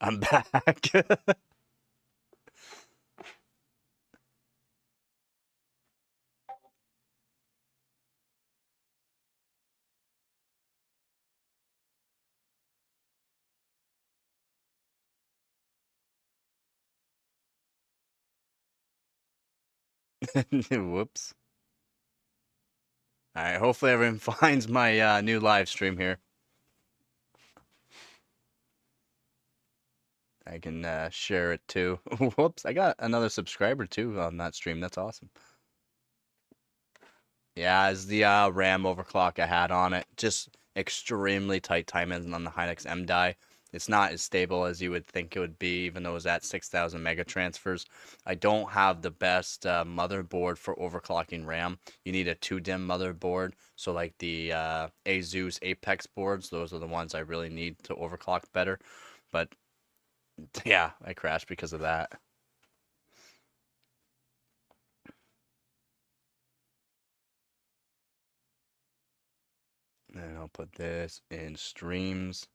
I'm back. Whoops. All right, hopefully everyone finds my new live stream here. I can share it too. Whoops, I got another subscriber too on that stream. That's awesome. Yeah, it's the RAM overclock I had on it. Just extremely tight timings on the Hynix M die. It's not as stable as you would think it would be, even though it was at 6,000 mega transfers. I don't have the best motherboard for overclocking RAM. You need a 2-DIMM motherboard. So like the Asus Apex boards, those are the ones I really need to overclock better. But yeah, I crashed because of that. And I'll put this in streams.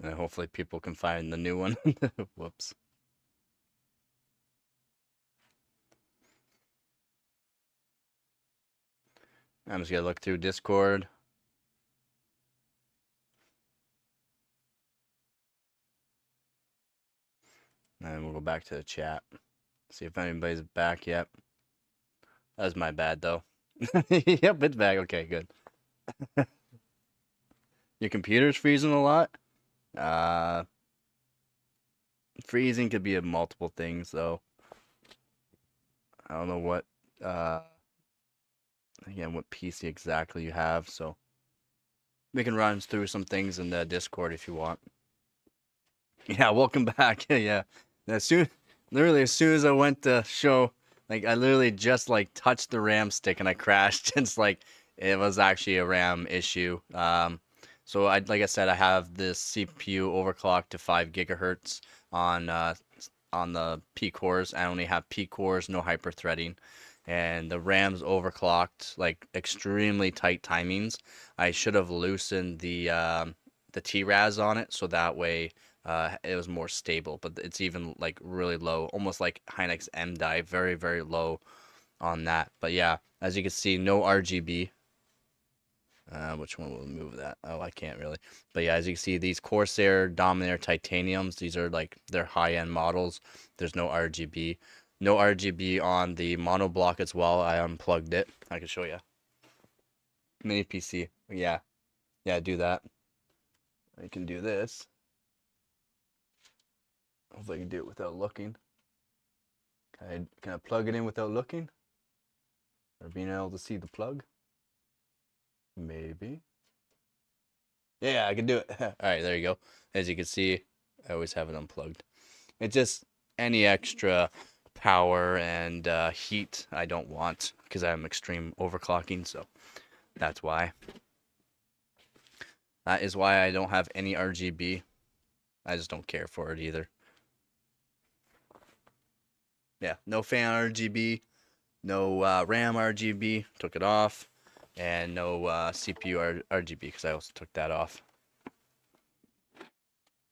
And hopefully people can find the new one. Whoops. I'm just gonna look through Discord. And we'll go back to the chat. See if anybody's back yet. That was my bad though. Yep, it's back. Okay, good. Your computer's freezing a lot? Uh Freezing could be of multiple things though. I don't know what again what PC exactly you have, so we can run through some things in the Discord if you want. Yeah, welcome back. Yeah. Literally as soon as I went to show, like I literally just like touched the RAM stick and I crashed. It's like it was actually a RAM issue. So like I said, I have this CPU overclocked to 5 gigahertz on the P cores. I only have P cores, no hyperthreading, and the RAM's overclocked, like extremely tight timings. I should have loosened the TRAS on it so that way it was more stable, but it's even like really low, almost like Hynix M die, very, very low on that. But yeah, as you can see, no RGB. Which one will move that? Oh, I can't really. But yeah, as you can see, these Corsair Dominator Titaniums, these are like their high-end models. There's no RGB. No RGB on the monoblock as well. I unplugged it. I can show you. Mini PC. Yeah. Yeah, do that. I can do this. Hopefully I can do it without looking. Can I plug it in without looking? Or being able to see the plug? Maybe. Yeah, I can do it. All right, there you go. As you can see, I always have it unplugged. It's just any extra power and heat I don't want because I'm extreme overclocking, so that's why. That is why I don't have any RGB. I just don't care for it either. Yeah, no fan RGB, no RAM RGB, took it off, and no CPU RGB because I also took that off.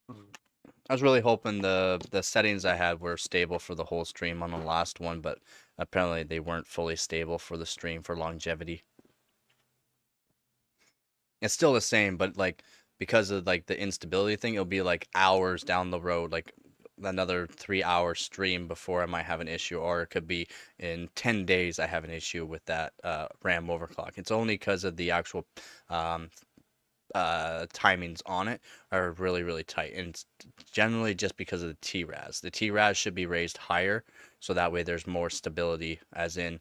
I was really hoping the settings I had were stable for the whole stream on the last one, but apparently they weren't fully stable for the stream for longevity. It's still the same, but like because of like the instability thing, it'll be like hours down the road, like another 3 hour stream before I might have an issue, or it could be in 10 days I have an issue with that RAM overclock. It's only because of the actual um, timings on it are really, really tight. And it's generally just because of the TRAS. The TRAS should be raised higher so that way there's more stability, as in,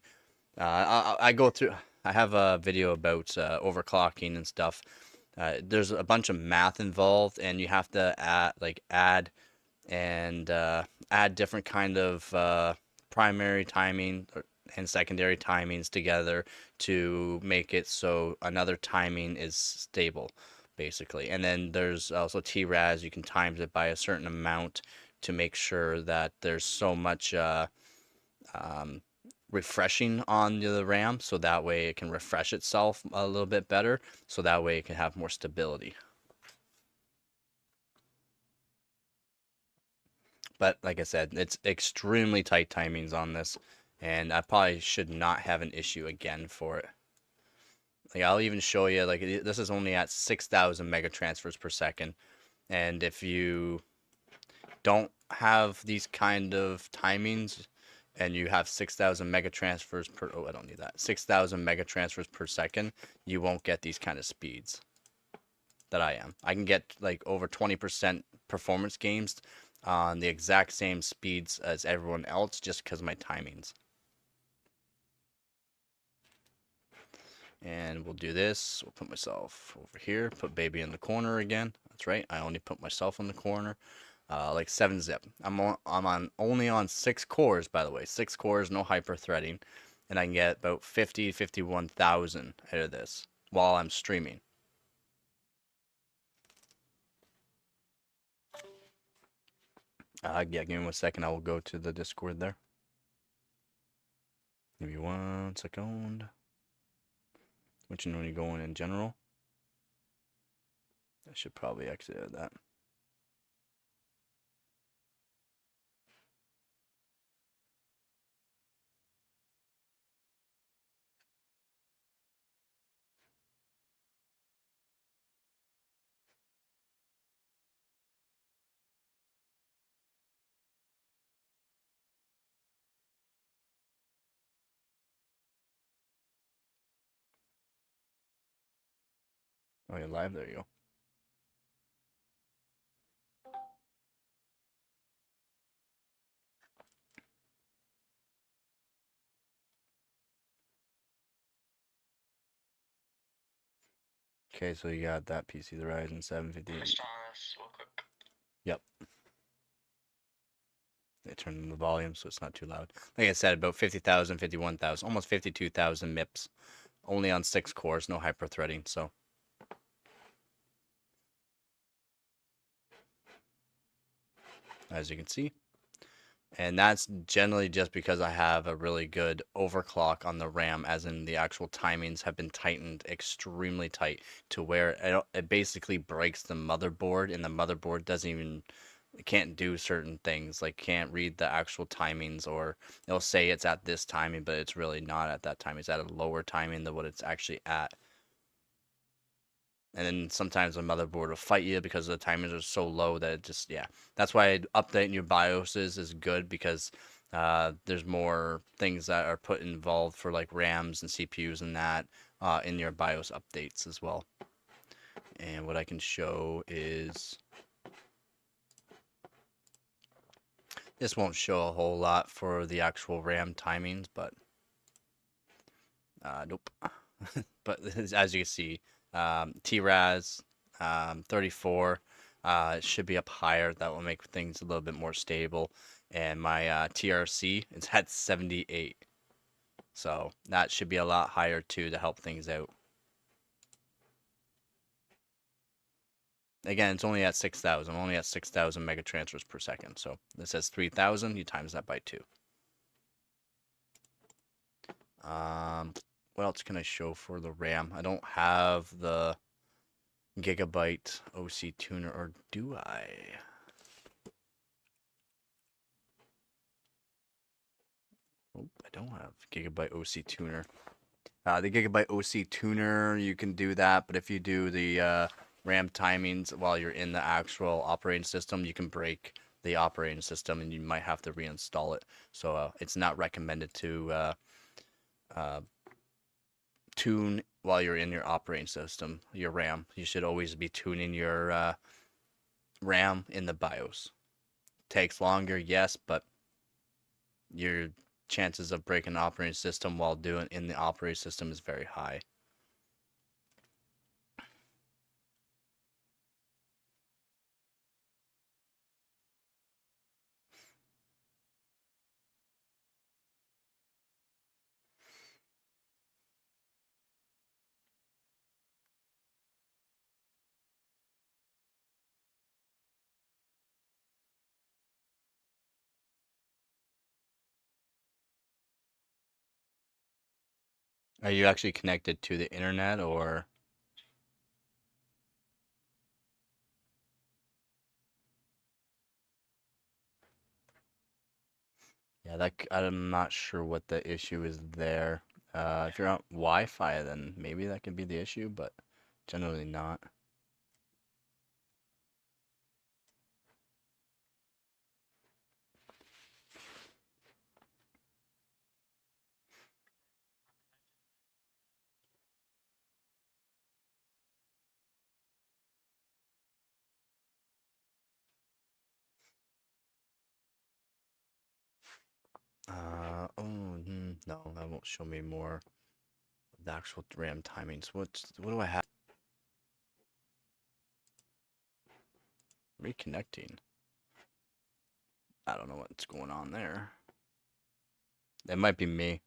I go through, I have a video about overclocking and stuff. There's a bunch of math involved, and you have to add and add different kind of primary timing and secondary timings together to make it so another timing is stable, basically. And then there's also TRAS. You can times it by a certain amount to make sure that there's so much um, refreshing on the RAM, so that way it can refresh itself a little bit better, so that way it can have more stability. But like I said, it's extremely tight timings on this, and I probably should not have an issue again for it. Like I'll even show you, like this is only at 6,000 mega transfers per second, and if you don't have these kind of timings and you have 6,000 mega transfers per, oh, I don't need that, 6,000 mega transfers per second, you won't get these kind of speeds that I am. I can get like over 20% performance gains on the exact same speeds as everyone else just because of my timings. And we'll do this. We'll put myself over here, put baby in the corner again. That's right, I only put myself in the corner. Like 7-zip. I'm only on 6 cores, by the way. 6 cores, no hyper threading, and I can get about 51,000 out of this while I'm streaming. Yeah, give me 1 second. I will go to the Discord there. Give me 1 second. Which one are you going in general? I should probably exit that. Oh, you're live? There you go. Okay, so you got that PC, the Ryzen 750. Yep. They turned the volume so it's not too loud. Like I said, about 50,000, 51,000, almost 52,000 MIPS. Only on 6 cores, no hyper threading, so. As you can see. And that's generally just because I have a really good overclock on the RAM, as in the actual timings have been tightened extremely tight to where it basically breaks the motherboard, and the motherboard doesn't even, it can't do certain things, like can't read the actual timings, or it'll say it's at this timing, but it's really not at that time. It's at a lower timing than what it's actually at. And then sometimes the motherboard will fight you because the timers are so low that it just, yeah. That's why updating your BIOSes is good, because there's more things that are put involved for like RAMs and CPUs and that in your BIOS updates as well. And what I can show is, this won't show a whole lot for the actual RAM timings, but nope. But as you can see, TRAS 34, it should be up higher. That will make things a little bit more stable. And my TRC, it's at 78. So that should be a lot higher too to help things out. Again, it's only at 6,000. I'm only at 6,000 mega transfers per second. So this says 3,000. You times that by 2. What else can I show for the RAM? I don't have the Gigabyte OC tuner, or do I? Oh, I don't have Gigabyte OC tuner. The Gigabyte OC tuner, you can do that, but if you do the RAM timings while you're in the actual operating system, you can break the operating system and you might have to reinstall it. So it's not recommended to tune while you're in your operating system, your RAM. You should always be tuning your RAM in the BIOS. Takes longer, yes, but your chances of breaking the operating system while doing in the operating system is very high. Are you actually connected to the internet or? Yeah, I'm not sure what the issue is there. If you're on Wi-Fi, then maybe that could be the issue, but generally not. No, that won't show me more of the actual RAM timings. What do I have? Reconnecting. I don't know what's going on there. It might be me.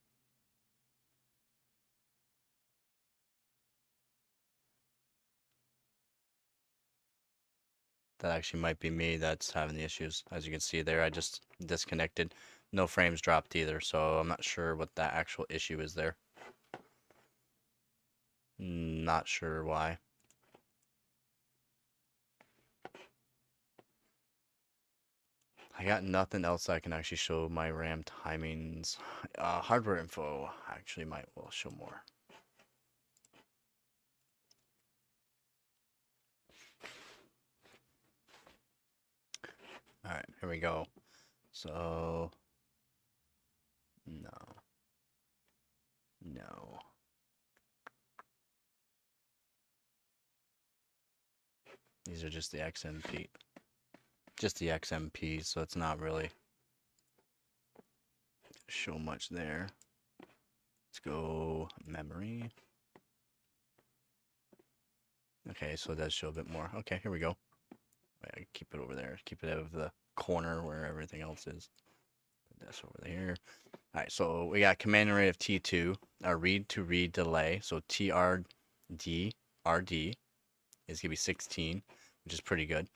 That actually might be me that's having the issues. As you can see there, I just disconnected. No frames dropped either, so I'm not sure what that actual issue is there. Not sure why. I got nothing else I can actually show my RAM timings. Hardware info actually might well show more. All right, here we go. So, no. These are just the XMP. Just the XMP, so it's not really show much there. Let's go memory. Okay, so it does show a bit more. Okay, here we go. Wait, keep it over there. Keep it out of the corner where everything else is. Put this over there. All right, so we got command array of T2, a read to read delay. So TRD, RD is gonna be 16, which is pretty good.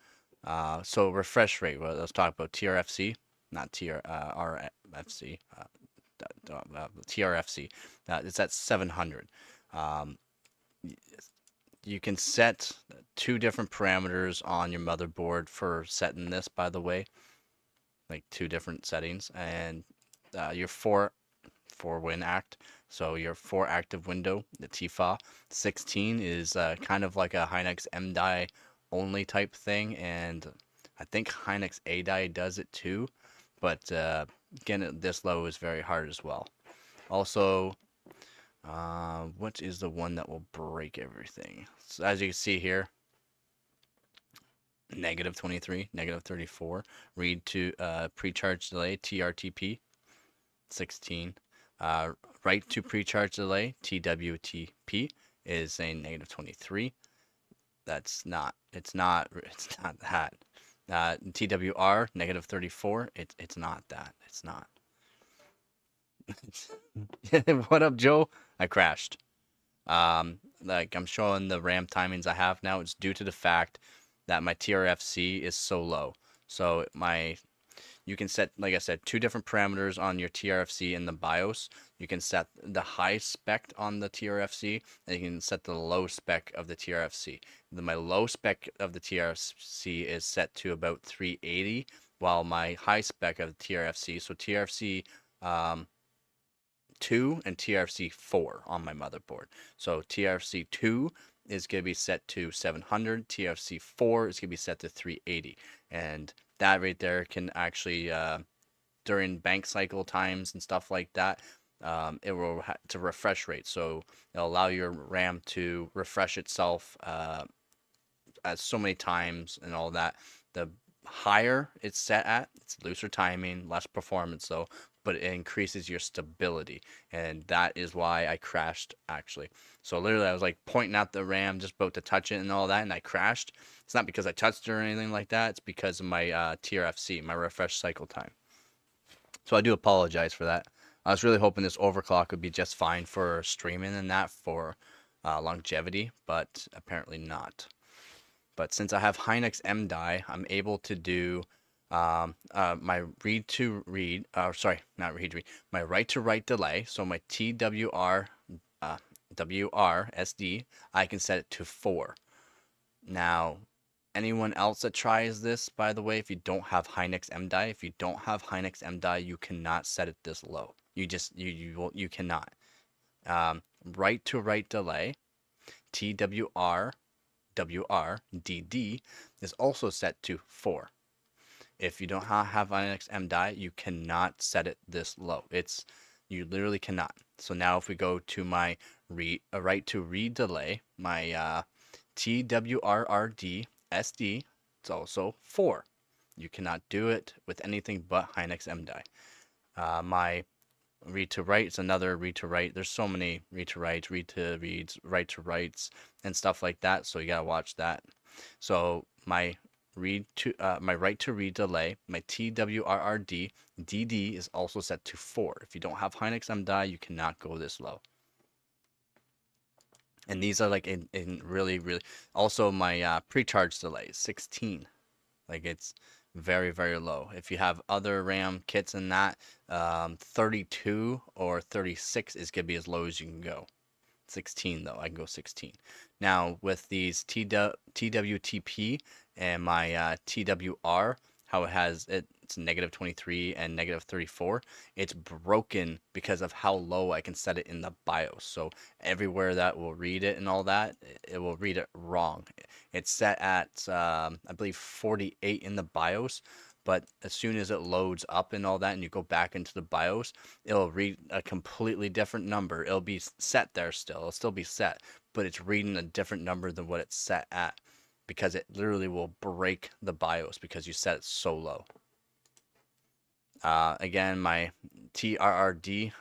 So refresh rate. Well, let's talk about TRFC, not RFC. TRFC. It's at 700. Um, you can set two different parameters on your motherboard for setting this, by the way, like two different settings, and your four win act. So your 4 active window, the TFA 16 is kind of like a Hynix M die only type thing, and I think Hynix A die does it too, but getting it this low is very hard as well. Also, what is the one that will break everything? So as you can see here, negative 23, negative 34. Read to pre-charge delay, TRTP, 16. Write to pre-charge delay, TWTP, is saying negative 23. It's not that. TWR, negative 34, it's not that. It's not. What up, Joe? I crashed. Like I'm showing the RAM timings I have now. It's due to the fact that my TRFC is so low. So you can set, like I said, two different parameters on your TRFC in the BIOS. You can set the high spec on the TRFC, and you can set the low spec of the TRFC. My low spec of the TRFC is set to about 380, while my high spec of the TRFC, so TRFC 2 and TRFC 4 on my motherboard. So TRFC 2 is going to be set to 700, TRFC 4 is going to be set to 380, and that right there can actually during bank cycle times and stuff like that, it will it's a refresh rate, so it'll allow your RAM to refresh itself at so many times and all that. The higher it's set at, it's looser timing, less performance though, but it increases your stability, and that is why I crashed actually. So literally I was like pointing at the RAM, just about to touch it and all that, and I crashed. It's not because I touched it or anything like that, it's because of my TRFC, my refresh cycle time. So I do apologize for that. I was really hoping this overclock would be just fine for streaming and that for longevity, but apparently not. But since I have Hynix M die, I'm able to do my read to read, sorry, not read to read, my write to write delay. So my TWR WRSD, I can set it to 4. Now, anyone else that tries this, by the way, if you don't have Hynix MDI, if you don't have Hynix MDI, you cannot set it this low. You cannot. Right to right delay, TWR WRDD is also set to 4. If you don't have Hynix MDI, you cannot set it this low. You literally cannot. So now if we go to my right to read delay, my TWRRD SD, it's also 4. You cannot do it with anything but Hynix MDI. My read to write is another read to write. There's so many read to writes, read to reads, write to writes, and stuff like that. So you gotta watch that. So my right to read delay, my TWRRD DD is also set to 4. If you don't have Hynix MDI, you cannot go this low. And these are like in really, really. Also, my pre-charge delay is 16. Like it's very, very low. If you have other RAM kits in that, 32 or 36 is gonna be as low as you can go. 16 though, I can go 16. Now with these TWTP and my TWR, how it's negative 23 and negative 34, it's broken because of how low I can set it in the BIOS. So everywhere that will read it and all that, it will read it wrong. It's set at I believe 48 in the BIOS, but as soon as it loads up and all that and you go back into the BIOS, it'll read a completely different number. It'll be set there still. It'll still be set, but it's reading a different number than what it's set at because it literally will break the BIOS because you set it so low. Again, my TRRD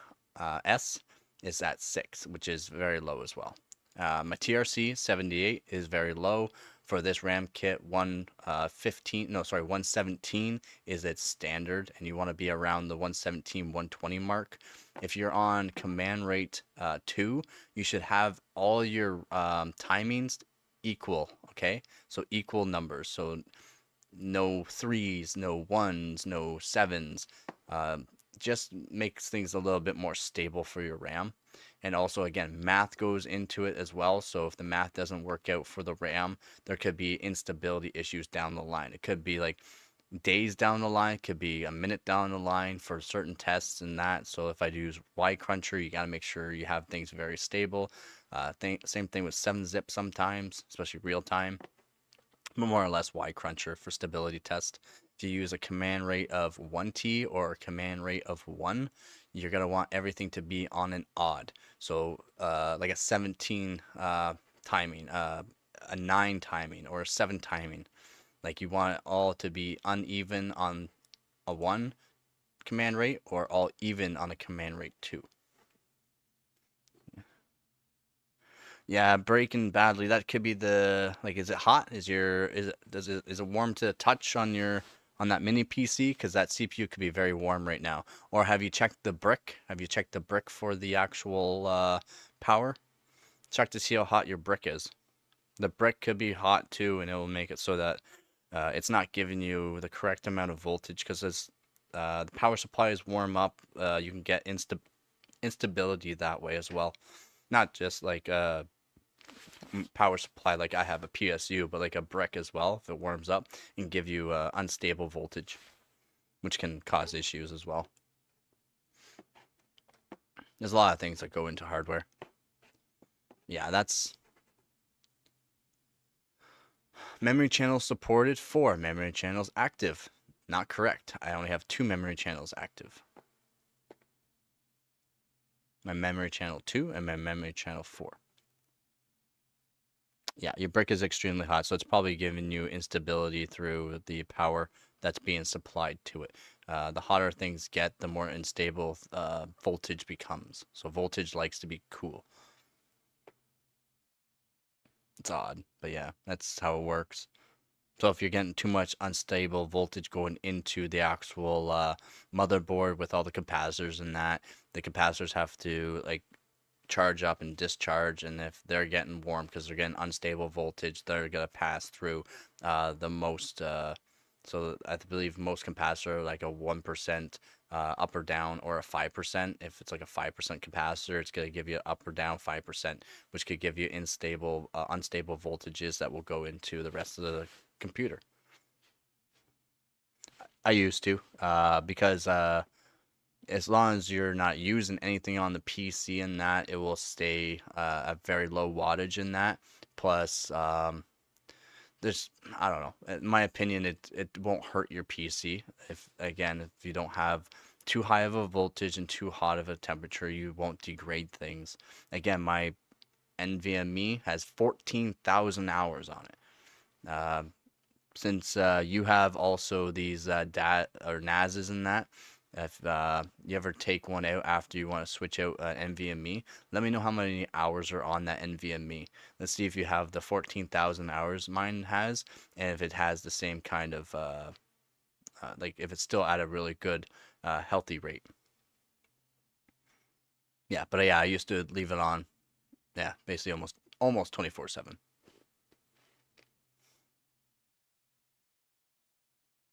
S is at 6, which is very low as well. My TRC 78 is very low. For this RAM kit, 117 is its standard, and you want to be around the 117, 120 mark. If you're on command rate 2, you should have all your timings equal, okay? So equal numbers. So no 3s, no 1s, no 7s. Just makes things a little bit more stable for your RAM. And also, again, math goes into it as well. So if the math doesn't work out for the RAM, there could be instability issues down the line. It could be like days down the line, it could be a minute down the line for certain tests and that. So if I use Y Cruncher, you got to make sure you have things very stable. Same thing with 7-zip sometimes, especially real time. But more or less Y Cruncher for stability test. If you use a command rate of 1T or a command rate of 1, you're going to want everything to be on an odd. So like a 17 timing, a 9 timing, or a 7 timing. Like you want it all to be uneven on a 1 command rate or all even on a command rate 2. Yeah, breaking badly. That could be is it hot? Is it warm to touch on that mini PC? Because that CPU could be very warm right now. Or have you checked the brick? Have you checked the brick for the actual power? Check to see how hot your brick is. The brick could be hot too, and it will make it so that it's not giving you the correct amount of voltage. Because as the power supplies warm up, you can get instability that way as well. Not just like power supply like I have a PSU, but like a brick as well. If it warms up, and give you unstable voltage, which can cause issues as well. There's a lot of things that go into hardware. Yeah, that's memory channels supported, 4 memory channels active. Not correct. I only have 2 memory channels active. My memory channel 2 and my memory channel 4. Yeah, your brick is extremely hot, so it's probably giving you instability through the power that's being supplied to it. The hotter things get, the more unstable voltage becomes. So voltage likes to be cool. It's odd, but yeah, that's how it works. So if you're getting too much unstable voltage going into the actual motherboard with all the capacitors and that, the capacitors have to like charge up and discharge, and if they're getting warm because they're getting unstable voltage, they're gonna pass through the most. So I believe most capacitors are like a 1% up or down, or a 5%. If it's like a 5% capacitor, it's going to give you up or down 5%, which could give you unstable voltages that will go into the rest of the computer. I used to, because as long as you're not using anything on the PC in that, it will stay at very low wattage in that. Plus, there's, I don't know, in my opinion, it won't hurt your PC. If you don't have too high of a voltage and too hot of a temperature, you won't degrade things. Again, my NVMe has 14,000 hours on it. Since you have also these DAT or NASs in that, if you ever take one out after you want to switch out NVMe, let me know how many hours are on that NVMe. Let's see if you have the 14,000 hours mine has, and if it has the same kind of like if it's still at a really good healthy rate. Yeah, but yeah, I used to leave it on. Yeah, basically almost 24/7.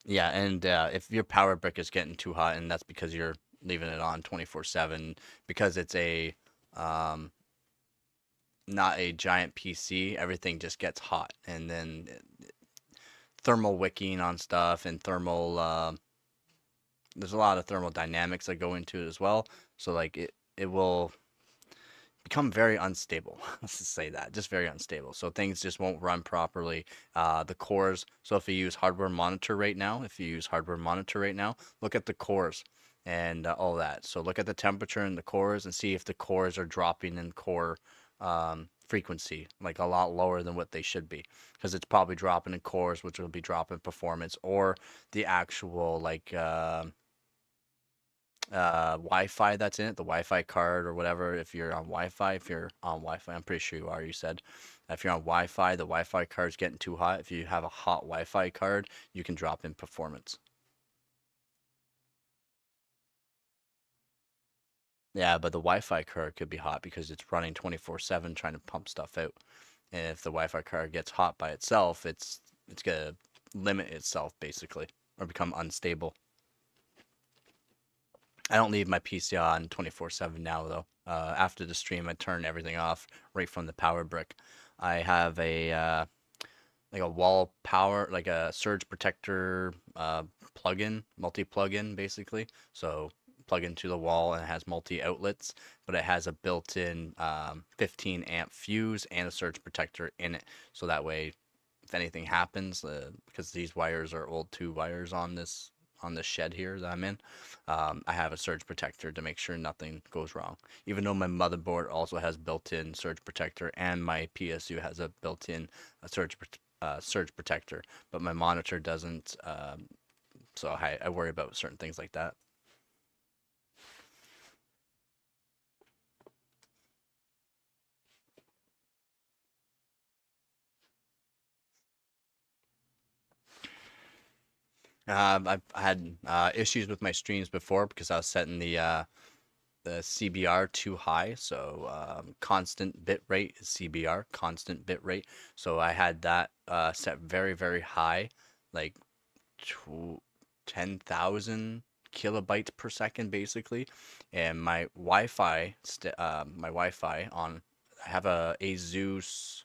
Yeah, and if your power brick is getting too hot, and that's because you're leaving it on 24/7, because it's a um, not a giant PC, everything just gets hot, and then thermal wicking on stuff and thermal. There's a lot of thermodynamics that go into it as well. So like it will become very unstable. Let's just say that, just very unstable. So things just won't run properly. The cores. So if you use hardware monitor right now, look at the cores and all that. So look at the temperature in the cores and see if the cores are dropping in core frequency, like a lot lower than what they should be, because it's probably dropping in cores, which will be dropping performance, or the actual like Wi-Fi that's in it, the Wi-Fi card or whatever. If you're on Wi-Fi, I'm pretty sure you are. You said if you're on Wi-Fi, the Wi-Fi card's getting too hot. If you have a hot Wi-Fi card, you can drop in performance. Yeah, but the Wi-Fi card could be hot because it's running 24/7 trying to pump stuff out. And if the Wi-Fi card gets hot by itself, it's gonna limit itself basically or become unstable. I don't leave my PC on 24/7 now though. After the stream, I turn everything off right from the power brick. I have a like a wall power, like a surge protector plug-in, multi plug-in basically. So plug into the wall and it has multi outlets, but it has a built-in 15 amp fuse and a surge protector in it. So that way, if anything happens, because these wires are old two wires on this shed here that I'm in, I have a surge protector to make sure nothing goes wrong. Even though my motherboard also has built-in surge protector and my PSU has a built-in surge protector, but my monitor doesn't. So I worry about certain things like that. I've had issues with my streams before because I was setting the CBR too high. So constant bit rate is CBR, constant bit rate. So I had that set very, very high, like 10,000 kilobytes per second basically. And my Wi-Fi on, I have a Asus,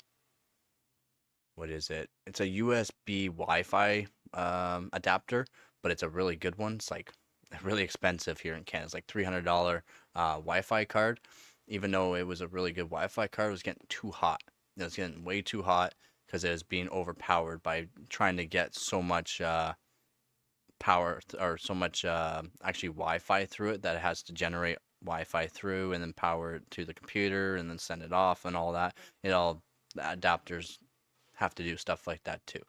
what is it? It's a USB Wi-Fi adapter, but it's a really good one. It's like really expensive here in Canada. It's like $300 Wi-Fi card. Even though it was a really good Wi-Fi card, it was getting too hot. It was getting way too hot because it was being overpowered by trying to get so much power or so much actually Wi-Fi through it that it has to generate Wi-Fi through and then power it to the computer and then send it off and all that. The adapters have to do stuff like that too.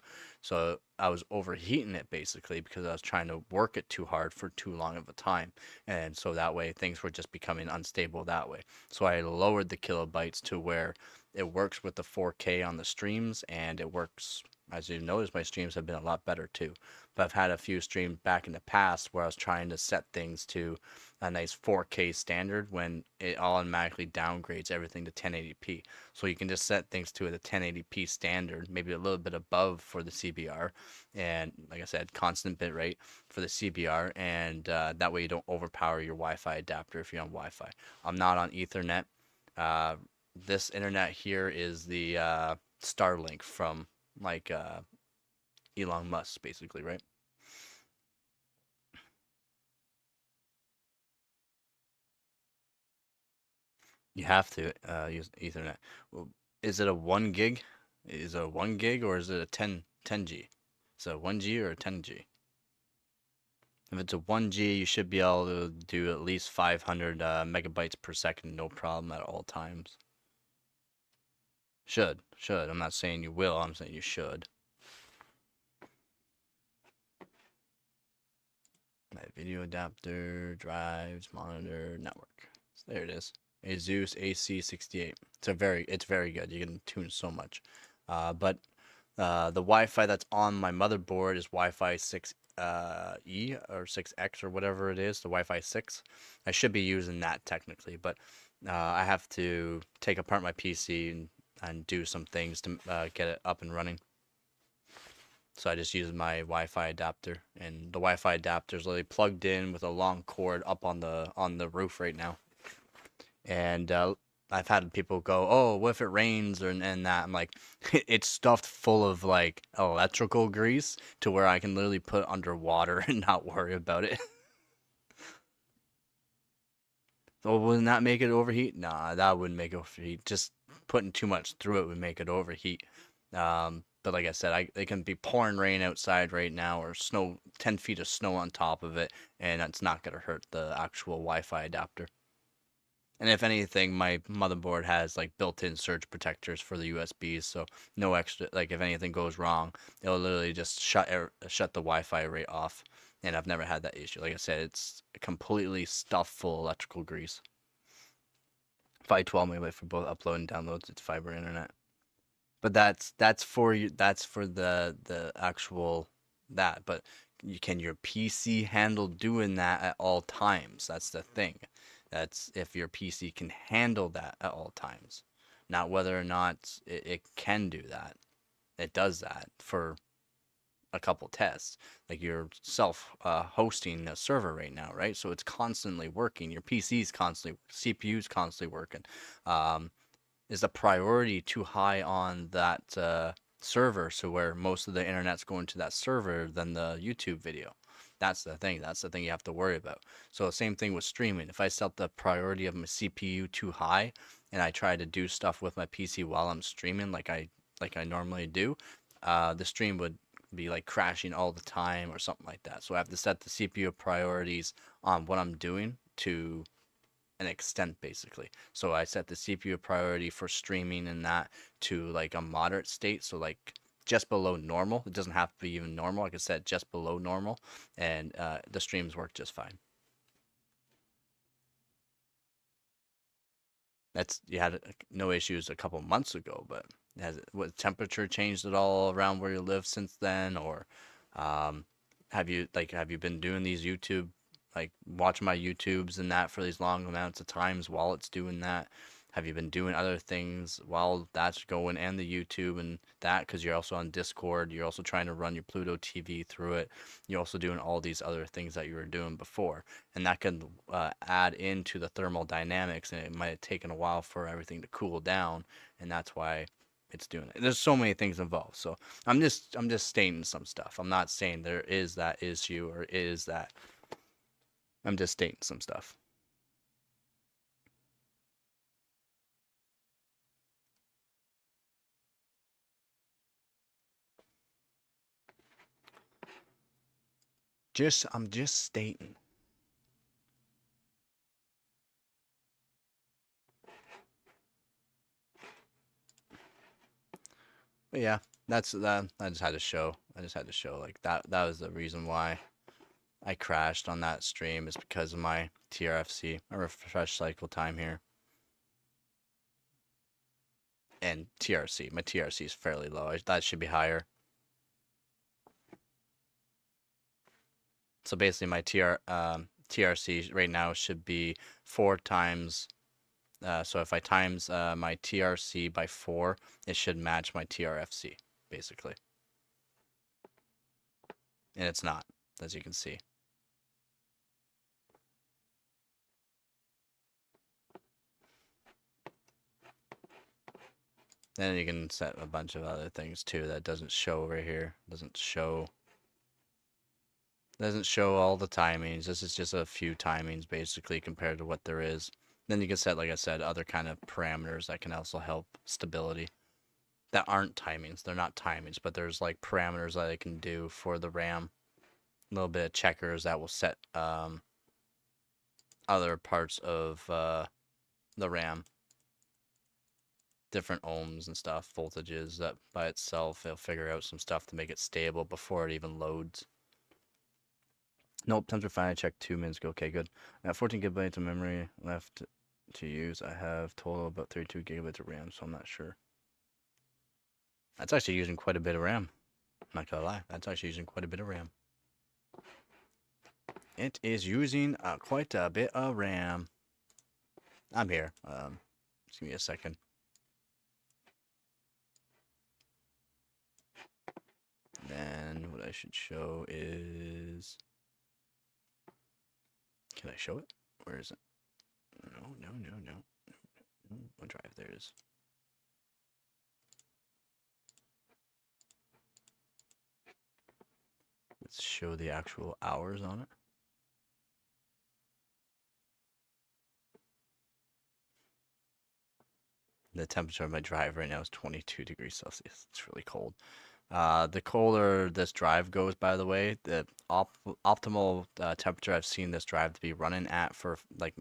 So I was overheating it basically because I was trying to work it too hard for too long of a time. And so that way things were just becoming unstable that way. So I lowered the kilobytes to where it works with the 4K on the streams, and it works, as you notice, my streams have been a lot better too. But I've had a few streams back in the past where I was trying to set things to a nice 4K standard when it automatically downgrades everything to 1080p. So you can just set things to the 1080p standard, maybe a little bit above for the CBR, and like I said, constant bit rate for the CBR, and that way you don't overpower your Wi-Fi adapter if you're on Wi-Fi. I'm not on Ethernet. This internet here is the Starlink from like Elon Musk, basically, right? You have to use Ethernet. Well, is it a 1 gig? Is it a 1 gig or is it a 10G? Is it a 1G or a 10G? If it's a 1G, you should be able to do at least 500 megabytes per second, no problem at all times. Should. I'm not saying you will, I'm saying you should. My video adapter, drives, monitor, network. So there it is. Asus AC68. It's very good. You can tune so much. But the Wi-Fi that's on my motherboard is Wi-Fi 6 E or 6X or whatever it is, the Wi-Fi 6. I should be using that technically, but I have to take apart my PC and do some things to get it up and running. So I just use my Wi-Fi adapter, and the Wi-Fi adapter is literally plugged in with a long cord up on the roof right now. And I've had people go, "Oh, what if it rains?" and that. I'm like, it's stuffed full of like electrical grease to where I can literally put it underwater and not worry about it. So wouldn't that make it overheat? Nah, that wouldn't make it overheat. Just putting too much through it would make it overheat. But like I said, it can be pouring rain outside right now, or snow, 10 feet of snow on top of it, and it's not gonna hurt the actual Wi-Fi adapter. And if anything, my motherboard has like built-in surge protectors for the USBs, so no extra. Like if anything goes wrong, it'll literally just shut the Wi-Fi right off. And I've never had that issue. Like I said, it's completely stuffed full of electrical grease. 512 megabyte for both upload and downloads. It's fiber internet. But that's for you. That's for the actual that. But can your PC handle doing that at all times? That's the thing. That's if your PC can handle that at all times. Not whether or not it can do that. It does that for a couple tests. Like you're self hosting a server right now, right? So it's constantly working. Your PC's constantly, CPU's constantly working. Is the priority too high on that server, so where most of the internet's going to that server than the YouTube video? That's the thing. That's the thing you have to worry about. So same thing with streaming. If I set the priority of my CPU too high and I try to do stuff with my PC while I'm streaming like I normally do, the stream would be like crashing all the time or something like that. So I have to set the CPU priorities on what I'm doing to an extent basically. So I set the CPU priority for streaming and that to like a moderate state, so like just below normal. It doesn't have to be even normal. I can set just below normal, and the streams work just fine. That's you had no issues a couple months ago, but has what temperature changed at all around where you live since then, or um, have you been doing these YouTube, like watching my YouTubes and that for these long amounts of times while it's doing that? Have you been doing other things while that's going and the YouTube and that? Because you're also on Discord, you're also trying to run your Pluto TV through it. You're also doing all these other things that you were doing before, and that can add into the thermal dynamics, and it might have taken a while for everything to cool down, and that's why it's doing it. There's so many things involved, so I'm just stating some stuff. I'm not saying there is that issue or is that. I'm just stating some stuff. I'm just stating. But yeah, that's that. I just had to show. I just had to show like that. That was the reason why I crashed on that stream, is because of my TRFC, a refresh cycle time here, and TRC. My TRC is fairly low. That should be higher. So basically, my TRC right now should be 4 times. So if I times my TRC by 4, it should match my TRFC, basically. And it's not, as you can see. Then you can set a bunch of other things too that doesn't show over here. Doesn't show all the timings. This is just a few timings basically compared to what there is. Then you can set, like I said, other kind of parameters that can also help stability. That aren't timings. They're not timings, but there's like parameters that I can do for the RAM. A little bit of checkers that will set other parts of the RAM. Different ohms and stuff, voltages that by itself, it'll figure out some stuff to make it stable before it even loads. Nope, times are fine. I checked 2 minutes ago. Okay, good. I have 14 gigabytes of memory left to use. I have total about 32 gigabytes of RAM, so I'm not sure. That's actually using quite a bit of RAM. I'm not gonna lie. That's actually using quite a bit of RAM. It is using quite a bit of RAM. I'm here. Just give me a second. Then what I should show is... Can I show it? Where is it? No. What drive? There it is. Let's show the actual hours on it. The temperature of my drive right now is 22 degrees Celsius. It's really cold. The colder this drive goes, by the way, the optimal temperature I've seen this drive to be running at for like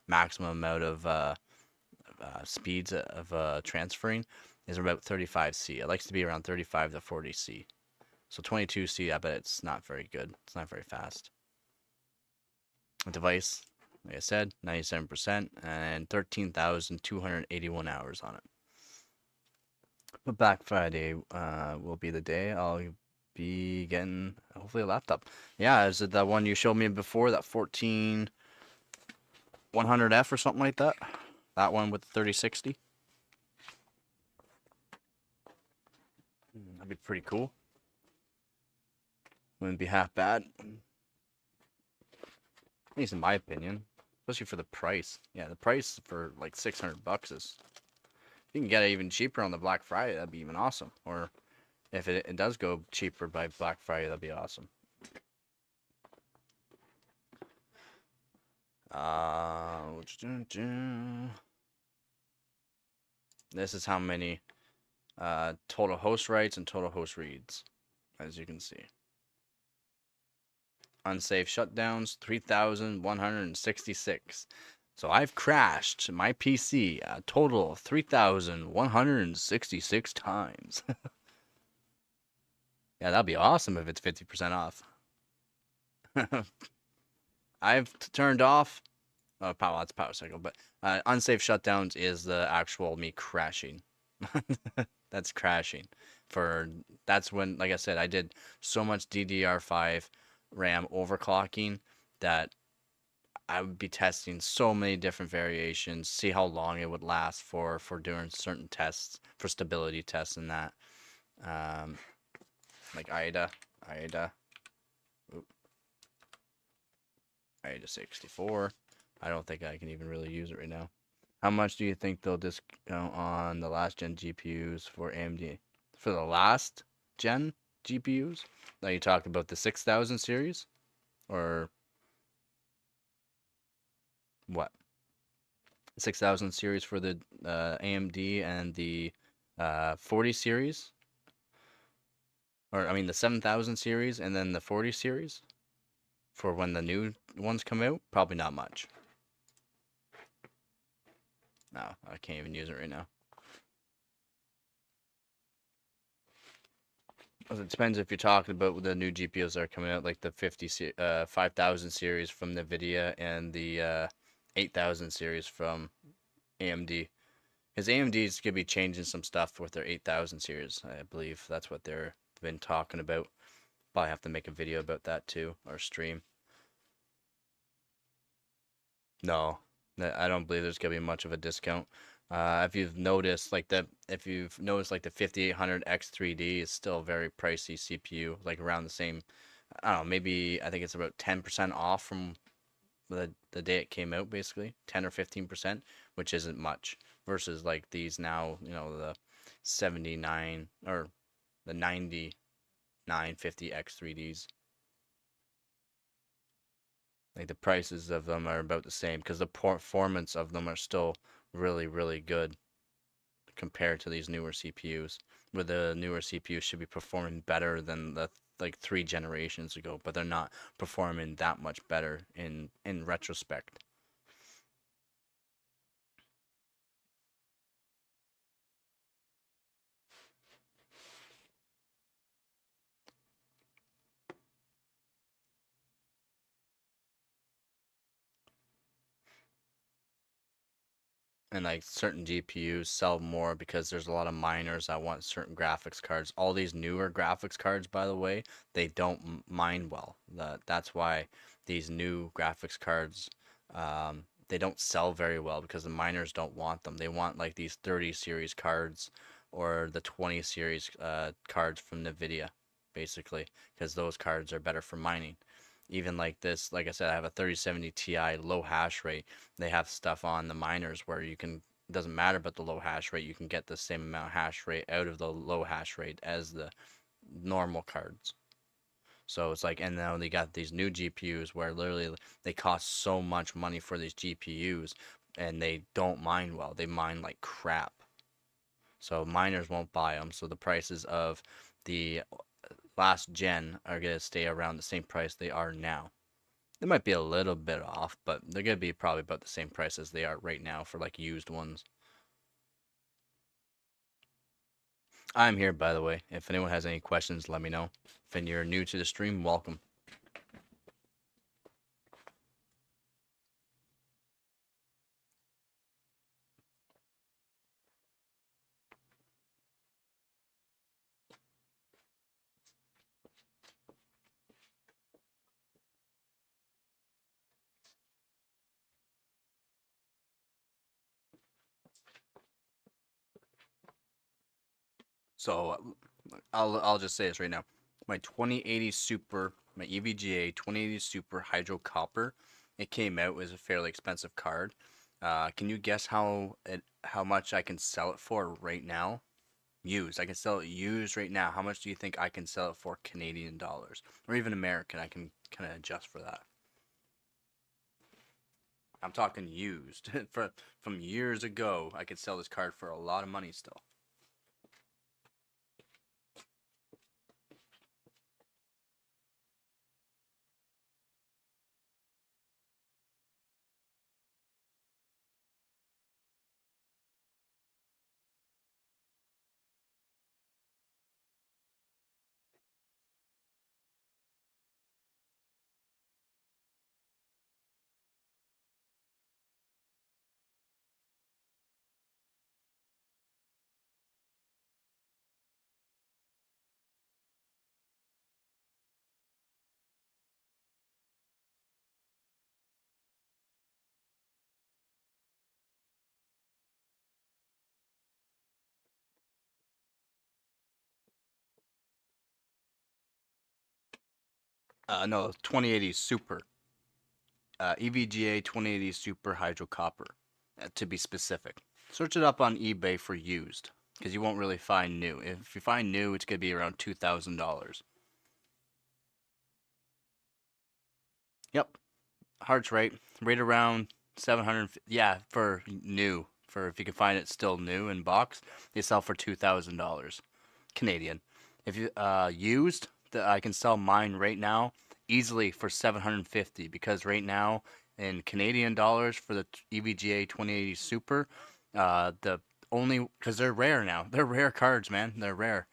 maximum amount of speeds of transferring is about 35 C. It likes to be around 35 to 40 C. So 22 C, I bet it's not very good. It's not very fast. The device, like I said, 97% and 13,281 hours on it. But Black Friday will be the day I'll be getting hopefully a laptop. Yeah, is it that one you showed me before, that 14100F or something like that? That one with the 3060? That'd be pretty cool. Wouldn't be half bad. At least in my opinion. Especially for the price. Yeah, the price for like 600 bucks is... If you can get it even cheaper on the Black Friday, that'd be even awesome. Or if it does go cheaper by Black Friday, that'd be awesome. This is how many total host writes and total host reads, as you can see. Unsafe shutdowns, 3,166. So I've crashed my PC a total of 3,166 times. Yeah, that'd be awesome if it's 50% off. I've turned off... Oh, that's power cycle, but unsafe shutdowns is the actual me crashing. That's crashing. That's when, like I said, I did so much DDR5 RAM overclocking that I would be testing so many different variations, see how long it would last for doing certain tests, for stability tests and that. Like IDA 64. I don't think I can even really use it right now. How much do you think they'll discount on the last gen GPUs for AMD? For the last gen GPUs? Now you talk about the 6000 series? Or what? 6000 series for the AMD and the 40 series? Or, I mean, the 7000 series and then the 40 series? For when the new ones come out? Probably not much. No, I can't even use it right now. It depends if you're talking about the new GPUs that are coming out, like the 5000 series from NVIDIA and the 8000 series from AMD. Because AMD is going to be changing some stuff with their 8000 series, I believe. That's what they've been talking about. Probably have to make a video about that too, or stream. No, I don't believe there's gonna be much of a discount. If you've noticed like the 5800 X3D is still a very pricey CPU, like around the same. I don't know, maybe I think it's about 10% off from the day it came out, basically 10 or 15%, which isn't much versus like these now, the 79 or the 9950 X3Ds. Like the prices of them are about the same because the performance of them are still really, really good compared to these newer CPUs. Where the newer CPUs should be performing better than the like 3 generations ago, but they're not performing that much better in retrospect. And like certain GPUs sell more because there's a lot of miners that want certain graphics cards. All these newer graphics cards, by the way, they don't mine well. That's why these new graphics cards, they don't sell very well because the miners don't want them. They want like these 30 series cards or the 20 series cards from NVIDIA, basically, because those cards are better for mining. Even like this, like I said, I have a 3070 Ti low hash rate. They have stuff on the miners where you can, it doesn't matter about the low hash rate, you can get the same amount of hash rate out of the low hash rate as the normal cards. So it's like, and now they got these new GPUs where literally they cost so much money for these GPUs and they don't mine well. They mine like crap. So miners won't buy them. So the prices of the last gen are going to stay around the same price they are now. They might be a little bit off, but they're gonna be probably about the same price as they are right now for like used ones. I'm here, by the way. If anyone has any questions, let me know. If you're new to the stream, welcome. So I'll just say this right now. My 2080 Super, my EVGA 2080 Super Hydro Copper, it came out as a fairly expensive card. Can you guess how much I can sell it for right now? Used. I can sell it used right now. How much do you think I can sell it for Canadian dollars? Or even American? I can kind of adjust for that. I'm talking used. From years ago, I could sell this card for a lot of money still. No, 2080 Super. EVGA 2080 Super Hydro Copper, to be specific. Search it up on eBay for used, because you won't really find new. If you find new, it's going to be around $2,000. Yep, Hearts right around 700. Yeah, for new. For if you can find it still new in box, they sell for $2,000 Canadian. If you used, I can sell mine right now easily for 750 because right now in Canadian dollars for the EVGA 2080 Super, the only because they're rare now. They're rare cards, man. They're rare.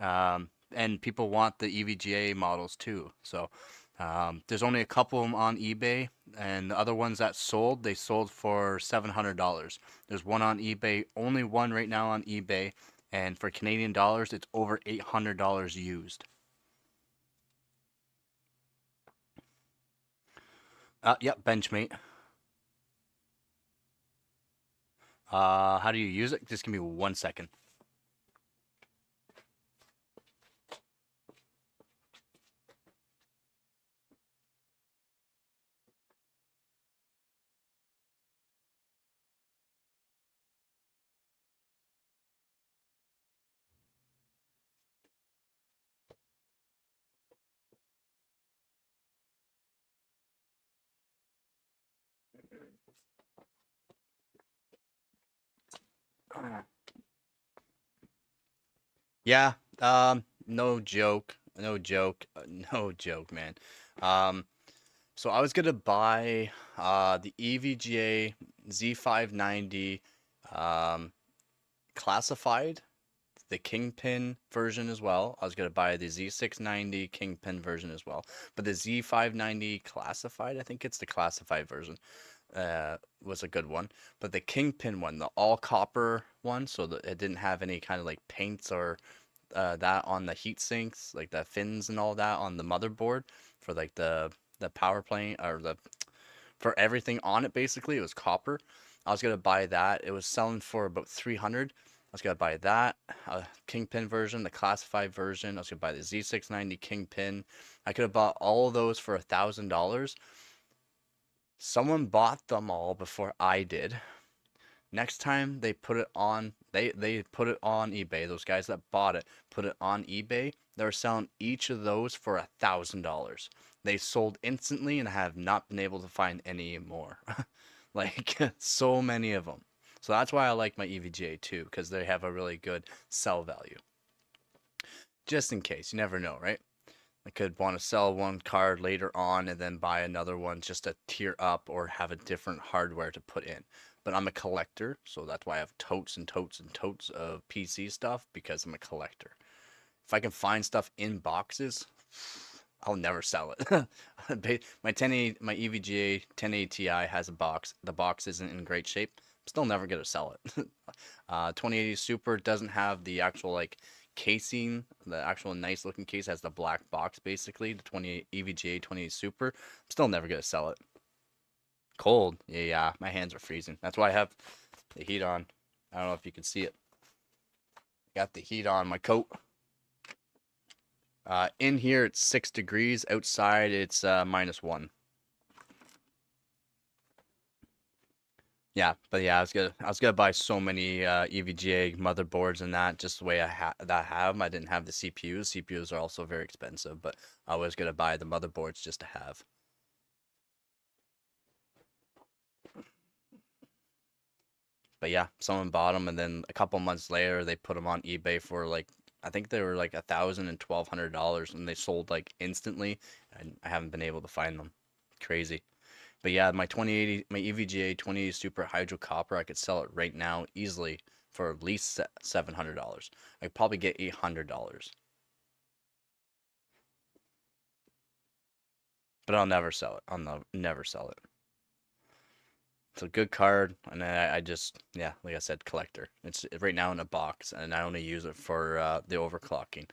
And people want the EVGA models too. So there's only a couple of them on eBay, and the other ones that sold, they sold for $700. There's one on eBay, only one right now on eBay, and for Canadian dollars, it's over $800 used. Yep, Benchmate. How do you use it? Just give me 1 second. Yeah, no joke, no joke, no joke, man. Um, so I was gonna buy the EVGA Z590 um classified, the Kingpin version as well. I was gonna buy the Z690 Kingpin version as well, but the Z590 classified, I think it's the classified version, was a good one. But the Kingpin one, the all copper one, so that it didn't have any kind of like paints or that on the heat sinks, like the fins and all that on the motherboard for like the power plane or the for everything on it basically. It was copper. I was gonna buy that. It was selling for about 300. I was gonna buy that Kingpin version, the classified version. I was gonna buy the Z690 Kingpin. I could have bought all of those for $1,000. Someone bought them all before I did. Next time they put it on, they put it on eBay. Those guys that bought it put it on eBay. They were selling each of those for $1,000. They sold instantly and have not been able to find any more. Like so many of them. So that's why I like my EVGA too, because they have a really good sell value. Just in case, you never know, right? I could want to sell one card later on and then buy another one just to tier up or have a different hardware to put in. But I'm a collector, so that's why I have totes and totes and totes of PC stuff, because I'm a collector. If I can find stuff in boxes, I'll never sell it. My EVGA 1080 Ti has a box. The box isn't in great shape. I'm still never gonna sell it. 2080 Super doesn't have the actual like casing, the actual nice looking case has the black box basically. The 20 EVGA 2080 Super. I'm still never gonna sell it. Cold. Yeah, my hands are freezing. That's why I have the heat on. I don't know if you can see it. Got the heat on my coat. In here it's 6 degrees. Outside it's -1. Yeah, but yeah, I was gonna buy so many EVGA motherboards and that just the way I have 'em. I didn't have the CPUs. CPUs are also very expensive, but I was gonna buy the motherboards just to have. But yeah, someone bought them, and then a couple months later, they put them on eBay for like I think they were like $1,000 and $1,200, and they sold like instantly. And I haven't been able to find them. Crazy. But yeah, my 2080, my EVGA 2080 Super Hydro Copper, I could sell it right now easily for at least $700. I could probably get $800, but I'll never sell it. Never sell it. It's a good card, and I just, yeah, like I said, collector. It's right now in a box, and I only use it for the overclocking.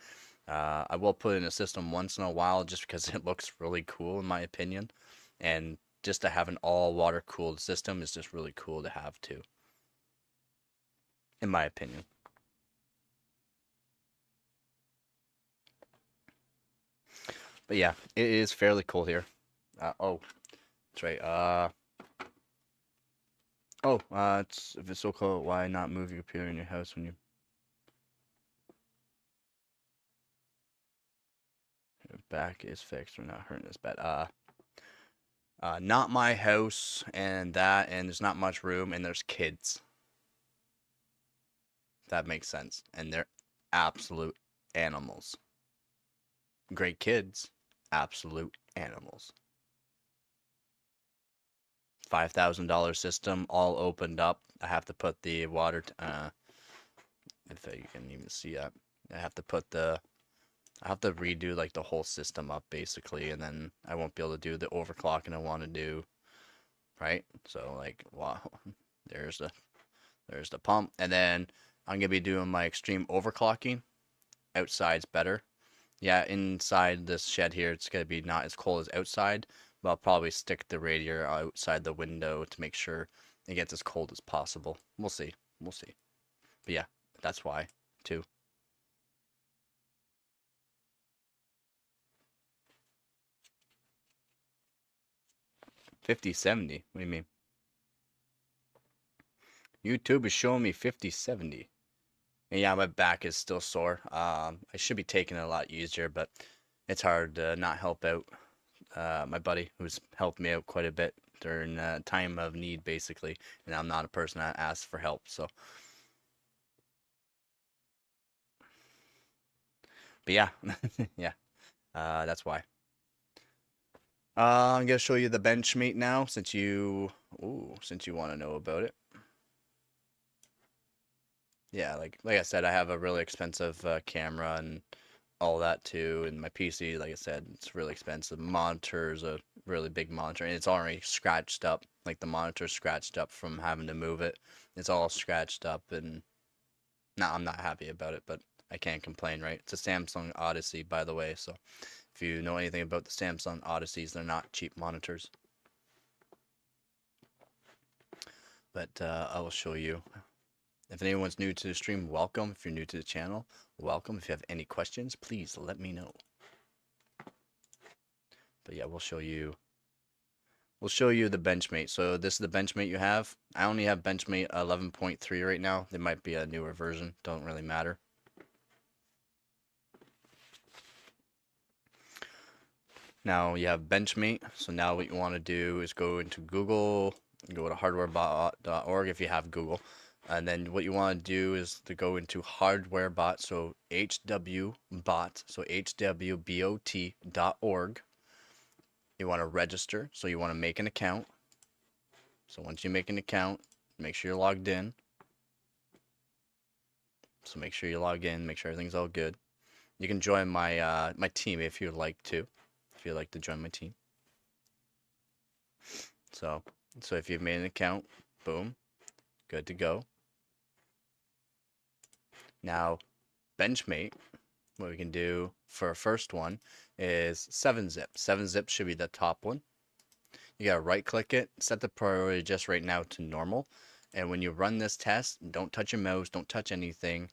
I will put it in a system once in a while just because it looks really cool in my opinion, and just to have an all water cooled system is just really cool to have too, in my opinion. But yeah, it is fairly cool here. Oh, that's right. It's if it's so cold, why not move your computer in your house when your back is fixed or not hurting as bad? Not my house, and there's not much room, and there's kids. That makes sense, and they're absolute animals. Great kids, absolute animals. $5,000 system all opened up. I have to put the water. If you can even see that, I have to put the. I have to redo like the whole system up basically, and then I won't be able to do the overclocking I want to do. Right? So like, wow, there's the there's the pump, and then I'm gonna be doing my extreme overclocking. Outside's better. Yeah, inside this shed here, it's gonna be not as cold as outside, but I'll probably stick the radiator outside the window to make sure it gets as cold as possible. We'll see. We'll see. But yeah, that's why too. 5070. What do you mean? YouTube is showing me 5070. And yeah, my back is still sore. I should be taking it a lot easier, but it's hard to not help out my buddy who's helped me out quite a bit during time of need, basically. And I'm not a person that asks for help, so. But yeah, yeah, that's why. I'm gonna show you the Benchmate now, since you want to know about it. Yeah, like I said, I have a really expensive camera and all that too, and my PC, like I said, it's really expensive. Monitor's a really big monitor, and it's already scratched up. Like the monitor's scratched up from having to move it. It's all scratched up, and I'm not happy about it, but I can't complain, right? It's a Samsung Odyssey, by the way, so if you know anything about the Samsung Odysseys, they're not cheap monitors. But I will show you. If anyone's new to the stream, welcome. If you're new to the channel, welcome. If you have any questions, please let me know. But yeah, we'll show you the Benchmate. So this is the Benchmate you have. I only have Benchmate 11.3 right now. There might be a newer version. Don't really matter. Now you have Benchmate. So now what you want to do is go into Google, go to hardwarebot.org if you have Google. And then what you want to do is to go into hardwarebot, so HWBot, so HWBOT.org. You want to register, so you want to make an account. So once you make an account, make sure you're logged in. So make sure you log in, make sure everything's all good. You can join my my team if you'd like to. If you'd like to join my team. So if you've made an account, boom, good to go. Now, Benchmate, what we can do for our first one is 7-zip. 7-zip should be the top one. You gotta right click it, set the priority just right now to normal. And when you run this test, don't touch your mouse, don't touch anything.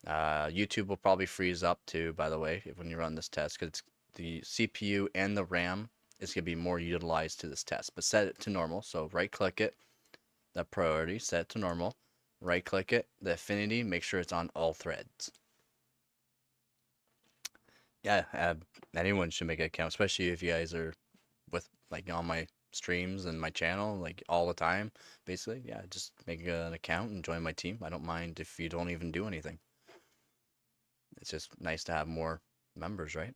YouTube will probably freeze up too, by the way, when you run this test, because the CPU and the RAM is gonna be more utilized to this test. But set it to normal, so right click it, the priority, set it to normal. Right click it, the affinity, make sure it's on all threads. Yeah, anyone should make an account, especially if you guys are with like on my streams and my channel like all the time, basically. Yeah, just make an account and join my team. I don't mind if you don't even do anything. It's just nice to have more members, right?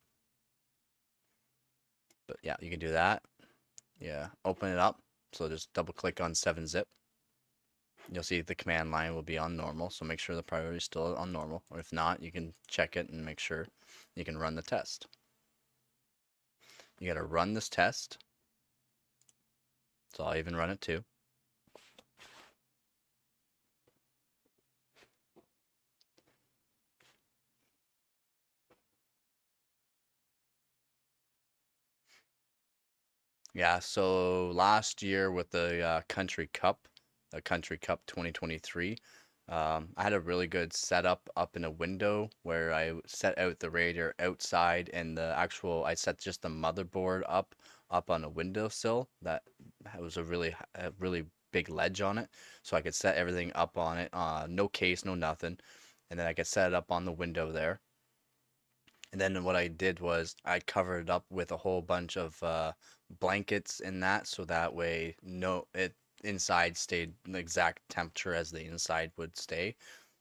But yeah, you can do that. Yeah, open it up. So just double click on 7-zip. You'll see the command line will be on normal, so make sure the priority is still on normal. Or if not, you can check it and make sure you can run the test. You gotta run this test. So I'll even run it too. Yeah, so last year with the Country Cup 2023, I had a really good setup up in a window where I set out the radiator outside, and I set just the motherboard up on a windowsill that was a really big ledge on it, so I could set everything up on it, no case, no nothing, and then I could set it up on the window there. And then what I did was I covered it up with a whole bunch of blankets in that, so that way it inside stayed the exact temperature as the inside would stay,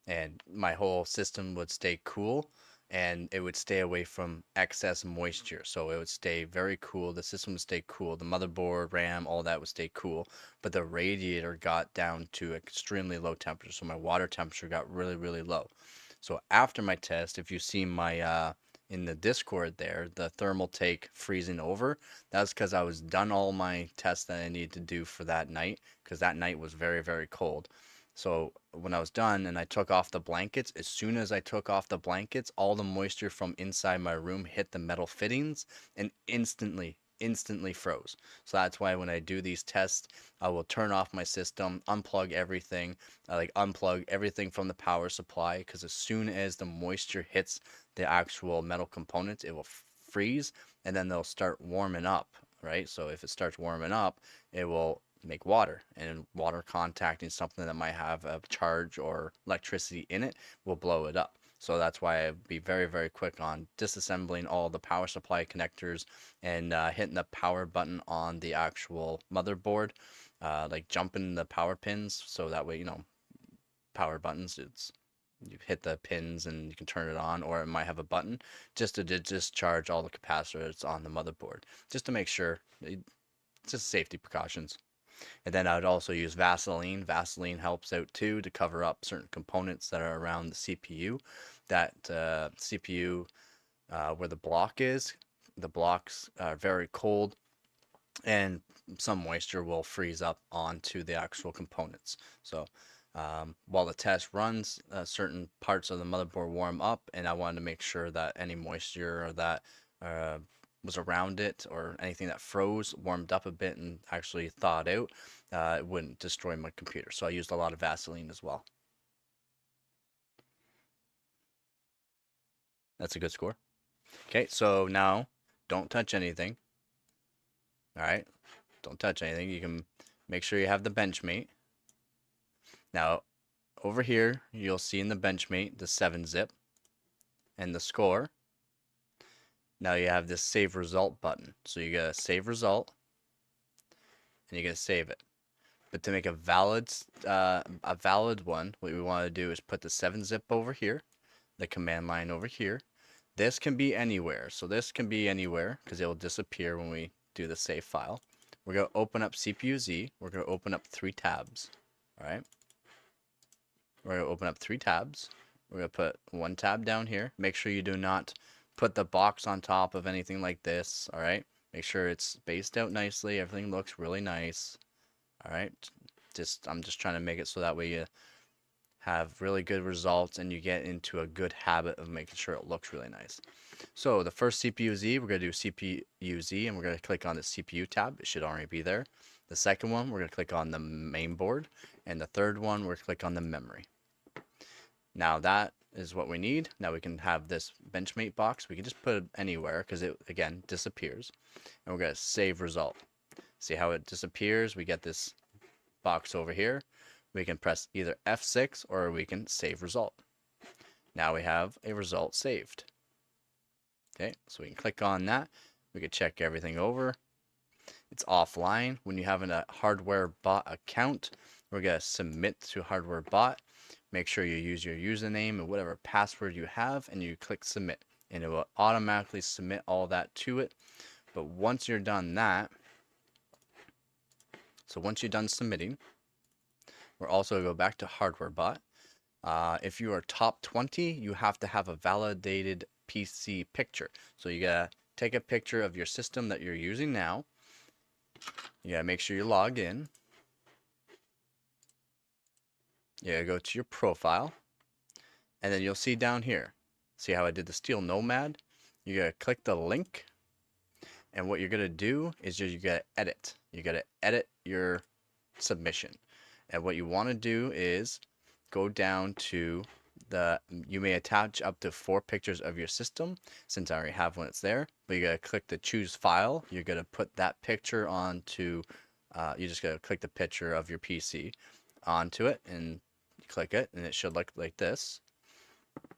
and my whole system would stay cool, and it would stay away from excess moisture. So it would stay very cool. The system would stay cool. The motherboard, RAM, all that would stay cool. But the radiator got down to extremely low temperature. So my water temperature got really, really low. So after my test, if you see my in the Discord there, the thermal take freezing over, that's because I was done all my tests that I needed to do for that night, because that night was very, very cold. So when I was done and I took off the blankets, as soon as I took off the blankets, all the moisture from inside my room hit the metal fittings, and instantly instantly froze. So that's why when I do these tests, I will turn off my system, unplug everything, like unplug everything from the power supply, because as soon as the moisture hits the actual metal components, it will freeze, and then they'll start warming up, right? So if it starts warming up, it will make water, and water contacting something that might have a charge or electricity in it will blow it up. So that's why I'd be very, very quick on disassembling all the power supply connectors and hitting the power button on the actual motherboard, like jumping the power pins. So that way, power buttons, it's you hit the pins and you can turn it on, or it might have a button just to discharge all the capacitors on the motherboard, just to make sure. It's just safety precautions. And then I would also use Vaseline. Vaseline helps out too to cover up certain components that are around the CPU. That CPU, where the block is, the blocks are very cold, and some moisture will freeze up onto the actual components. So while the test runs, certain parts of the motherboard warm up, and I wanted to make sure that any moisture or that uh, was around it, or anything that froze warmed up a bit and actually thawed out, it wouldn't destroy my computer. So I used a lot of Vaseline as well. That's a good score. Okay, so now don't touch anything. All right, don't touch anything. You can make sure you have the Benchmate. Now, over here, you'll see in the Benchmate the 7-zip and the score. Now you have this save result button. So you gotta save result, and you gotta save it. But to make a valid one, what we want to do is put the 7-zip over here, the command line over here. This can be anywhere. So this can be anywhere because it will disappear when we do the save file. We're going to open up CPU-Z. We're going to open up 3 tabs. All right. We're going to open up 3 tabs. We're going to put 1 tab down here. Make sure you do not put the box on top of anything like this. All right. Make sure it's spaced out nicely. Everything looks really nice. All right. I'm just trying to make it so that way you have really good results and you get into a good habit of making sure it looks really nice. So the first CPU-Z, we're going to do CPU-Z, and we're going to click on the CPU tab. It should already be there. The second one, we're going to click on the main board, and the third one, we're going to click on the memory. Now that is what we need. Now we can have this Benchmate box. We can just put it anywhere because it, again, disappears. And we're going to save result. See how it disappears? We get this box over here. We can press either F6 or we can save result. Now we have a result saved. Okay, so we can click on that. We can check everything over. It's offline. When you have a hardware bot account, we're going to submit to hardware bot. Make sure you use your username and whatever password you have, and you click submit. And it will automatically submit all that to it. But once you're done that, so once you're done submitting, we're also going to go back to hardware bot. If you are top 20, you have to have a validated PC picture. So you gotta take a picture of your system that you're using now. You gotta make sure you log in. You gotta go to your profile, and then you'll see down here. See how I did the Steel Nomad? You gotta click the link, and what you're gonna do is you gotta edit. You gotta edit your submission. And what you want to do is go down to you may attach up to 4 pictures of your system. Since I already have one, it's there. But you gotta click the choose file. You're gonna put that picture onto, you just gotta click the picture of your PC onto it, and you click it, and it should look like this.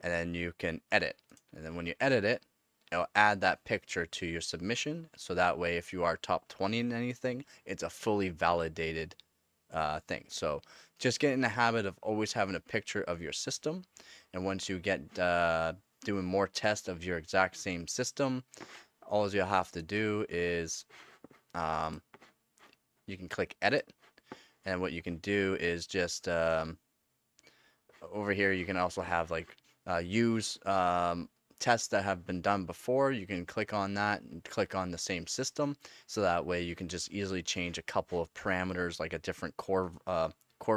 And then you can edit. And then when you edit it, it'll add that picture to your submission. So that way, if you are top 20 in anything, it's a fully validated thing. So just get in the habit of always having a picture of your system, and once you get doing more tests of your exact same system, all you'll have to do is you can click edit, and what you can do is just over here you can also have like use tests that have been done before. You can click on that and click on the same system, so that way you can just easily change a couple of parameters, like a different core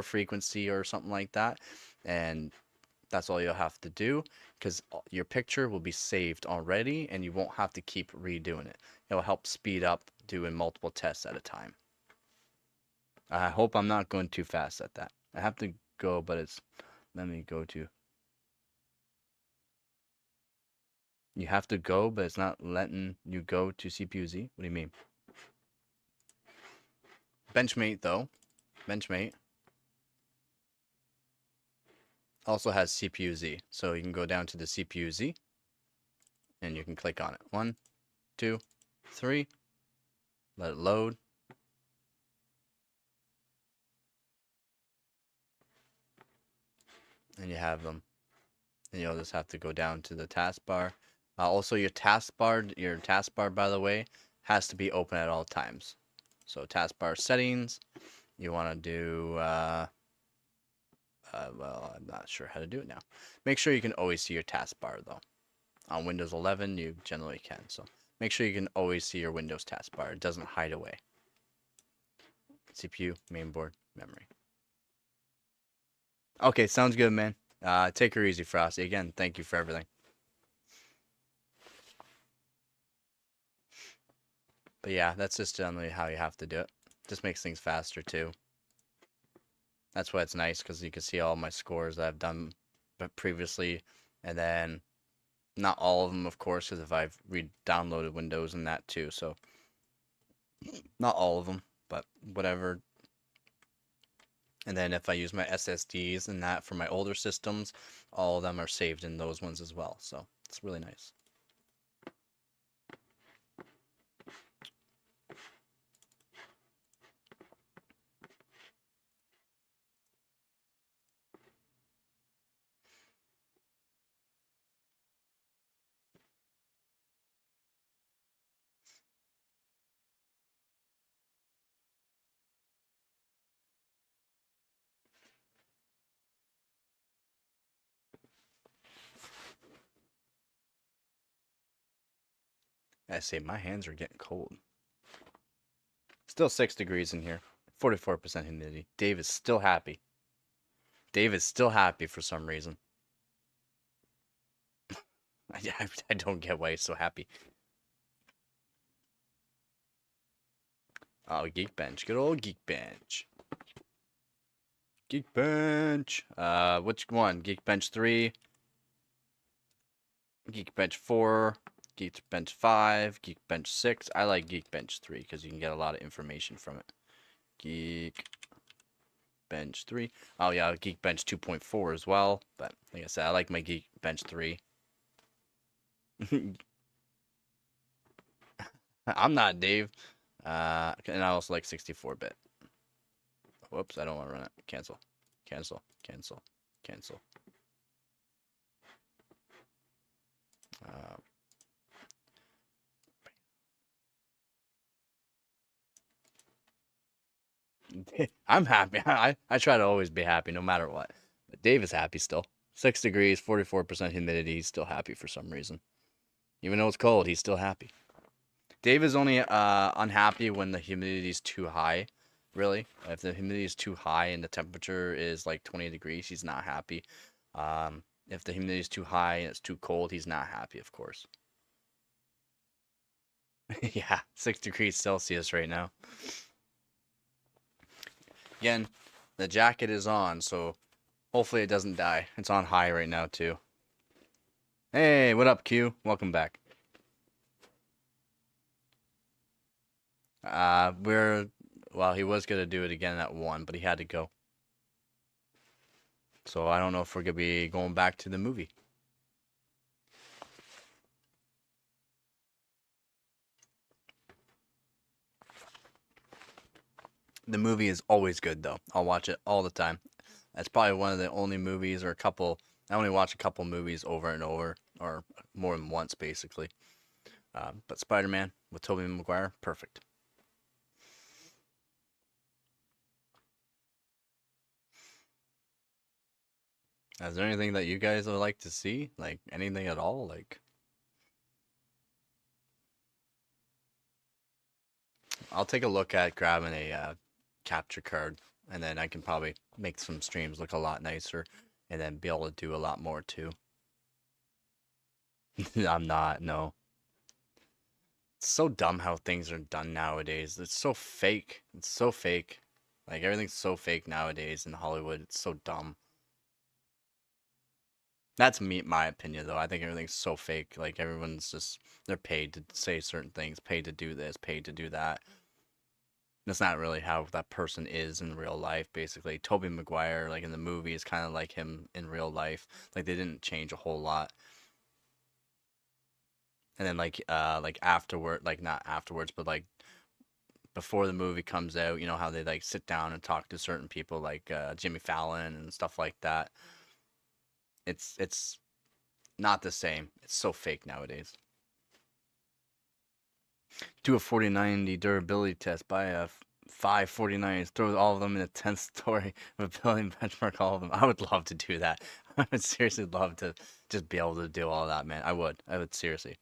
frequency or something like that, and that's all you'll have to do, because your picture will be saved already and you won't have to keep redoing it. It'll help speed up doing multiple tests at a time. I hope I'm not going too fast at that. I have to go, but it's, let me go to. You have to go, but it's not letting you go to CPU-Z? What do you mean? Benchmate, though. Benchmate also has CPU-Z. So you can go down to the CPU-Z, and you can click on it. 1, 2, 3. Let it load. And you have them. And you'll just have to go down to the taskbar. Also, your taskbar, by the way, has to be open at all times. So taskbar settings, you want to do, well, I'm not sure how to do it now. Make sure you can always see your taskbar, though. On Windows 11, you generally can. So make sure you can always see your Windows taskbar. It doesn't hide away. CPU, mainboard, memory. Okay, sounds good, man. Take her easy, Frosty. Again, thank you for everything. But yeah, that's just generally how you have to do it. Just makes things faster, too. That's why it's nice, because you can see all my scores that I've done previously. And then, not all of them, of course, because if I've re-downloaded Windows and that, too. So, not all of them, but whatever. And then if I use my SSDs and that for my older systems, all of them are saved in those ones as well. So it's really nice. I say my hands are getting cold. Still 6 degrees in here. 44% humidity. Dave is still happy. Dave is still happy for some reason. I don't get why he's so happy. Oh, Geekbench. Good old Geekbench. Geekbench. Which one? Geekbench 3. Geekbench 4. Geekbench 5. Geekbench 6. I like Geekbench 3 because you can get a lot of information from it. Geekbench 3. Oh yeah, Geekbench 2.4 as well. But like I said, I like my Geekbench 3. I'm not Dave. And I also like 64-bit. Whoops, I don't want to run it. Cancel. Cancel. Cancel. Cancel. I'm happy. I try to always be happy no matter what. But Dave is happy still. 6 degrees, 44% humidity. He's still happy for some reason. Even though it's cold, he's still happy. Dave is only unhappy when the humidity is too high. Really, if the humidity is too high and the temperature is like 20 degrees, he's not happy. If the humidity is too high and it's too cold, he's not happy, of course. Yeah, 6 degrees Celsius right now. Again, the jacket is on, so hopefully it doesn't die. It's on high right now, too. Hey, what up, Q? Welcome back. Well, he was going to do it again at 1, but he had to go. So I don't know if we're going to be going back to the movie. The movie is always good, though. I'll watch it all the time. That's probably one of the only movies or a couple. I only watch a couple movies over and over, or more than once, basically. But Spider-Man with Tobey Maguire, perfect. Is there anything that you guys would like to see? Like, anything at all? Like, I'll take a look at grabbing a capture card, and then I can probably make some streams look a lot nicer, and then be able to do a lot more, too. I'm not, no. It's so dumb how things are done nowadays. It's so fake. It's so fake. Like everything's so fake nowadays in Hollywood. It's so dumb. That's my opinion though. I think everything's so fake. Like everyone's just they're paid to say certain things, paid to do this, paid to do that. That's not really how that person is in real life, basically. Tobey Maguire, like in the movie, is kind of like him in real life. Like they didn't change a whole lot. And then like afterward, like not afterwards, but like before the movie comes out, you know how they like sit down and talk to certain people like Jimmy Fallon and stuff like that. It's not the same. It's so fake nowadays. Do a 4090 durability test. Buy a 549s. Throw all of them in a 10th story of a building, benchmark all of them. I would love to do that. I would seriously love to just be able to do all that, man. I would. I would seriously.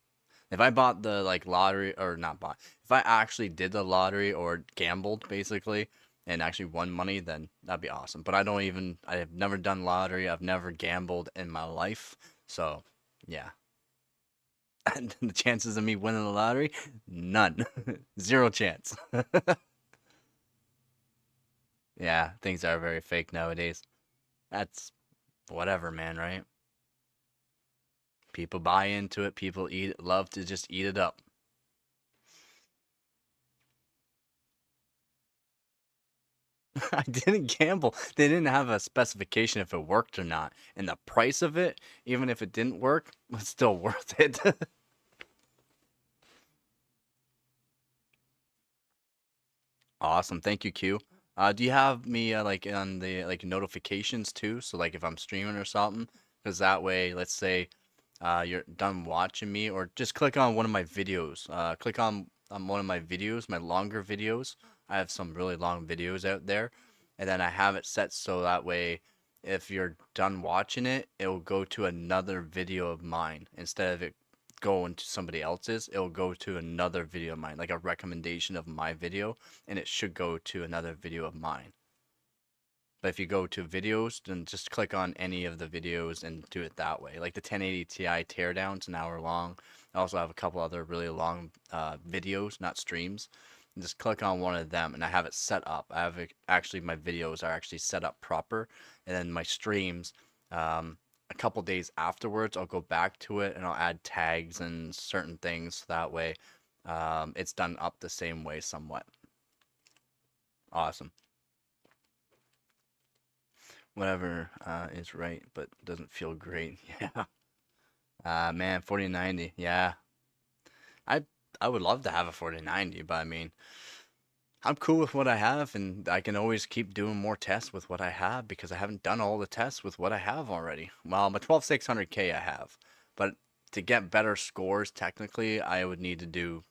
If I bought the like lottery or not bought, if I actually did the lottery or gambled basically and actually won money, then that'd be awesome. But I have never done lottery. I've never gambled in my life. So, yeah. And the chances of me winning the lottery, none. Zero chance. Yeah, things are very fake nowadays. That's whatever, man, right? People buy into it. People love to just eat it up. I didn't gamble. They didn't have a specification if it worked or not. And the price of it, even if it didn't work, was still worth it. Awesome. Thank you, Q. Do you have me like on the like notifications too? So like if I'm streaming or something, because that way, let's say you're done watching me, or just click on one of my videos. Click on one of my videos, my longer videos. I have some really long videos out there, and then I have it set so that way, if you're done watching it, it will go to another video of mine instead of it going to somebody else's. It will go to another video of mine, like a recommendation of my video, and it should go to another video of mine. But if you go to videos, then just click on any of the videos and do it that way. Like the 1080 Ti teardown's an hour long. I also have a couple other really long videos, not streams. And just click on one of them, and I have it set up. I have actually my videos are actually set up proper, and then my streams. A couple days afterwards, I'll go back to it and I'll add tags and certain things so that way it's done up the same way somewhat. Awesome. Whatever is right, but doesn't feel great. Yeah. Man, 4090. Yeah. I I would love to have a 4090, but I mean, I'm cool with what I have, and I can always keep doing more tests with what I have because I haven't done all the tests with what I have already. Well, my 12600K I have, but to get better scores, technically, I would need to do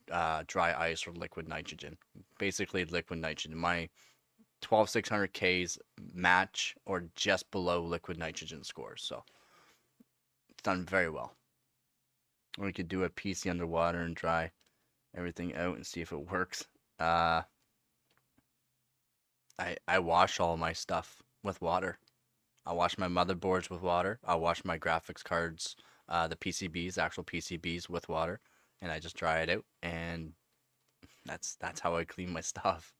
dry ice or liquid nitrogen. Basically, liquid nitrogen. My 12600Ks match or just below liquid nitrogen scores, so it's done very well. Or we could do a PC underwater and dry everything out and see if it works. Uh, I wash all my stuff with water. I wash my motherboards with water. I wash my graphics cards, the PCBs, actual PCBs with water, and I just dry it out. And that's how I clean my stuff.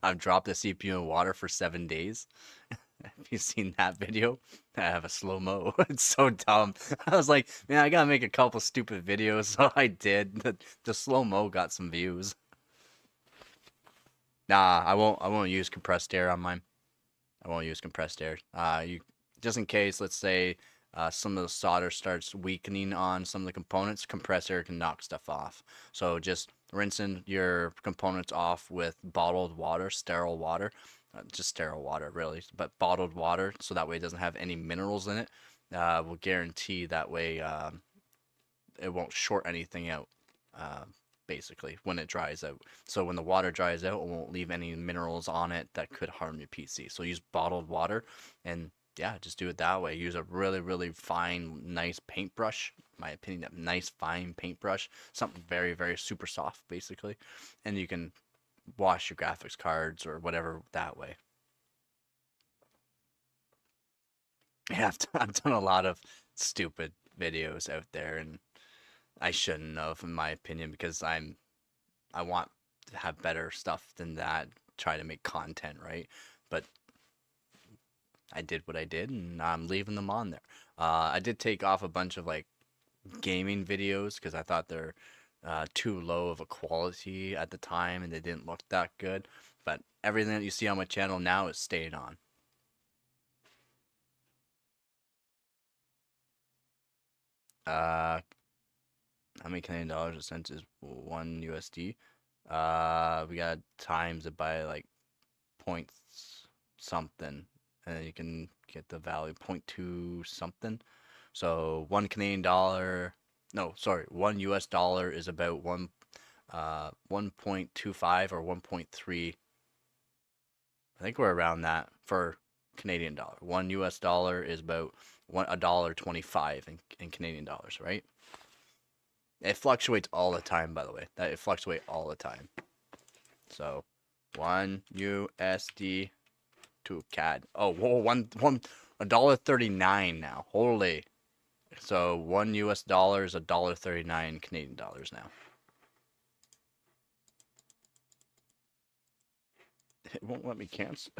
I've dropped the CPU in water for 7 days. Have you seen that video? I have a slow mo. It's so dumb. I was like, man, I gotta make a couple stupid videos, so I did. The slow mo got some views. Nah, I won't use compressed air on mine. I won't use compressed air. You just in case, let's say some of the solder starts weakening on some of the components, compressed air can knock stuff off. So just rinsing your components off with bottled water, sterile water, just sterile water really, but bottled water, so that way it doesn't have any minerals in it. Will guarantee that way it won't short anything out. Uh, Basically when it dries out. So when the water dries out, it won't leave any minerals on it that could harm your PC. So use bottled water and yeah, just do it that way. Use a really, really fine, nice paintbrush. My opinion, a nice fine paintbrush, something very, very super soft, basically, and you can wash your graphics cards or whatever that way. Yeah, I've done a lot of stupid videos out there, and I shouldn't have, in my opinion, because I want to have better stuff than that. Try to make content, right? But I did what I did, and I'm leaving them on there. I did take off a bunch of like gaming videos because I thought they're too low of a quality at the time, and they didn't look that good. But everything that you see on my channel now is staying on. How many Canadian dollars a cent is 1 USD? We got times it by like points something, and then you can get the value 0.2 something. So 1 Canadian dollar, no, sorry, 1 US dollar is about 1.25 or 1.3. I think we're around that for Canadian dollar. 1 US dollar is about $1.25 in Canadian dollars, right? It fluctuates all the time, by the way. That it fluctuates all the time. So, 1 USD to CAD. Oh, whoa, $1.39 now. Holy. So 1 US dollar is $1.39 Canadian dollars now. It won't let me cancel.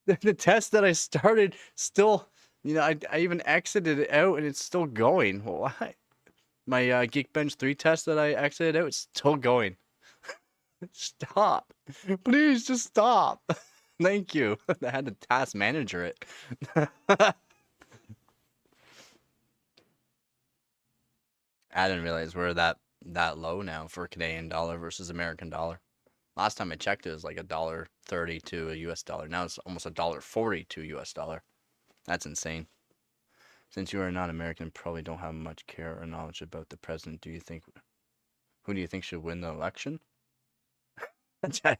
The test that I started still, I even exited it out and it's still going. Why? My Geekbench 3 test that I exited out, it's still going. Stop. Please just stop. Thank you. I had to task manager it. I didn't realize we're that low now for Canadian dollar versus American dollar. Last time I checked, it was like $1.30 to a US dollar. Now it's almost $1.40 to a US dollar. That's insane. Since you are not American, probably don't have much care or knowledge about the president. Who do you think should win the election?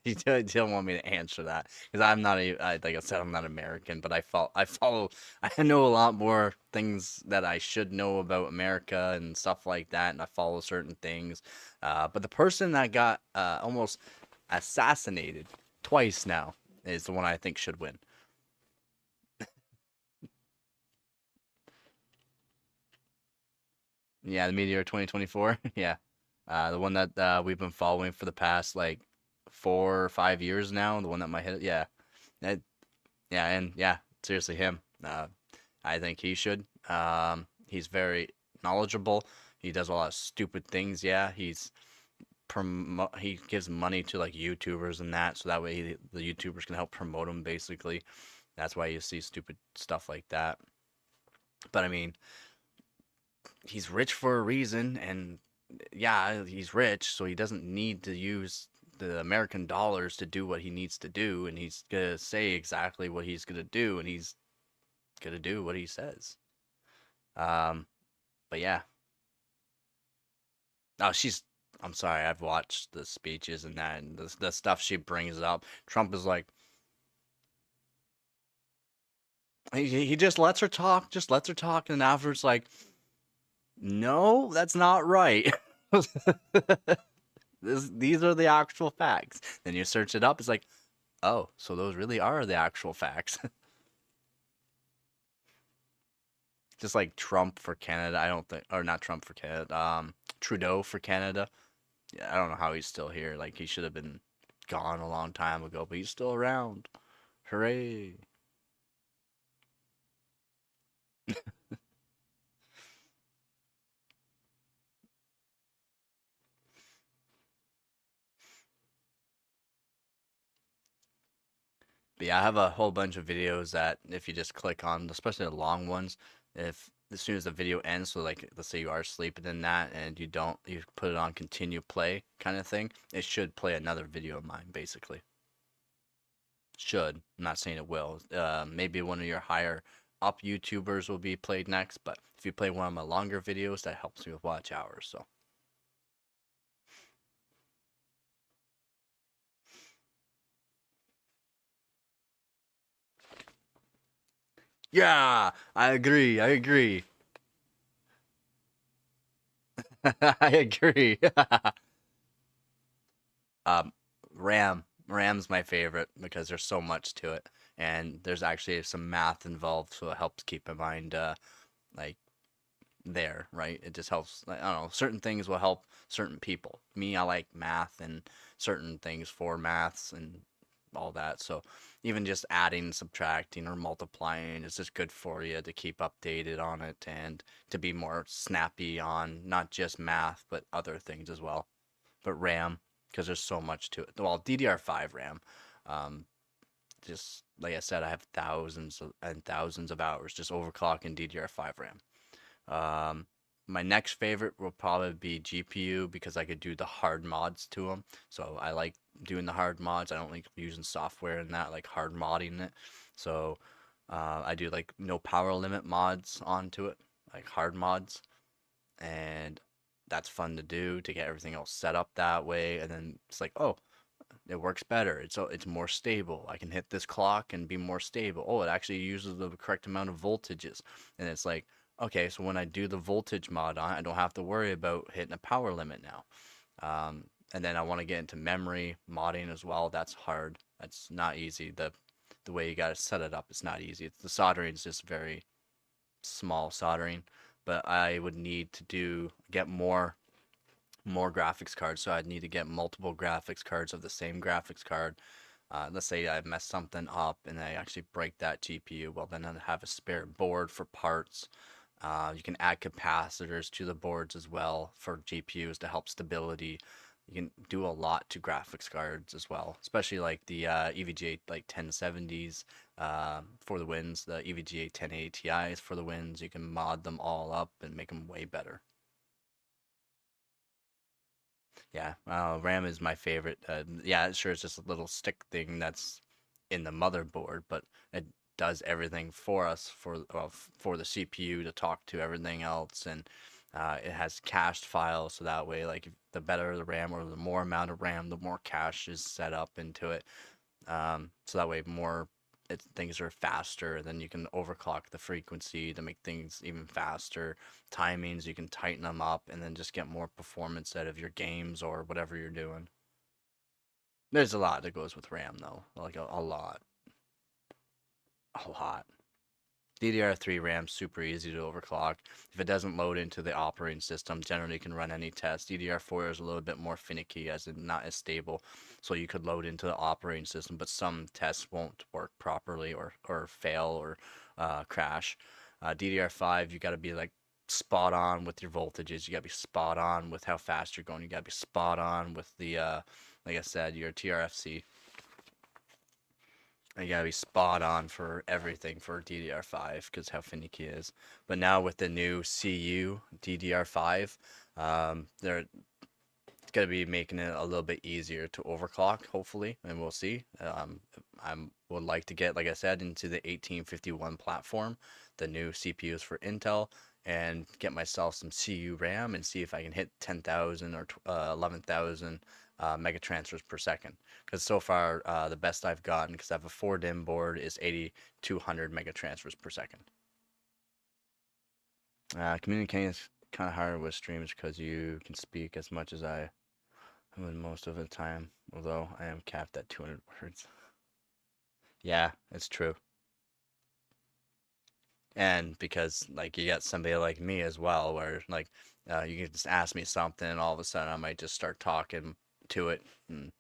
You don't want me to answer that because I'm not like I said, I'm not American, but I know a lot more things that I should know about America and stuff like that, and I follow certain things. But the person that got almost assassinated twice now is the one I think should win. Yeah, the Meteor 2024. Yeah, the one that we've been following for the past like 4 or 5 years now. The one that might hit it. Yeah, that, yeah, and yeah, seriously, him. I think he should. He's very knowledgeable. He does a lot of stupid things. Yeah, he gives money to like YouTubers and that, so that way the YouTubers can help promote him. Basically, that's why you see stupid stuff like that. But I mean, he's rich for a reason, and yeah, he's rich, so he doesn't need to use the American dollars to do what he needs to do, and he's gonna say exactly what he's gonna do, and he's gonna do what he says. Um, but yeah. Oh, I'm sorry, I've watched the speeches and that, and the stuff she brings up. Trump is like, he just lets her talk, and afterwards, like, no, that's not right. These are the actual facts. Then you search it up, it's like, oh, so those really are the actual facts. Just like Trump for Canada, I don't think, or not Trump for Canada, Trudeau for Canada. Yeah, I don't know how he's still here. Like, he should have been gone a long time ago, but he's still around. Hooray. But yeah, I have a whole bunch of videos that if you just click on, especially the long ones, if as soon as the video ends, so like let's say you are sleeping in that and you put it on continue play kind of thing, it should play another video of mine basically. Should. I'm not saying it will. Maybe one of your higher up YouTubers will be played next, but if you play one of my longer videos, that helps me with watch hours, so. Yeah, I agree. I agree. I agree. um, Ram's my favorite because there's so much to it, and there's actually some math involved, so it helps keep in mind, like there, right? It just helps. I don't know. Certain things will help certain people. Me, I like math and certain things for maths and all that. So even just adding, subtracting, or multiplying is just good for you to keep updated on it and to be more snappy on not just math but other things as well. But RAM, because there's so much to it. Well, DDR5 RAM, um, just like I said, I have and thousands of hours just overclocking DDR5 RAM. Um, my next favorite will probably be GPU because I could do the hard mods to them. So I like doing the hard mods. I don't like using software and that, like hard modding it. So I do like no power limit mods onto it, like hard mods, and that's fun to do to get everything else set up that way. And then it's like, oh, it works better. It's more stable. I can hit this clock and be more stable. Oh, it actually uses the correct amount of voltages. And it's like, okay, so when I do the voltage mod on, I don't have to worry about hitting a power limit now. And then I want to get into memory modding as well. That's hard. That's not easy. The way you got to set it up is not easy. The soldering is just very small soldering, but I would need to get more graphics cards, so I'd need to get multiple graphics cards of the same graphics card. Let's say I mess something up and I actually break that GPU, well then I'd have a spare board for parts. You can add capacitors to the boards as well for GPUs to help stability. You can do a lot to graphics cards as well, especially like the EVGA like 1070s for the wins, the EVGA 1080 Ti's for the wins. You can mod them all up and make them way better. Yeah, RAM is my favorite. Yeah, sure, it's just a little stick thing that's in the motherboard, but it does everything for us for the CPU to talk to everything else, and it has cached files, so that way, like the better the RAM or the more amount of RAM, the more cache is set up into it. So that way, things are faster. Then you can overclock the frequency to make things even faster. Timings, you can tighten them up and then just get more performance out of your games or whatever you're doing. There's a lot that goes with RAM though, like a lot, a lot. DDR3 RAM super easy to overclock. If it doesn't load into the operating system, generally can run any test. DDR4 is a little bit more finicky as in not as stable, so you could load into the operating system, but some tests won't work properly or fail or crash. DDR5, you got to be like spot on with your voltages. You got to be spot on with how fast you're going. You got to be spot on with the like I said, your TRFC. You gotta be spot on for everything for DDR5 because how finicky it is. But now with the new CU DDR5, they're gonna be making it a little bit easier to overclock, hopefully, and we'll see. I would like to get, like I said, into the 1851 platform, the new CPUs for Intel, and get myself some CU RAM and see if I can hit 10,000 or 11,000 mega transfers per second. Because so far, the best I've gotten, because I have a 4 DIMM board, is 8,200 mega transfers per second. Communicating is kind of hard with streams because you can speak as much as I would most of the time, although I am capped at 200 words. Yeah, it's true. And because like you got somebody like me as well, where like you can just ask me something, and all of a sudden I might just start talking to it and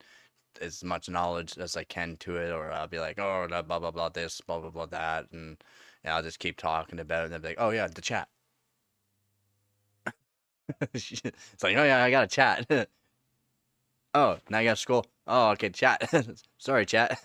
as much knowledge as I can to it, or I'll be like, oh, blah blah blah this, blah blah blah that, and I'll just keep talking about it, and they'll be like, oh yeah, the chat. It's like, oh yeah, I got a chat. Oh, now you got school. Oh, okay, chat. Sorry, chat.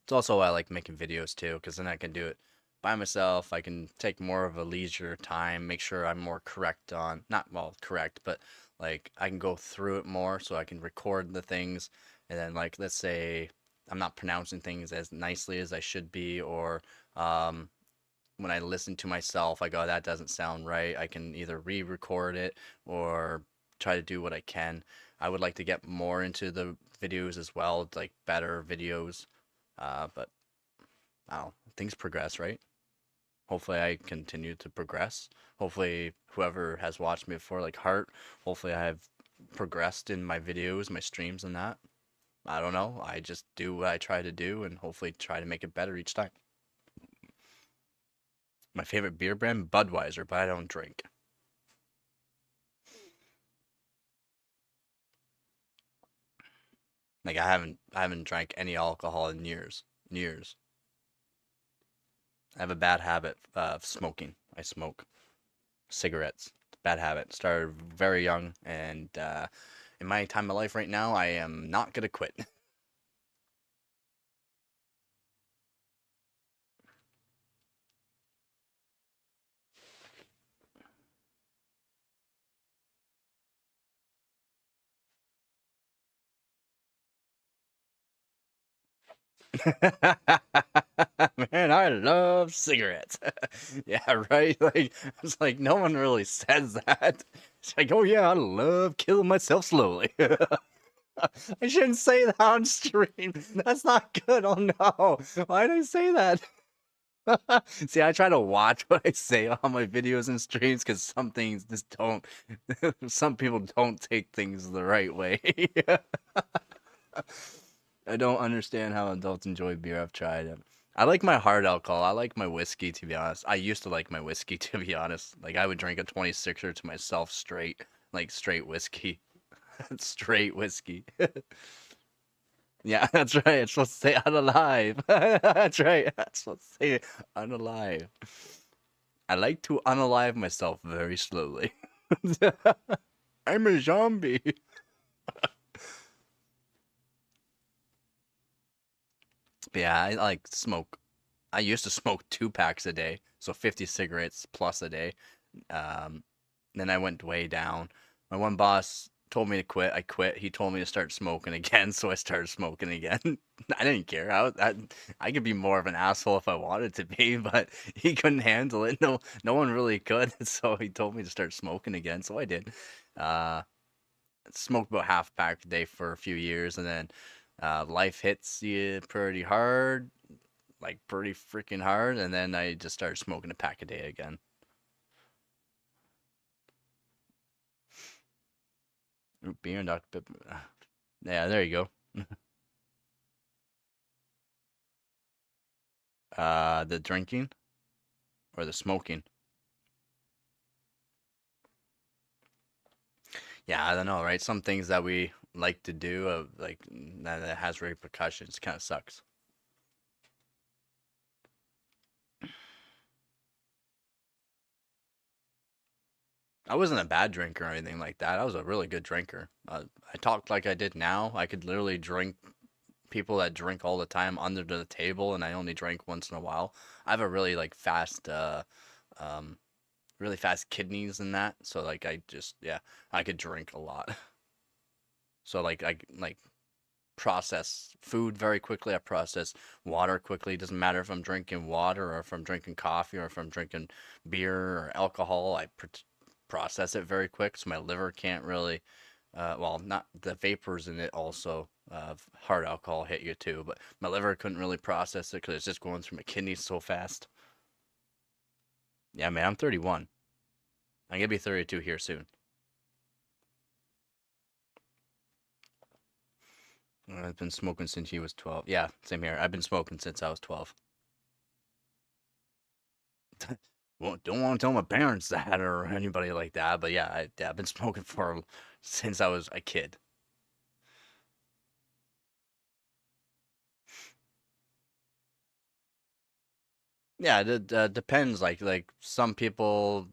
It's also why I like making videos too, because then I can do it by myself. I can take more of a leisure time, make sure I'm more correct on, not well, correct, but like I can go through it more so I can record the things. And then, like, let's say I'm not pronouncing things as nicely as I should be, or um, when I listen to myself, I go, that doesn't sound right. I can either re-record it or try to do what I can. I would like to get more into the videos as well, like better videos. But I don't know, things progress, right? Hopefully I continue to progress. Hopefully whoever has watched me before, like Heart, hopefully I have progressed in my videos, my streams and that. I don't know. I just do what I try to do and hopefully try to make it better each time. My favorite beer brand, Budweiser, but I don't drink. Like I haven't drank any alcohol in years. Years. I have a bad habit of smoking. I smoke cigarettes. Bad habit. Started very young, and in my time of life right now, I am not gonna quit. Man, I love cigarettes. Yeah, right. Like it's like no one really says that. It's like, oh yeah, I love killing myself slowly. I shouldn't say that on stream. That's not good. Oh no. Why did I say that? See, I try to watch what I say on my videos and streams because some things just don't, some people don't take things the right way. I don't understand how adults enjoy beer. I've tried it. I like my hard alcohol. I like my whiskey, to be honest. I used to like my whiskey, to be honest. Like, I would drink a 26er to myself straight, like straight whiskey. Straight whiskey. Yeah, that's right. It's supposed to say unalive. That's right. That's supposed to say unalive. I like to unalive myself very slowly. I'm a zombie. But yeah, I like smoke. I used to smoke 2 packs a day, so 50 cigarettes plus a day. Um, then I went way down. My one boss told me to quit. I quit. He told me to start smoking again, so I started smoking again. I didn't care. I could be more of an asshole if I wanted to be, but he couldn't handle it. No one really could. So he told me to start smoking again, so I did. Uh, Smoked about half a pack a day for a few years, and then life hits you pretty hard, like pretty freaking hard, and then I just started smoking a pack a day again. Root beer and Dr. Pepper. Yeah, there you go. The drinking or the smoking. Yeah, I don't know, right? Some things that we like to do, like that has repercussions, kind of sucks. I wasn't a bad drinker or anything like that. I was a really good drinker. I talked like I did now. I could literally drink people that drink all the time under the table, and I only drink once in a while. I have a really like fast, um, really fast kidneys in that. So like I just yeah, I could drink a lot. So like I like process food very quickly. I process water quickly. It doesn't matter if I'm drinking water or if I'm drinking coffee or if I'm drinking beer or alcohol. Process it very quick, so my liver can't really. Well, not the vapors in it also hard alcohol hit you too, but my liver couldn't really process it because it's just going through my kidneys so fast. Yeah, man, I'm 31. I'm gonna be 32 here soon. I've been smoking since he was 12. Yeah, same here. I've been smoking since I was 12. Well, don't want to tell my parents that or anybody like that, but yeah, I've been smoking for since I was a kid. Yeah, it depends. Like some people,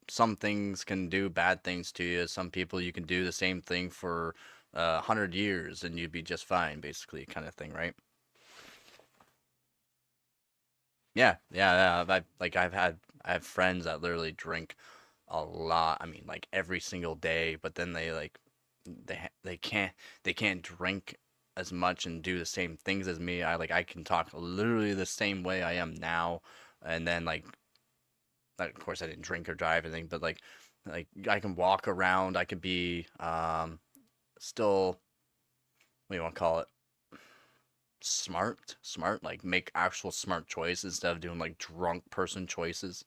some things can do bad things to you. Some people you can do the same thing for 100 years and you'd be just fine, basically, kind of thing, right? Yeah. I have friends that literally drink a lot. I mean, like every single day, but then they they can't drink as much and do the same things as me. I can talk literally the same way I am now, and then like of course I didn't drink or drive or anything, but like I can walk around. I could be still what do you want to call it? Smart, like make actual smart choices instead of doing like drunk person choices.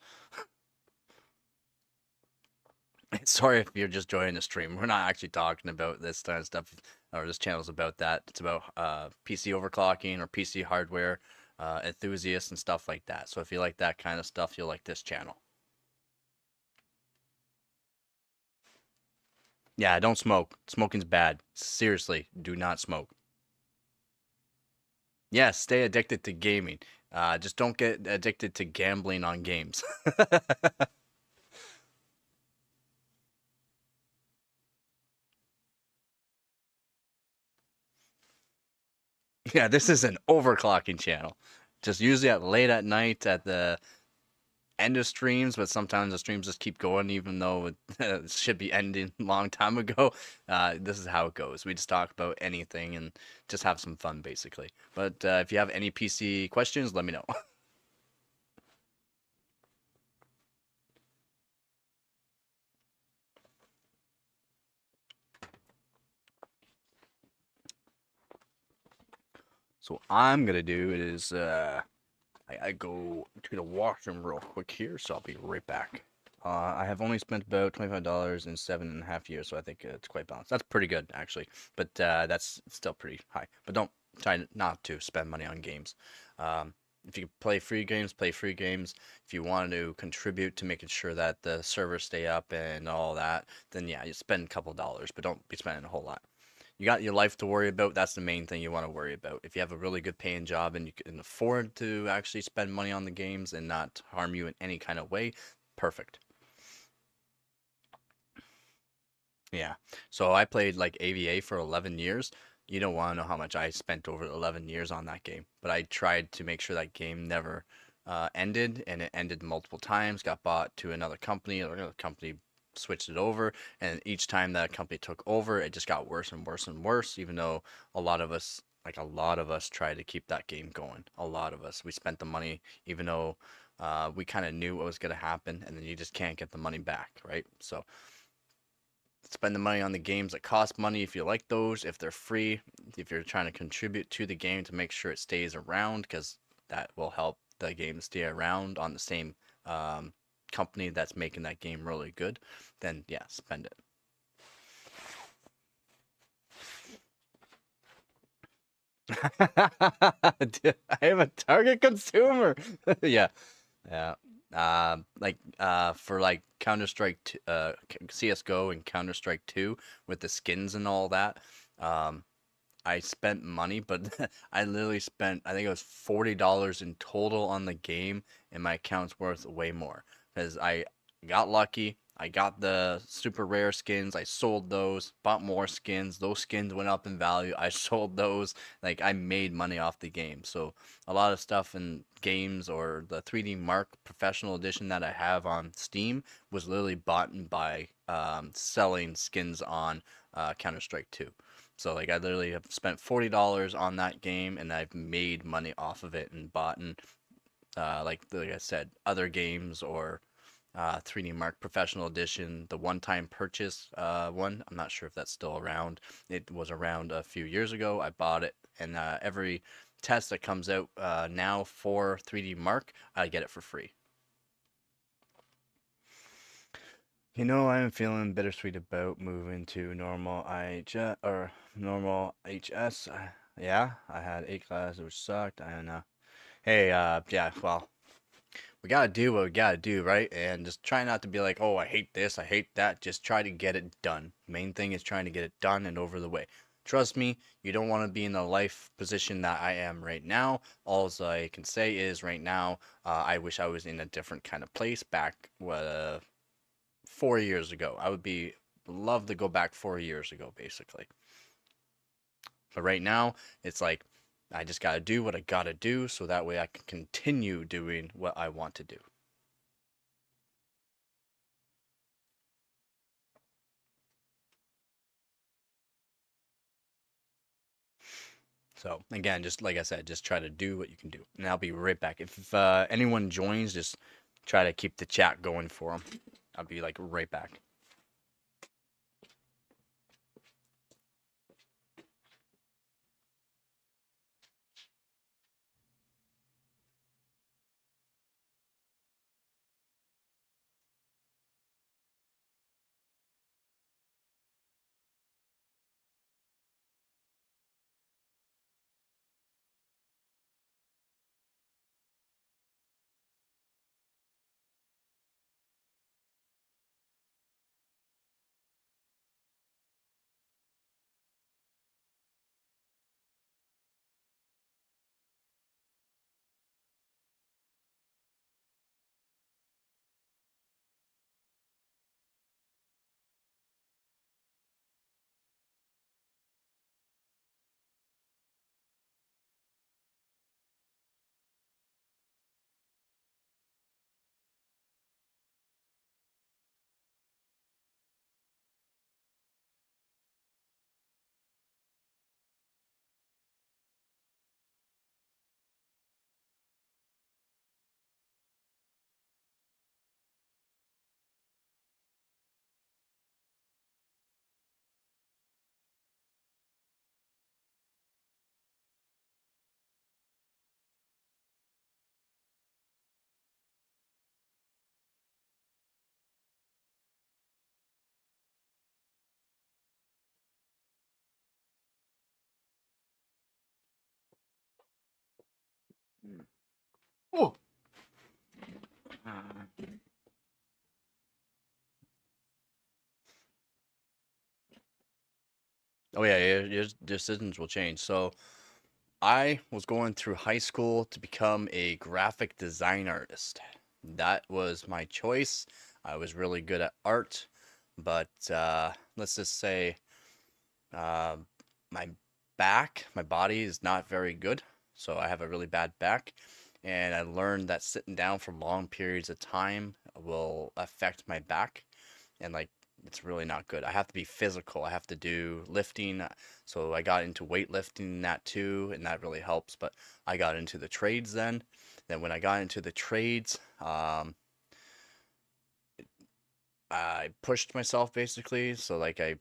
Sorry if you're just joining the stream. We're not actually talking about this kind of stuff, or this channel's about that. It's about PC overclocking or PC hardware, enthusiasts and stuff like that. So if you like that kind of stuff, you'll like this channel. Yeah, don't smoke. Smoking's bad. Seriously, do not smoke. Yes, stay addicted to gaming. Just don't get addicted to gambling on games. Yeah, this is an overclocking channel. Just usually at late at night at the end of streams, but sometimes the streams just keep going even though it should be ending a long time ago. This is how it goes. We just talk about anything and just have some fun, basically. But if you have any PC questions, let me know. So what I'm gonna do is I go to the washroom real quick here, so I'll be right back. I have only spent about $25 in 7.5 years, so I think it's quite balanced. That's pretty good, actually, but that's still pretty high. But don't try not to spend money on games. If you play free games, play free games. If you want to contribute to making sure that the servers stay up and all that, then yeah, you spend a couple dollars, but don't be spending a whole lot. You got your life to worry about. That's the main thing you want to worry about. If you have a really good paying job and you can afford to actually spend money on the games and not harm you in any kind of way, perfect. Yeah. So I played like AVA for 11 years. You don't want to know how much I spent over 11 years on that game. But I tried to make sure that game never ended, and it ended multiple times, got bought to another company, another company switched it over, and each time that company took over, it just got worse and worse and worse, even though a lot of us, like a lot of us, tried to keep that game going. A lot of us. We spent the money, even though we kind of knew what was going to happen, and then you just can't get the money back, right? So spend the money on the games that cost money if you like those, if they're free, if you're trying to contribute to the game to make sure it stays around, because that will help the game stay around on the same um, company that's making that game really good, then yeah, spend it. Dude, I am a target consumer. Yeah, yeah. For like CS:GO and Counter Strike 2 with the skins and all that. Um, I spent money, but I literally spent, I think it was $40 in total on the game, and my account's worth way more because I got lucky. I got the super rare skins. I sold those, bought more skins. Those skins went up in value. I sold those. Like I made money off the game. So a lot of stuff in games or the 3D Mark Professional Edition that I have on Steam was literally bought by selling skins on Counter Strike 2. So like I literally have spent $40 on that game and I've made money off of it and bought like I said, other games or 3D Mark Professional Edition, the one-time purchase one. I'm not sure if that's still around. It was around a few years ago. I bought it, and every test that comes out now for 3D Mark, I get it for free. You know, I'm feeling bittersweet about moving to normal IHS or normal HS. Yeah, I had A class, which sucked. I don't know. Hey, yeah, well, we gotta do what we gotta do, right? And just try not to be like, oh, I hate this, I hate that. Just try to get it done. Main thing is trying to get it done and over the way. Trust me, you don't want to be in the life position that I am right now. All I can say is right now, I wish I was in a different kind of place back 4 years ago. I would be love to go back 4 years ago, basically. But right now, it's like I just gotta do what I gotta do so that way I can continue doing what I want to do. So again, just like I said, just try to do what you can do, and I'll be right back. If anyone joins, just try to keep the chat going for them. I'll be like right back. Oh. Oh yeah, your decisions will change. So I was going through high school to become a graphic design artist. That was my choice. I was really good at art, but let's just say uh, my my body is not very good. So I have a really bad back. And I learned that sitting down for long periods of time will affect my back. And like, it's really not good. I have to be physical. I have to do lifting. So I got into weightlifting and that too, and that really helps. But I got into the trades then. Then when I got into the trades, I pushed myself basically. So like I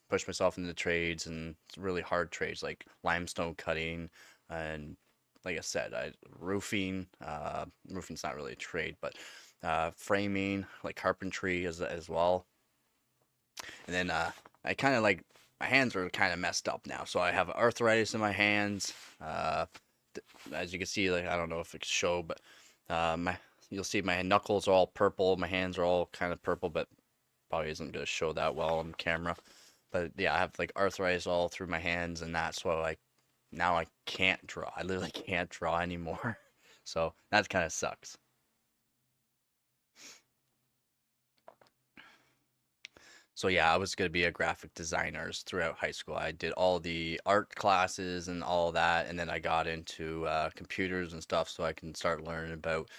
pushed myself into the trades and really hard trades like limestone cutting and like I said, roofing. Roofing's not really a trade, but framing, like carpentry as well. And then I kind of like my hands are kind of messed up now, so I have arthritis in my hands. Uh, as you can see, like I don't know if it can show, but my you'll see my knuckles are all purple. My hands are all kind of purple, but probably isn't gonna show that well on camera. But yeah, I have like arthritis all through my hands, and that's why like now I can't draw. I literally can't draw anymore. So that kind of sucks. So yeah, I was gonna be a graphic designer throughout high school. I did all the art classes and all that, and then I got into computers and stuff, so I can start learning about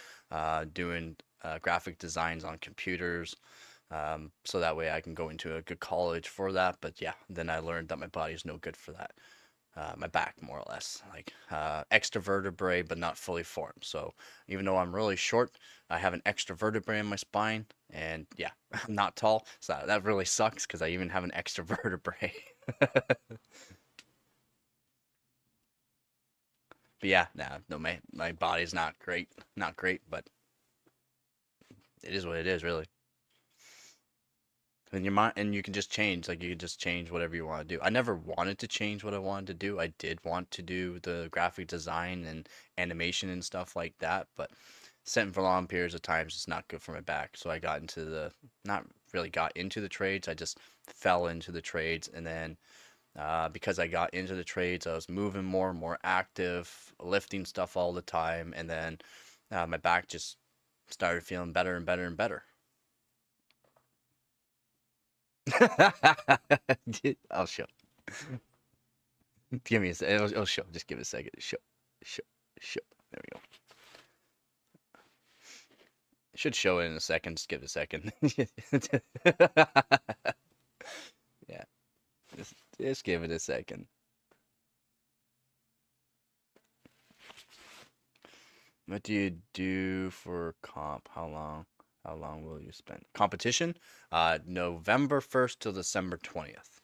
doing graphic designs on computers. So that way I can go into a good college for that. But yeah, then I learned that my body's no good for that. My back, more or less, like extra vertebrae, but not fully formed. So even though I'm really short, I have an extra vertebrae in my spine, and yeah, I'm not tall, so that really sucks because I even have an extra vertebrae. But yeah, no, my body's not great, not great, but it is what it is, really. And your mind, and you can just change, like you can just change whatever you want to do. I never wanted to change what I wanted to do. I did want to do the graphic design and animation and stuff like that, but sitting for long periods of times is not good for my back. So I got into the, not really got into the trades, I just fell into the trades. And then because I got into the trades, I was moving more active, lifting stuff all the time. And then my back just started feeling better and better and better. I'll show. Give me a second. It'll show. Just give it a second. Show. Show. Show. There we go. It should show it in a second. Just give it a second. Yeah. Just give it a second. What do you do for comp? How long? How long will you spend? Competition? November 1st till December 20th.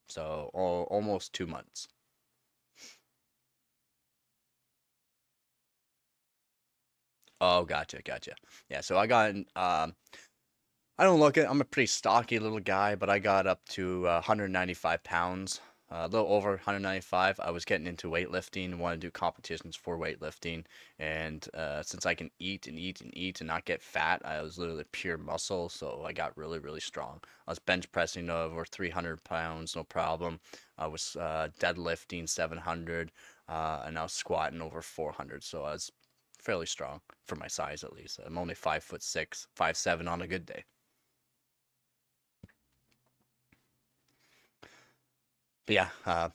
So almost 2 months. Oh, gotcha, gotcha. Yeah, so I got I don't look it. I'm a pretty stocky little guy, but I got up to 195 pounds, a little over 195. I was getting into weightlifting, want to do competitions for weightlifting, and since I can eat and eat and eat and not get fat, I was literally pure muscle, so I got really strong. I was bench pressing over 300 pounds, no problem. I was deadlifting 700, and I was squatting over 400, so I was fairly strong for my size at least. I'm only 5'6", 5'7" on a good day. But yeah,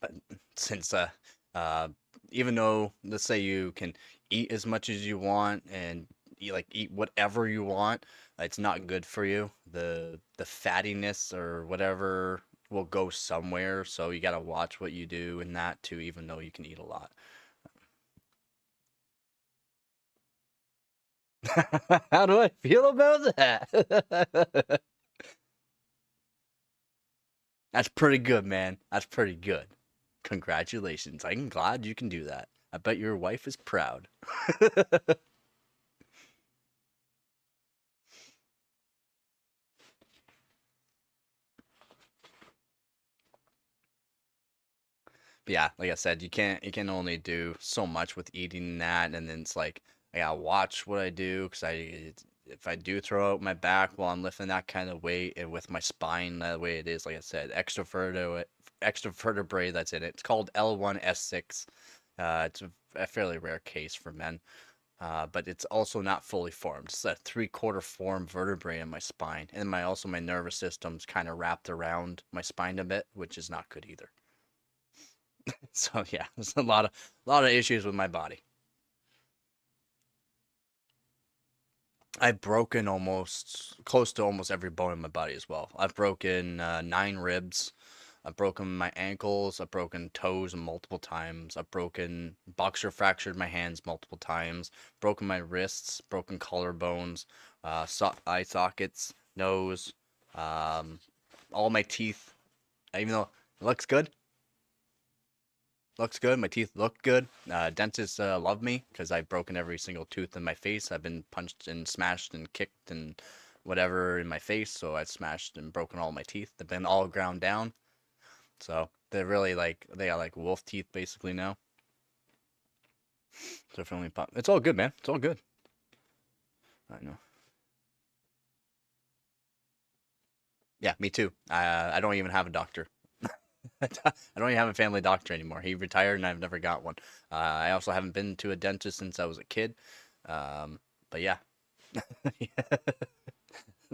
but since uh, even though let's say you can eat as much as you want and eat whatever you want, it's not good for you. The fattiness or whatever will go somewhere, so you gotta watch what you do in that too, even though you can eat a lot. How do I feel about that? That's pretty good, man. That's pretty good. Congratulations. I'm glad you can do that. I bet your wife is proud. But yeah, like I said, you can only do so much with eating that, and then it's like I gotta watch what I do because if I do throw out my back while I'm lifting that kind of weight and with my spine the way it is, like I said, extra vertebrae that's in it. It's called L1S6. It's a fairly rare case for men. But it's also not fully formed. It's a three-quarter formed vertebrae in my spine, and my nervous system's kind of wrapped around my spine a bit, which is not good either. So yeah, there's a lot of issues with my body. I've broken almost close to almost every bone in my body as well. I've broken 9 ribs. I've broken my ankles. I've broken toes multiple times. I've broken boxer fractured my hands multiple times. Broken my wrists. Broken collarbones. Eye sockets. Nose. Um, all my teeth. Even though it looks good. My teeth look good. Dentists love me because I've broken every single tooth in my face. I've been punched and smashed and kicked and whatever in my face. So I've smashed and broken all my teeth. They've been all ground down. So they're really like they got like wolf teeth basically now. Definitely pop. It's all good, man. It's all good. I know. Yeah, me too. I don't even have a doctor. I don't even have a family doctor anymore. He retired and I've never got one. I also haven't been to a dentist since I was a kid. But yeah.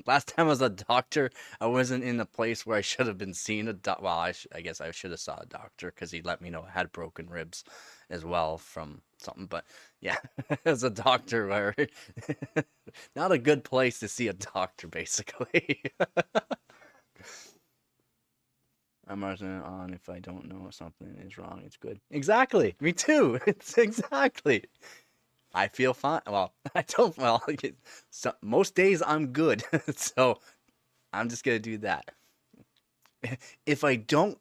Last time I was a doctor, I wasn't in a place where I should have been seeing a doc. Well, I guess I should have saw a doctor because he let me know I had broken ribs as well from something. But yeah, as a doctor, where not a good place to see a doctor, basically. I'm marking it on if I don't know if something is wrong. It's good. Exactly. Me too. It's exactly. I feel fine. Well, I don't. Well, so, most days I'm good. So I'm just gonna do that. If I don't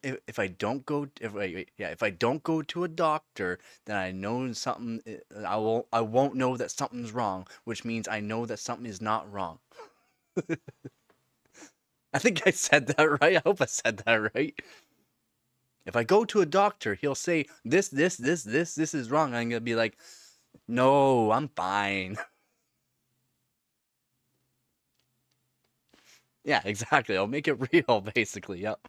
go, if I, yeah, if I don't go to a doctor, then I know something. I won't know that something's wrong, which means I know that something is not wrong. I think I said that right. I hope I said that right. If I go to a doctor, he'll say this is wrong. I'm gonna be like, no, I'm fine. Yeah, exactly. I'll make it real, basically. Yep.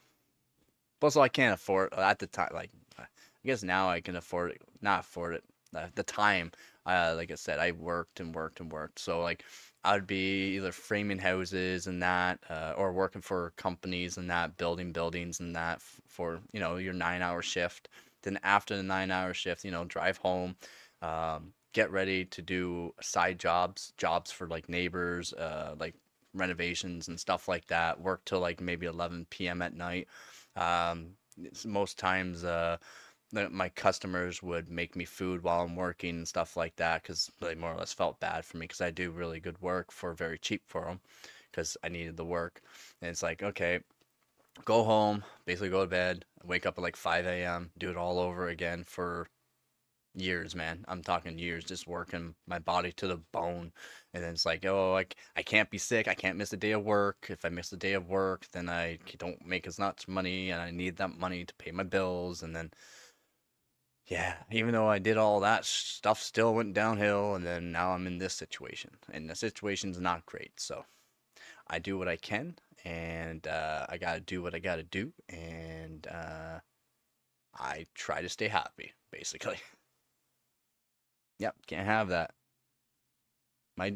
Plus, I can't afford at the time. Like, I guess now I can afford it. Not afford it. At the time, like I said, I worked and worked and worked. So like, I'd be either framing houses and that, or working for companies and that, building buildings and that for your 9-hour shift. Then after the 9-hour shift, drive home, get ready to do side jobs for like neighbors, like renovations and stuff like that. Work till like maybe 11 p.m. at night. Most times, my customers would make me food while I'm working and stuff like that because they more or less felt bad for me because I do really good work for very cheap for them because I needed the work. And it's like, okay, go home, basically go to bed, wake up at like 5 a.m., do it all over again for years, man. I'm talking years, just working my body to the bone. And then it's like, oh, I can't be sick. I can't miss a day of work. If I miss a day of work, then I don't make as much money and I need that money to pay my bills. And then, yeah, even though I did all that stuff, still went downhill. And then now I'm in this situation. And the situation's not great. So I do what I can. And I got to do what I got to do. And I try to stay happy, basically. Yep, can't have that. My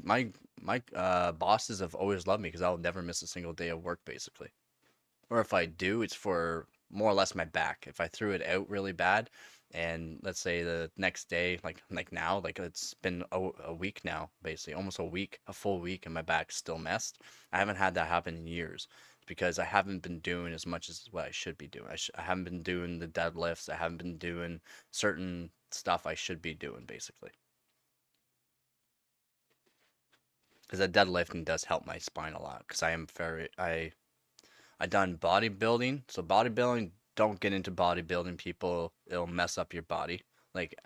bosses have always loved me because I'll never miss a single day of work, basically. Or if I do, it's for more or less my back. If I threw it out really bad, and let's say the next day, like now, like it's been a week now, basically almost a week, a full week, and my back's still messed. I haven't had that happen in years because I haven't been doing as much as what I should be doing. I haven't been doing the deadlifts. I haven't been doing certain stuff I should be doing, basically. Because that deadlifting does help my spine a lot. Because I done bodybuilding, so bodybuilding, don't get into bodybuilding, people. It'll mess up your body. Like,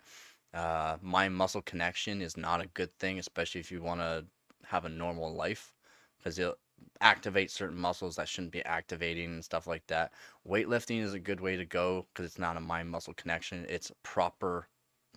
mind muscle connection is not a good thing, especially if you want to have a normal life. because it'll activate certain muscles that shouldn't be activating and stuff like that. Weightlifting is a good way to go because it's not a mind muscle connection. It's proper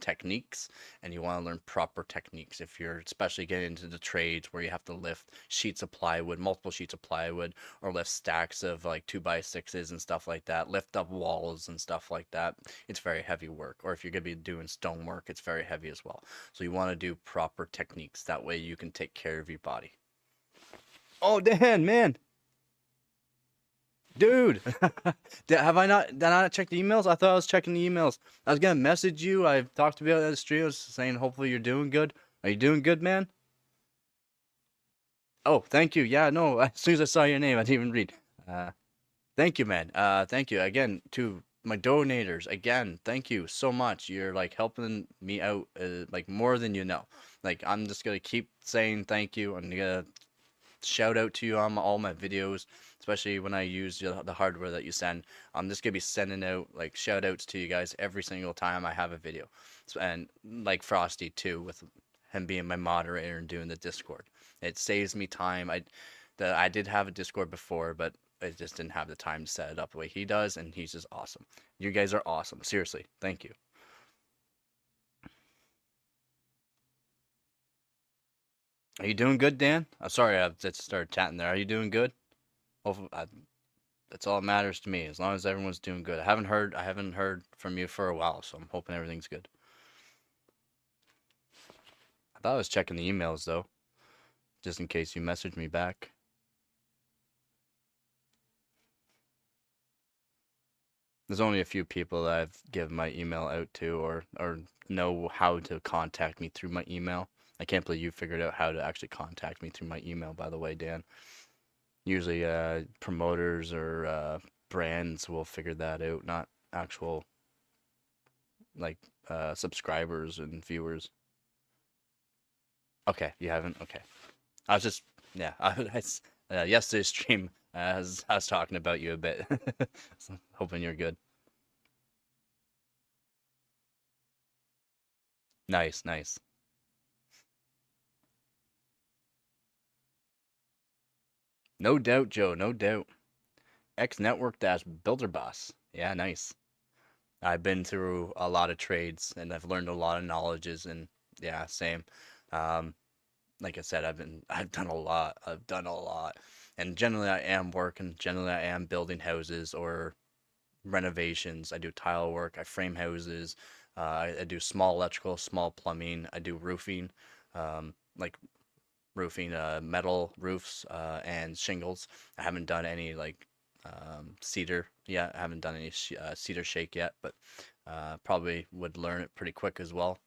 techniques, and you want to learn proper techniques if you're especially getting into the trades where you have to lift sheets of plywood, multiple sheets of plywood, or lift stacks of like 2x6s and stuff like that, lift up walls and stuff like that. It's very heavy work. Or if you're going to be doing stone work, it's very heavy as well. So you want to do proper techniques, that way you can take care of your body. Oh, Dan, man, dude, have I not, did I not check the emails? I thought I was checking the emails. I was gonna message you. I've talked about it on the stream, saying hopefully you're doing good. Are you doing good, man? Oh, thank you. Yeah, no, as soon as I saw your name, I didn't even read. Uh, Thank you, man. Thank you again to my donators. Again, thank you so much. You're like helping me out, like more than you know. Like I'm just gonna keep saying thank you. I'm gonna shout out to you on all my videos, especially when I use the hardware that you send. I'm just gonna be sending out like shout outs to you guys every single time I have a video. And like Frosty too, with him being my moderator and doing the Discord. It saves me time. I did have a Discord before, but I just didn't have the time to set it up the way he does, and he's just awesome. You guys are awesome. Seriously, thank you. Are you doing good, Dan? I'm sorry, I just started chatting there. Are you doing good? Hopefully, that's all that matters to me. As long as everyone's doing good. I haven't heard from you for a while, so I'm hoping everything's good. I thought I was checking the emails though, just in case you messaged me back. There's only a few people that I've given my email out to, or know how to contact me through my email. I can't believe you figured out how to actually contact me through my email, by the way, Dan. Usually, promoters or brands will figure that out, not actual like subscribers and viewers. Okay, you haven't. Okay, I was just yeah. Yesterday's stream, I was talking about you a bit. So, hoping you're good. Nice, nice. No doubt, Joe. No doubt. X Network dash Builder Boss. Yeah, nice. I've been through a lot of trades and I've learned a lot of knowledges, and yeah, same. Um, like I said, I've done a lot. I've done a lot. And generally I am working. Generally I am building houses or renovations. I do tile work. I frame houses. I do small electrical, small plumbing. I do roofing, like roofing, metal roofs, and shingles. I haven't done any like cedar yet. I haven't done any cedar shake yet, but probably would learn it pretty quick as well.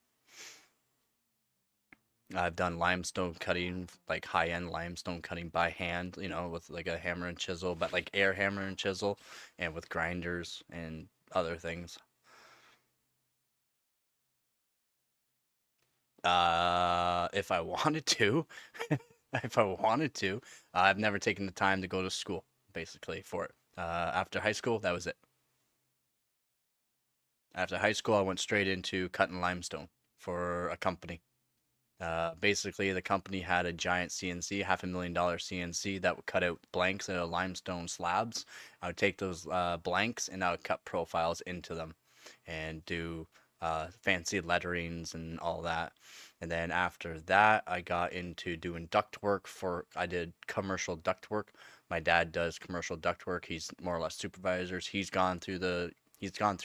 I've done limestone cutting, like high-end limestone cutting by hand, with like a hammer and chisel, but like air hammer and chisel, and with grinders and other things. If I wanted to, if I wanted to, I've never taken the time to go to school, basically, for it. After high school, that was it. After high school, I went straight into cutting limestone for a company. Basically, the company had a giant CNC, $500,000 CNC that would cut out blanks out of limestone slabs. I would take those blanks and I would cut profiles into them and do fancy letterings and all that. And then after that, I got into doing duct work I did commercial duct work. My dad does commercial duct work. He's more or less supervisors. He's gone through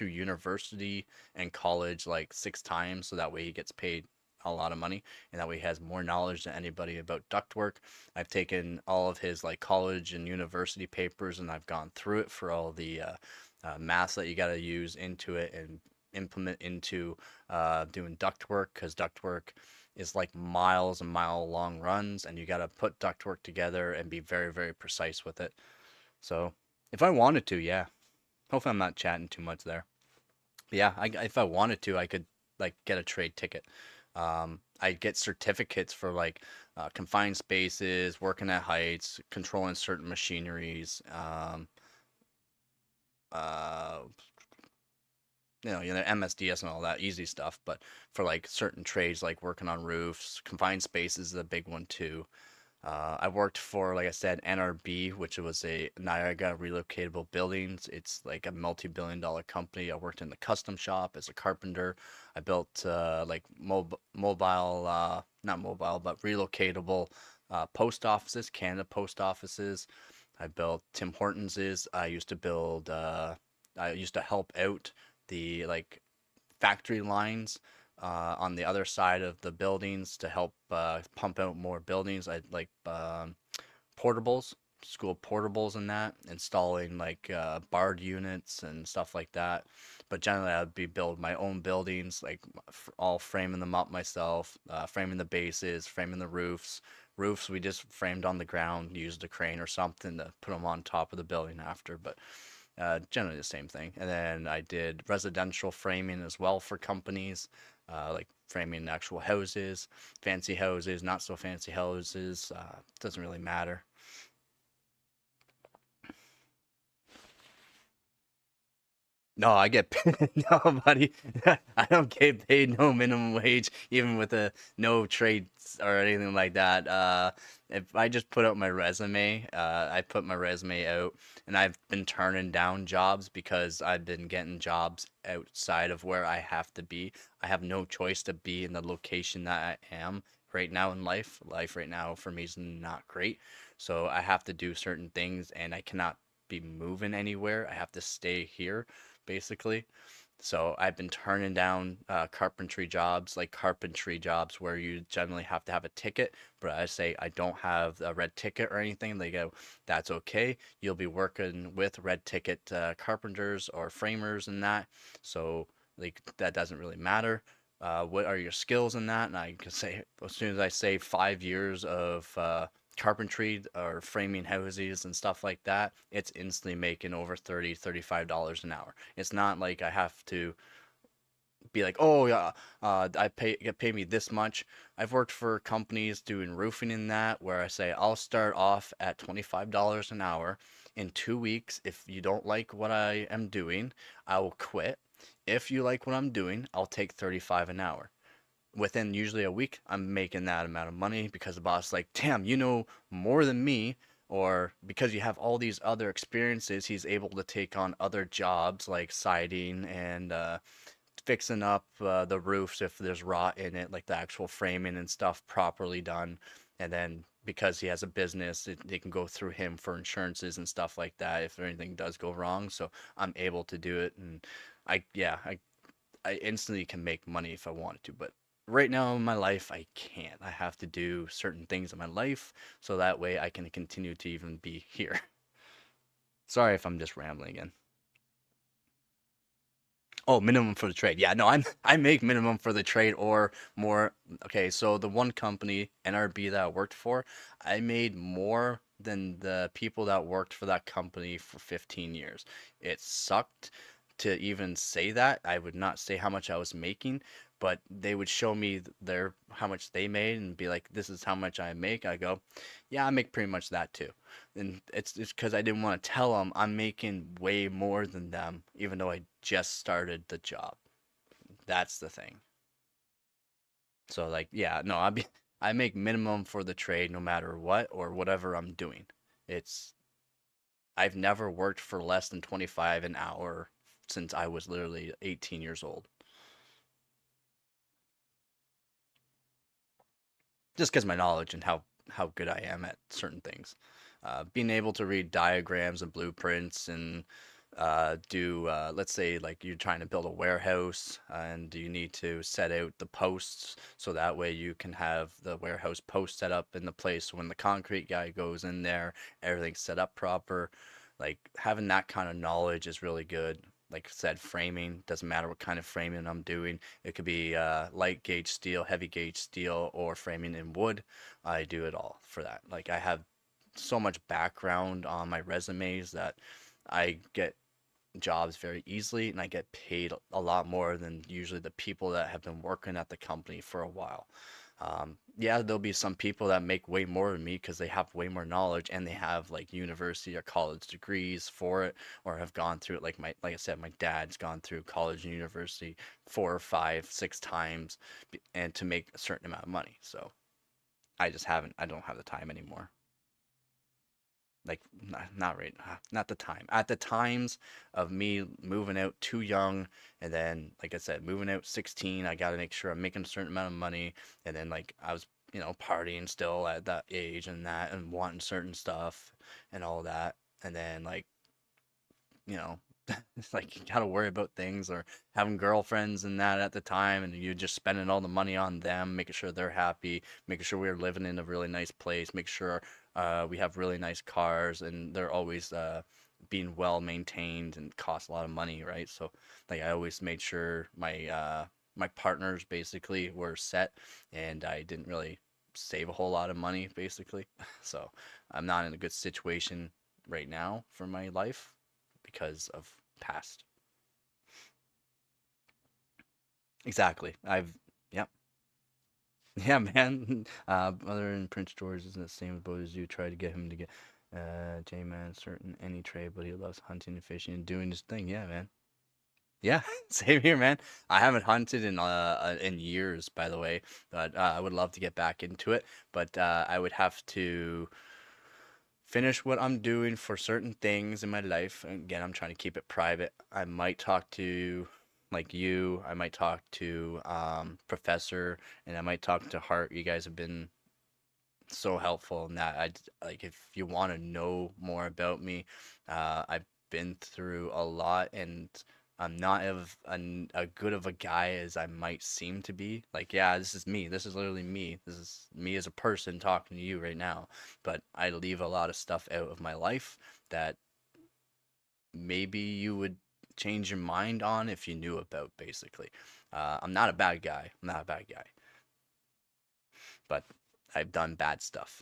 university and college like 6 times, so that way he gets paid a lot of money, and that way he has more knowledge than anybody about ductwork. I've taken all of his like college and university papers, and I've gone through it for all the math that you got to use into it and implement into doing ductwork, because ductwork is like miles and mile long runs, and you got to put ductwork together and be very, very precise with it. So if I wanted to, yeah. Hopefully I'm not chatting too much there. But yeah, if I wanted to, I could like get a trade ticket. I get certificates for like confined spaces, working at heights, controlling certain machineries, uh, MSDS and all that easy stuff. But for like certain trades, like working on roofs, confined spaces is a big one too. I worked for, like I said, NRB, which was a Niagara Relocatable Buildings. It's like a multi-billion-dollar company. I worked in the custom shop as a carpenter. I built like mobile, not mobile, but relocatable post offices, Canada post offices. I built Tim Hortons's. I used to help out the like factory lines on the other side of the buildings to help pump out more buildings. I like portables, school portables and that, installing like barred units and stuff like that. But generally, I'd be build my own buildings, like all framing them up myself, framing the bases, framing the roofs. Roofs we just framed on the ground, used a crane or something to put them on top of the building after. But generally the same thing. And then I did residential framing as well for companies, like framing actual houses, fancy houses, not so fancy houses. Doesn't really matter. No, I get paid. No, buddy. I don't get paid no minimum wage, even with a no trades or anything like that. If I just put out my resume, I put my resume out, and I've been turning down jobs because I've been getting jobs outside of where I have to be. I have no choice to be in the location that I am right now in life. Life right now for me is not great, so I have to do certain things, and I cannot be moving anywhere. I have to stay here basically. So I've been turning down carpentry jobs where you generally have to have a ticket. But I say I don't have a red ticket or anything. They go, that's okay. You'll be working with red ticket carpenters or framers and that. So like that doesn't really matter. What are your skills in that? And I can say as soon as I say 5 years of carpentry or framing houses and stuff like that, it's instantly making over $35 an hour. It's not like I have to be like, oh yeah, pay me this much. I've worked for companies doing roofing in that where I say I'll start off at $25 an hour. In 2 weeks, if you don't like what I am doing, I will quit. If you like what I'm doing, I'll take 35 an hour. Within usually a week, I'm making that amount of money because the boss is like, damn, you know more than me. Or because you have all these other experiences, he's able to take on other jobs like siding and fixing up the roofs if there's rot in it, like the actual framing and stuff properly done. And then because he has a business, they can go through him for insurances and stuff like that if anything does go wrong. So I'm able to do it, and yeah, I instantly can make money if I wanted to, but right now in my life, I can't. I have to do certain things in my life so that way I can continue to even be here. Sorry if I'm just rambling again. Oh, minimum for the trade. Yeah, no, I make minimum for the trade or more. Okay, so the one company, NRB, that I worked for, I made more than the people that worked for that company for 15 years. It sucked to even say that. I would not say how much I was making, but they would show me their how much they made and be like, "This is how much I make." I go, "Yeah, I make pretty much that too." And it's because I didn't want to tell them I'm making way more than them, even though I just started the job. That's the thing. So like, yeah, no, I make minimum for the trade no matter what or whatever I'm doing. It's I've never worked for less than 25 an hour since I was literally 18 years old. Just because my knowledge and how good I am at certain things. Being able to read diagrams and blueprints and do let's say like you're trying to build a warehouse and you need to set out the posts so that way you can have the warehouse post set up in the place when the concrete guy goes in there, everything's set up proper. Like having that kind of knowledge is really good. Like I said, framing doesn't matter what kind of framing I'm doing. It could be light gauge steel, heavy gauge steel, or framing in wood. I do it all for that. Like I have so much background on my resumes that I get jobs very easily and I get paid a lot more than usually the people that have been working at the company for a while. Yeah, there'll be some people that make way more than me because they have way more knowledge and they have like university or college degrees for it or have gone through it. Like I said, my dad's gone through college and university 4 or 5, 6 times and to make a certain amount of money. So I just haven't. I don't have the time anymore. Like not right, not the time. At the times of me moving out too young, and then like I said, moving out 16, I got to make sure I'm making a certain amount of money, and then like I was, partying still at that age and that, and wanting certain stuff and all that, and then like you know it's like you gotta worry about things or having girlfriends and that at the time, and you just spending all the money on them, making sure they're happy, making sure we're living in a really nice place, make sure we have really nice cars and they're always being well maintained and cost a lot of money, right? So like I always made sure my partners basically were set, and I didn't really save a whole lot of money basically. So I'm not in a good situation right now for my life because of past. Exactly. Yep. Yeah, man. Other than Prince George isn't the same boat as you. Try to get him to get J-Man certain any trade, but he loves hunting and fishing and doing his thing. Yeah, man. Yeah, same here, man. I haven't hunted in years, by the way, but I would love to get back into it. But I would have to finish what I'm doing for certain things in my life. Again, I'm trying to keep it private. I might talk to like you, I might talk to Professor, and I might talk to Hart. You guys have been so helpful in that. Like if you want to know more about me, I've been through a lot, and I'm not a good of a guy as I might seem to be. Like, yeah, this is me. This is literally me. This is me as a person talking to you right now. But I leave a lot of stuff out of my life that maybe you would change your mind on if you knew about, basically. I'm not a bad guy. I'm not a bad guy. But I've done bad stuff.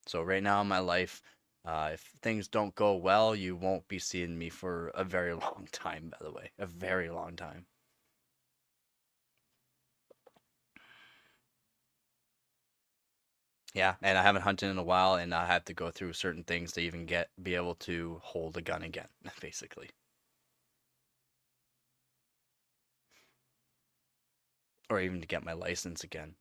So right now in my life, if things don't go well, you won't be seeing me for a very long time, by the way. A very long time. Yeah, and I haven't hunted in a while, and I have to go through certain things to even be able to hold a gun again, basically. Or even to get my license again.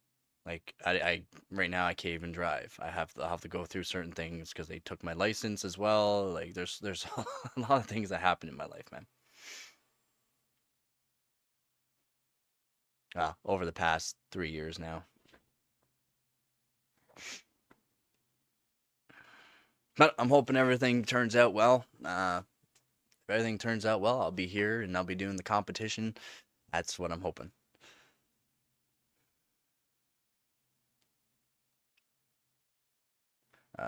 Like I right now I can't even drive. I'll have to go through certain things because they took my license as well. Like there's a lot of things that happen in my life, man. Over the past 3 years now. But I'm hoping everything turns out well. If everything turns out well, I'll be here and I'll be doing the competition. That's what I'm hoping.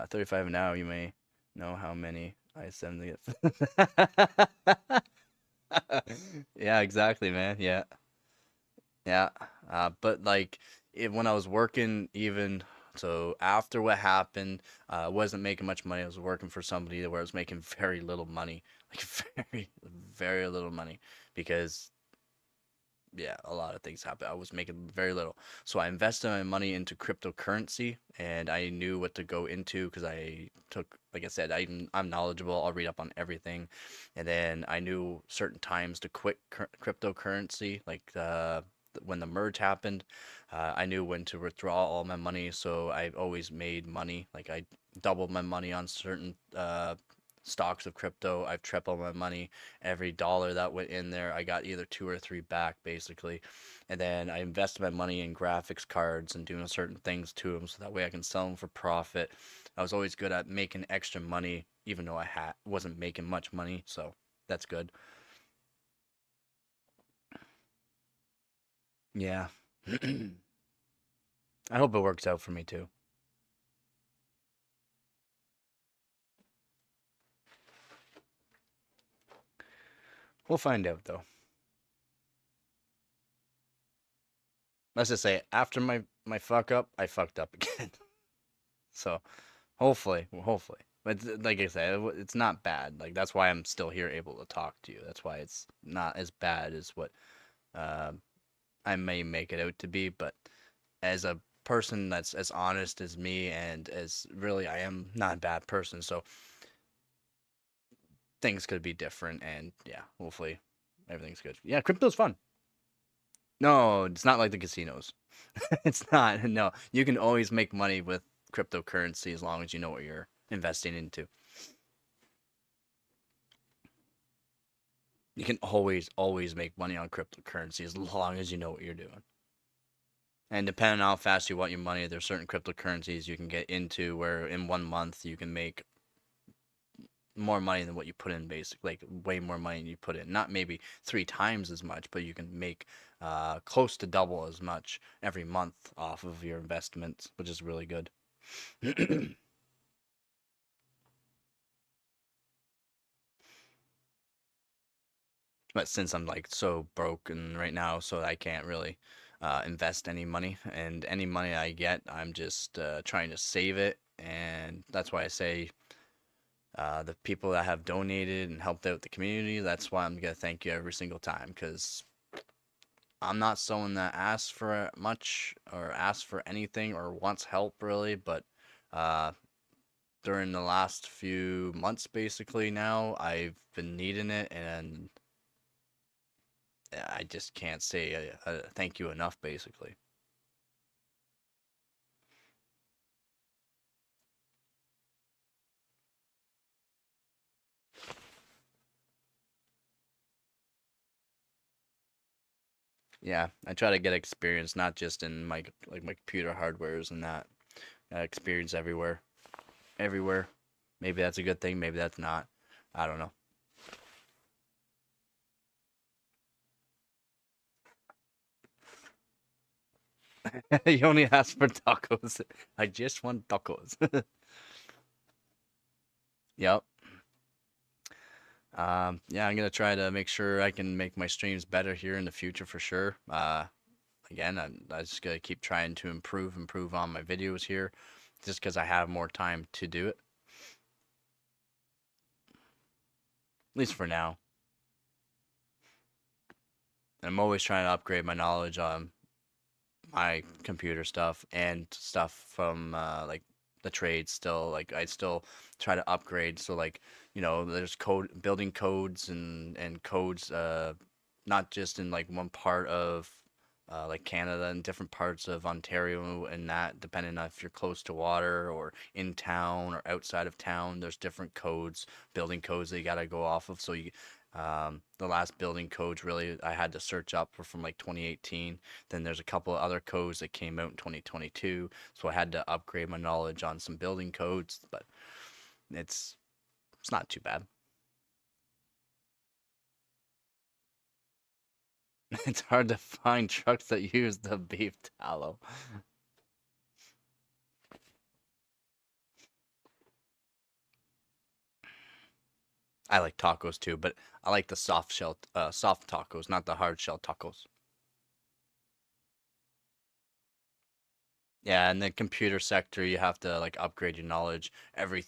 35 now, you may know how many I send to get. Yeah, exactly, man. Yeah, yeah. But like, when I was working, even so, after what happened, I wasn't making much money. I was working for somebody where I was making very little money, like very, very little money, because yeah, a lot of things happened. I was making very little. So I invested my money into cryptocurrency, and I knew what to go into because I took, like I said, I'm knowledgeable. I'll read up on everything. And then I knew certain times to quit cryptocurrency, like when the merge happened. I knew when to withdraw all my money, so I've always made money. Like I doubled my money on certain stocks of crypto. I've tripled my money. Every dollar that went in there, I got either two or three back, basically. And then I invested my money in graphics cards and doing certain things to them so that way I can sell them for profit. I was always good at making extra money, even though wasn't making much money. So that's good. Yeah. I hope it works out for me too. We'll find out though. Let's just say after my fuck up, I fucked up again. So hopefully. But like I said, it's not bad. Like that's why I'm still here able to talk to you. That's why it's not as bad as what uh, I may make it out to be. But as a person that's as honest as me and as really I am not a bad person, so things could be different. And yeah, hopefully everything's good. Yeah, crypto's fun. No, it's not like the casinos. It's not. No, you can always make money with cryptocurrency as long as you know what you're investing into. You can always make money on cryptocurrency as long as you know what you're doing. And depending on how fast you want your money, there's certain cryptocurrencies you can get into where in 1 month you can make more money than what you put in, basically, like way more money than you put in. Not maybe 3 times as much, but you can make close to double as much every month off of your investments, which is really good. But since I'm like so broken right now, so I can't really invest any money, and any money I get, I'm just trying to save it, and that's why I say the people that have donated and helped out the community, that's why I'm gonna thank you every single time, because I'm not someone that asks for much or asks for anything or wants help really, but uh, during the last few months, basically now, I've been needing it, and I just can't say a thank you enough, basically. Yeah, I try to get experience not just in my like my computer hardwares and that experience everywhere, everywhere. Maybe that's a good thing, maybe that's not. I don't know. You only ask for tacos. I just want tacos. Yep. Yeah, I'm gonna try to make sure I can make my streams better here in the future for sure. Again, I just gotta keep trying to improve on my videos here, just because I have more time to do it. At least for now. And I'm always trying to upgrade my knowledge on my computer stuff and stuff from like the trade still. Like I still try to upgrade. So like, there's building codes and codes not just in like one part of like Canada and different parts of Ontario, and that depending on if you're close to water or in town or outside of town, there's different codes, building codes that you got to go off of. So the last building codes really I had to search up were from like 2018. Then there's a couple of other codes that came out in 2022, so I had to upgrade my knowledge on some building codes, but it's it's not too bad. It's hard to find trucks that use the beef tallow. I like tacos too, but I like the soft tacos, not the hard shell tacos. Yeah, in the computer sector, you have to like upgrade your knowledge every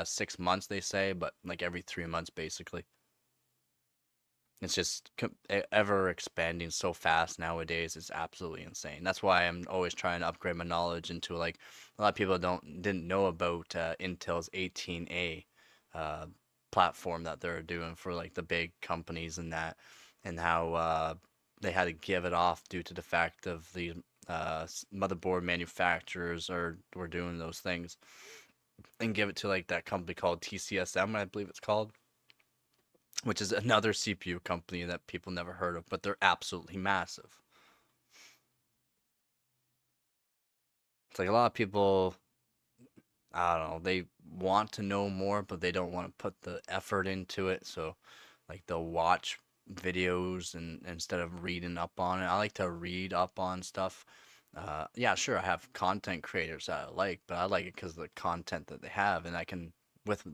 6 months, they say, but like every 3 months, basically. It's just ever expanding so fast nowadays. It's absolutely insane. That's why I'm always trying to upgrade my knowledge into like a lot of people didn't know about Intel's 18A uh, platform that they're doing for like the big companies and that, and how they had to give it off due to the fact of the motherboard manufacturers are were doing those things, and give it to like that company called TCSM, I believe it's called, which is another CPU company that people never heard of, but they're absolutely massive. It's like a lot of people, I don't know, they want to know more, but they don't want to put the effort into it. So, like, they'll watch videos and instead of reading up on it. I like to read up on stuff. Yeah, sure, I have content creators that I like, but I like it because of the content that they have, and I can, with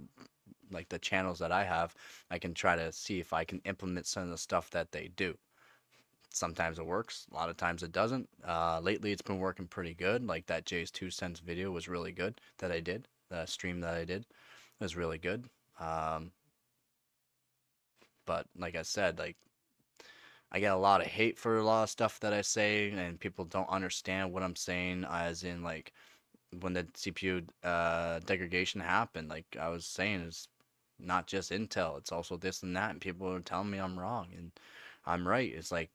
like the channels that I have, I can try to see if I can implement some of the stuff that they do. Sometimes it works, a lot of times it doesn't. Lately, it's been working pretty good. Like that Jay's 2 cents video was really good that I did. The stream that I did was really good. Um, but like I said, like I get a lot of hate for a lot of stuff that I say, and people don't understand what I'm saying. As in, like when the CPU degradation happened, like I was saying, it's not just Intel; it's also this and that, and people are telling me I'm wrong, and I'm right. It's like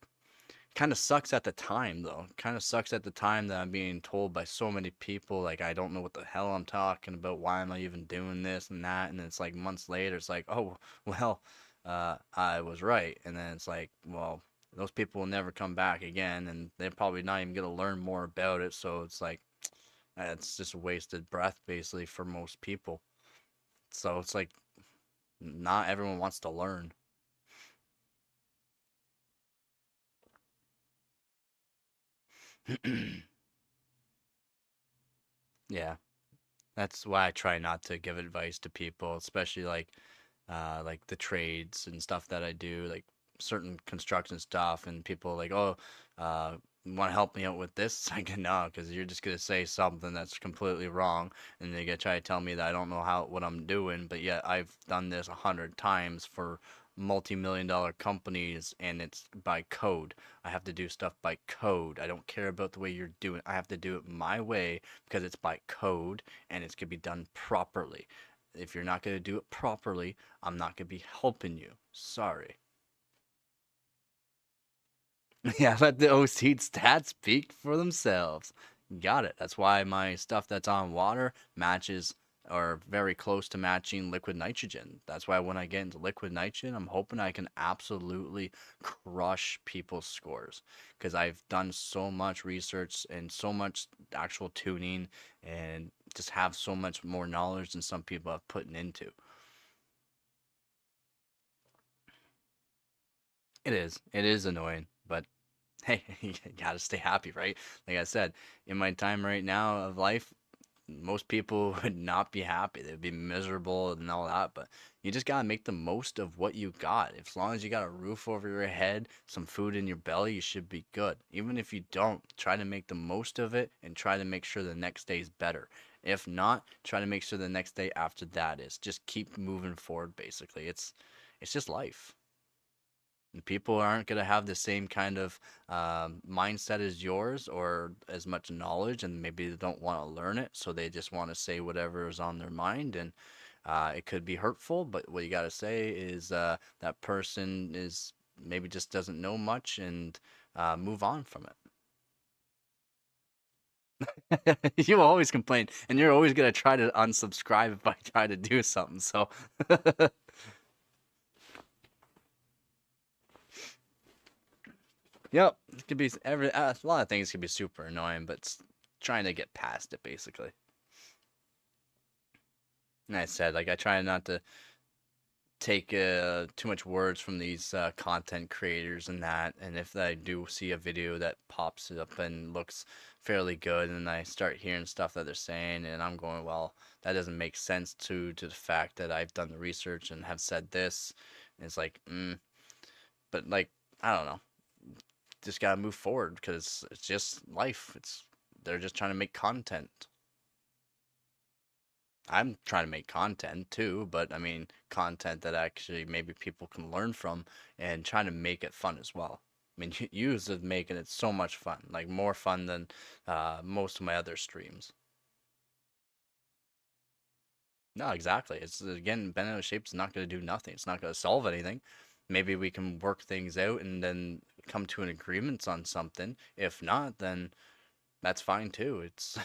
kind of sucks at the time though. Kind of sucks at the time that I'm being told by so many people like I don't know what the hell I'm talking about. Why am I even doing this and that? And it's like months later, it's like, oh well, I was right. And then it's like, well, those people will never come back again, and they're probably not even gonna learn more about it. So it's like, it's just a wasted breath basically for most people. So it's like, not everyone wants to learn. Yeah. That's why I try not to give advice to people, especially like the trades and stuff that I do, like certain construction stuff, and people like, oh, want to help me out with this? It's like, no, because you're just gonna say something that's completely wrong, and they're gonna try to tell me that I don't know how what I'm doing, but yet I've done this 100 times for multi-million-dollar companies, and it's by code. I have to do stuff by code. I don't care about the way you're doing. I have to do it my way because it's by code and it's gonna be done properly. If you're not gonna do it properly, I'm not gonna be helping you. Sorry. Yeah, let the OC stats speak for themselves. Got it. That's why my stuff that's on water matches or very close to matching liquid nitrogen. That's why when I get into liquid nitrogen, I'm hoping I can absolutely crush people's scores because I've done so much research and so much actual tuning and just have so much more knowledge than some people have put into. It is. It is annoying, but hey, you gotta stay happy, right? Like I said, in my time right now of life, most people would not be happy. They'd be miserable and all that, but you just gotta make the most of what you got. As long as you got a roof over your head, some food in your belly, you should be good. Even if you don't, try to make the most of it and try to make sure the next day is better. If not, try to make sure the next day after that is. Just keep moving forward, basically. It's just life. And people aren't going to have the same kind of mindset as yours or as much knowledge, and maybe they don't want to learn it, so they just want to say whatever is on their mind, and it could be hurtful. But what you got to say is that person is maybe just doesn't know much, and move on from it. You always complain, and you're always going to try to unsubscribe if I try to do something. So, yep, it could be a lot of things could be super annoying, but trying to get past it basically. And I said, like, I try not to take too much words from these content creators and that. And if I do see a video that pops up and looks fairly good, and I start hearing stuff that they're saying, and I'm going, well, that doesn't make sense to the fact that I've done the research and have said this. And it's like, but like, I don't know, just gotta move forward because it's just life. It's they're just trying to make content. I'm trying to make content too, but I mean, content that actually maybe people can learn from and trying to make it fun as well. I mean, you is making it so much fun, like more fun than most of my other streams. No, exactly. It's again, bending out of shape is not going to do nothing. It's not going to solve anything. Maybe we can work things out and then come to an agreement on something. If not, then that's fine too. It's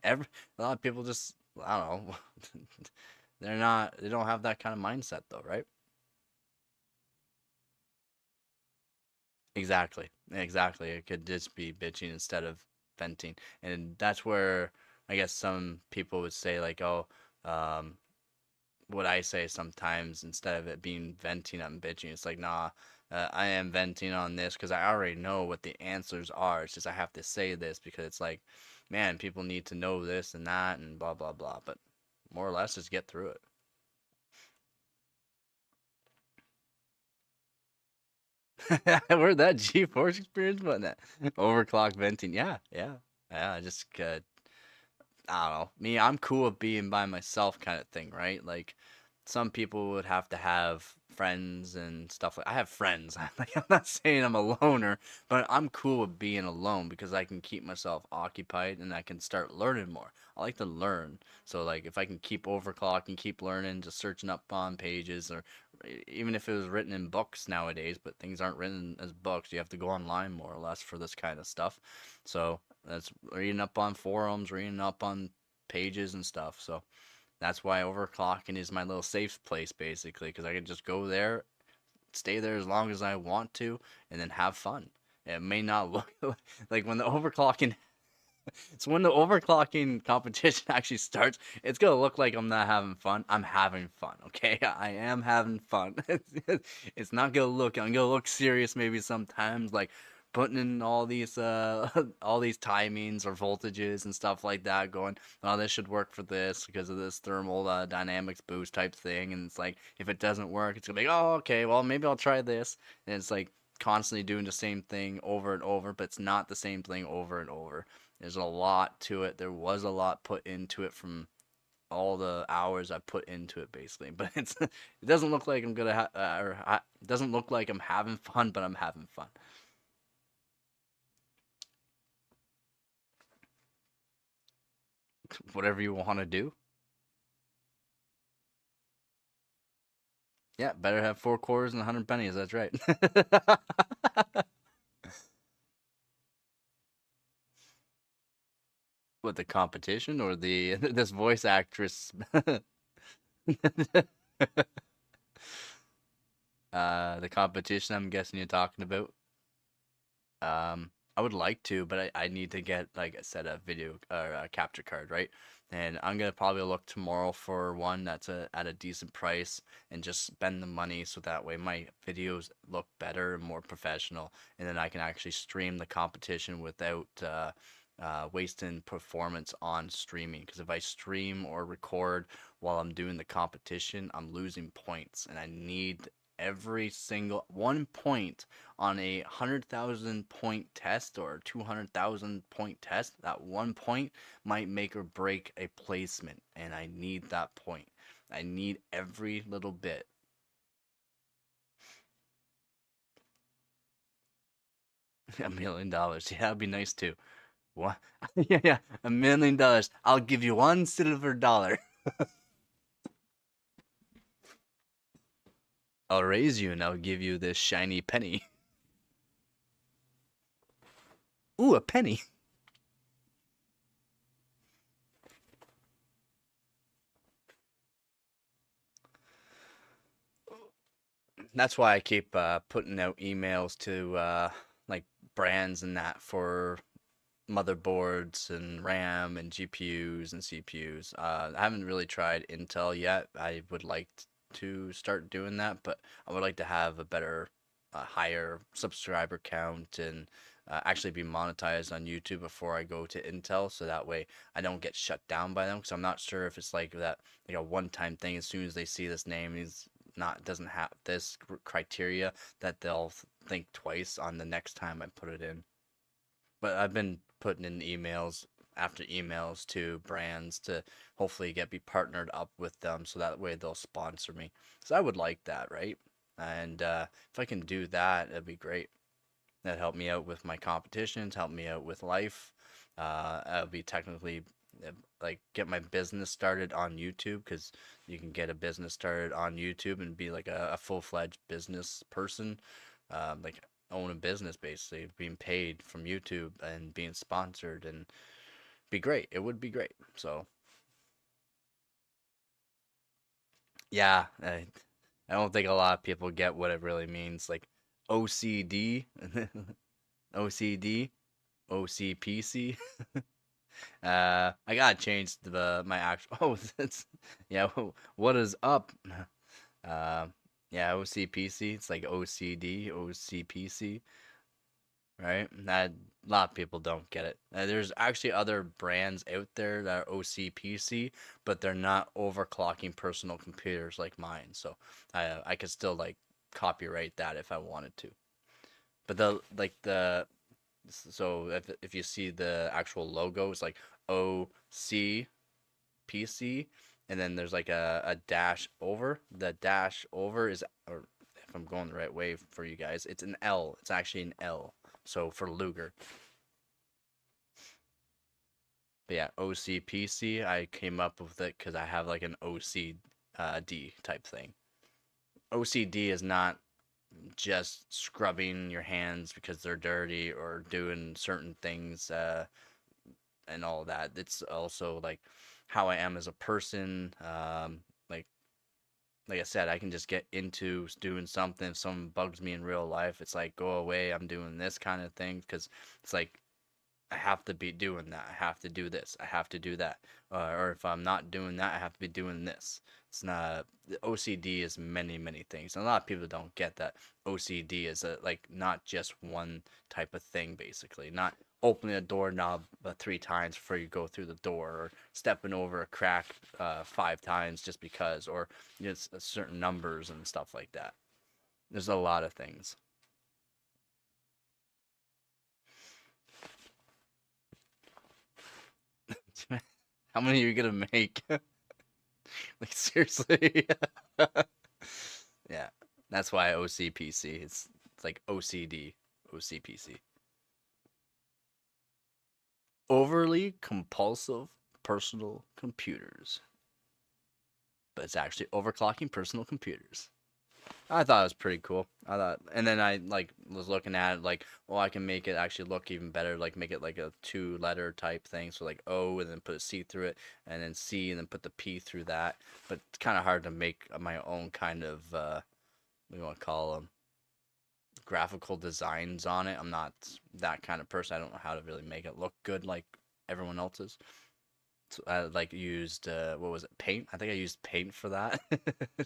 every a lot of people just I don't know. They don't have that kind of mindset though, right? Exactly. Exactly. It could just be bitching instead of venting. And that's where I guess some people would say like, oh, um, what I say sometimes instead of it being venting, I'm bitching. It's like, nah, I am venting on this because I already know what the answers are. It's just I have to say this because it's like, man, people need to know this and that and blah blah blah. But more or less, just get through it. Where'd that G-force experience button at? Overclock venting. Yeah, yeah, yeah. I just, I don't know. Me, I'm cool with being by myself, kind of thing, right? Like, some people would have to have friends and stuff like I have friends. Like I'm not saying I'm a loner, but I'm cool with being alone because I can keep myself occupied and I can start learning more. I like to learn. So like if I can keep overclocking, keep learning, just searching up on pages or even if it was written in books nowadays, but things aren't written as books. You have to go online more or less for this kind of stuff. So that's reading up on forums, reading up on pages and stuff. So that's why overclocking is my little safe place basically, because I can just go there, stay there as long as I want to, and then have fun. It may not look like when the overclocking. So when the overclocking competition actually starts, it's gonna look like I'm not having fun. I'm having fun, okay? I am having fun. It's not gonna look. I'm gonna look serious maybe sometimes, like putting in all these all these timings or voltages and stuff like that. Going, oh, this should work for this because of this thermal dynamics boost type thing. And it's like if it doesn't work, it's gonna be, oh, okay, well maybe I'll try this. And it's like constantly doing the same thing over and over, but it's not the same thing over and over. There's a lot to it. There was a lot put into it from all the hours I put into it, basically. But it doesn't look like I'm gonna it doesn't look like I'm having fun, but I'm having fun. Whatever you want to do. Yeah, better have 4 quarters and 100 pennies. That's right. What the competition or the this voice actress? The competition. I'm guessing you're talking about. I would like to, but I need to get like I said a video or a capture card, right? And I'm gonna probably look tomorrow for one that's at a decent price and just spend the money so that way my videos look better and more professional, and then I can actually stream the competition without wasting performance on streaming. Because if I stream or record while I'm doing the competition, I'm losing points, and I need every single 1 point on 100,000 point test or 200,000 point test. That 1 point might make or break a placement, and I need that point. I need every little bit. $1 million. Yeah, that'd be nice too. What? Yeah, yeah, $1 million. I'll give you $1 silver. I'll raise you and I'll give you this shiny penny. Ooh, a penny. That's why I keep putting out emails to like brands and that for motherboards and RAM and GPUs and CPUs. I haven't really tried Intel yet. I would like to start doing that, but I would like to have a better, higher subscriber count and actually be monetized on YouTube before I go to Intel, so that way I don't get shut down by them. Because I'm not sure if it's like that, like a one-time thing. As soon as they see this name, he's not doesn't have this criteria, that they'll think twice on the next time I put it in. But I've been putting in emails after emails to brands to hopefully get be partnered up with them so that way they'll sponsor me. So I would like that, right? And if I can do that, it'd be great. That help me out with my competitions, help me out with life. I'll be technically like get my business started on YouTube because you can get a business started on YouTube and be like a full-fledged business person. Like own a business basically, being paid from YouTube and being sponsored and be great. It would be great. So yeah, I don't think a lot of people get what it really means. Like OCD, OCD, OCPC. I gotta change the my actual. Oh, that's yeah. What is up? Uh, yeah, OCPC. It's like OCD, OCPC, right? That a lot of people don't get it. There's actually other brands out there that are OCPC, but they're not overclocking personal computers like mine. So I could still like copyright that if I wanted to. But the like the so if you see the actual logo, it's like OCPC, and then there's like a dash over. The dash over is, or if I'm going the right way for you guys, it's an L. It's actually an L. So for Luger. But yeah, OCPC, I came up with it because I have like an OCD type thing. OCD is not just scrubbing your hands because they're dirty or doing certain things and all that. It's also like how I am as a person. Like like I said, I can just get into doing something. If someone bugs me in real life, it's like go away. I'm doing this kind of thing because it's like I have to be doing that. I have to do this. I have to do that. Or if I'm not doing that, I have to be doing this. It's not OCD is many many things. And a lot of people don't get that OCD is like not just one type of thing. Basically, not opening a doorknob 3 times before you go through the door, or stepping over a crack 5 times just because, or certain numbers and stuff like that. There's a lot of things. How many are you gonna make? Like seriously? Yeah, that's why OCPC. It's like OCD, OCPC. Overly compulsive personal computers, but it's actually overclocking personal computers. I thought it was pretty cool. I thought, and then I like was looking at it like, well, I can make it actually look even better. Like make it like a 2 letter type thing. So like O and then put a C through it, and then C and then put the P through that. But it's kind of hard to make my own kind of what do you want to call them, graphical designs on it. I'm not that kind of person. I don't know how to really make it look good like everyone else's. So I like used what was it, Paint? I think I used Paint for that.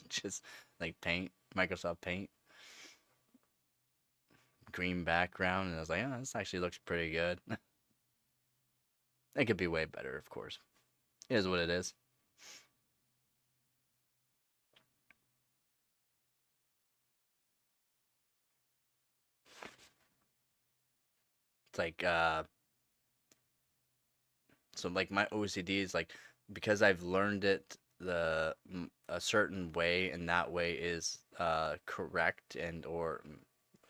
Just like Paint, Microsoft Paint, green background, and I was like, oh, this actually looks pretty good. It could be way better, of course. It is what it is. It's like so like my OCD is like because I've learned it a certain way, and that way is correct, and or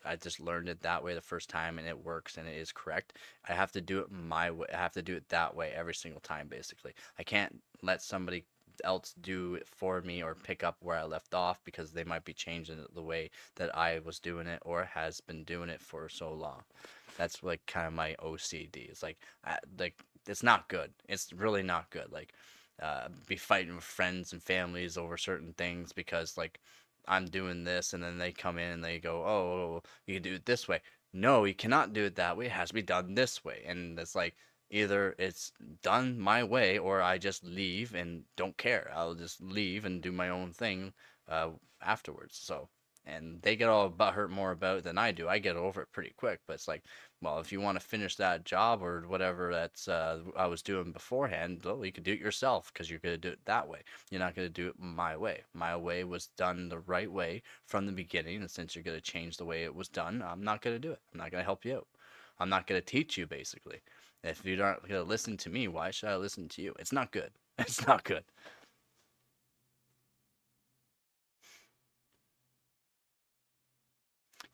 I just learned it that way the first time and it works and it is correct. I have to do it my way. I have to do it that way every single time basically. I can't let somebody else do it for me or pick up where I left off because they might be changing it the way that I was doing it or has been doing it for so long. That's like kind of my OCD. It's like it's not good. It's really not good. Like be fighting with friends and families over certain things because like I'm doing this and then they come in and they go, "Oh, you can do it this way." No, you cannot do it that way. It has to be done this way. And it's like either it's done my way or I just leave and don't care. I'll just leave and do my own thing uh, afterwards. So, and they get all butthurt more about it than I do. I get over it pretty quick, but it's like, well, if you want to finish that job or whatever that's I was doing beforehand, well, you could do it yourself because you're gonna do it that way. You're not gonna do it my way. My way was done the right way from the beginning, and since you're gonna change the way it was done, I'm not gonna do it. I'm not gonna help you out. I'm not gonna teach you basically. If you're not gonna listen to me, why should I listen to you? It's not good. It's not good.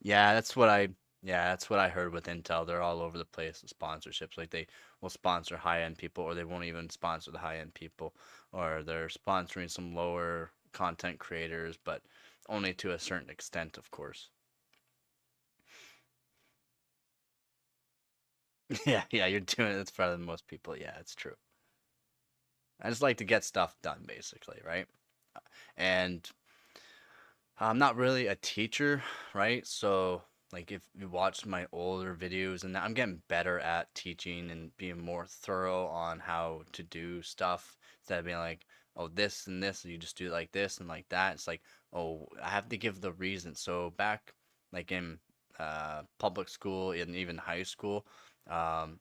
Yeah, that's what I yeah, that's what I heard with Intel. They're all over the place with sponsorships. Like they will sponsor high-end people or they won't even sponsor the high-end people or they're sponsoring some lower content creators, but only to a certain extent, of course. Yeah, yeah, you're doing it for most people. Yeah, it's true. I just like to get stuff done basically, right? And I'm not really a teacher, right? So, like, if you watch my older videos, and I'm getting better at teaching and being more thorough on how to do stuff instead of being like, oh, this and this, you just do it like this and like that. It's like, oh, I have to give the reason. So, back like in public school and even high school, um,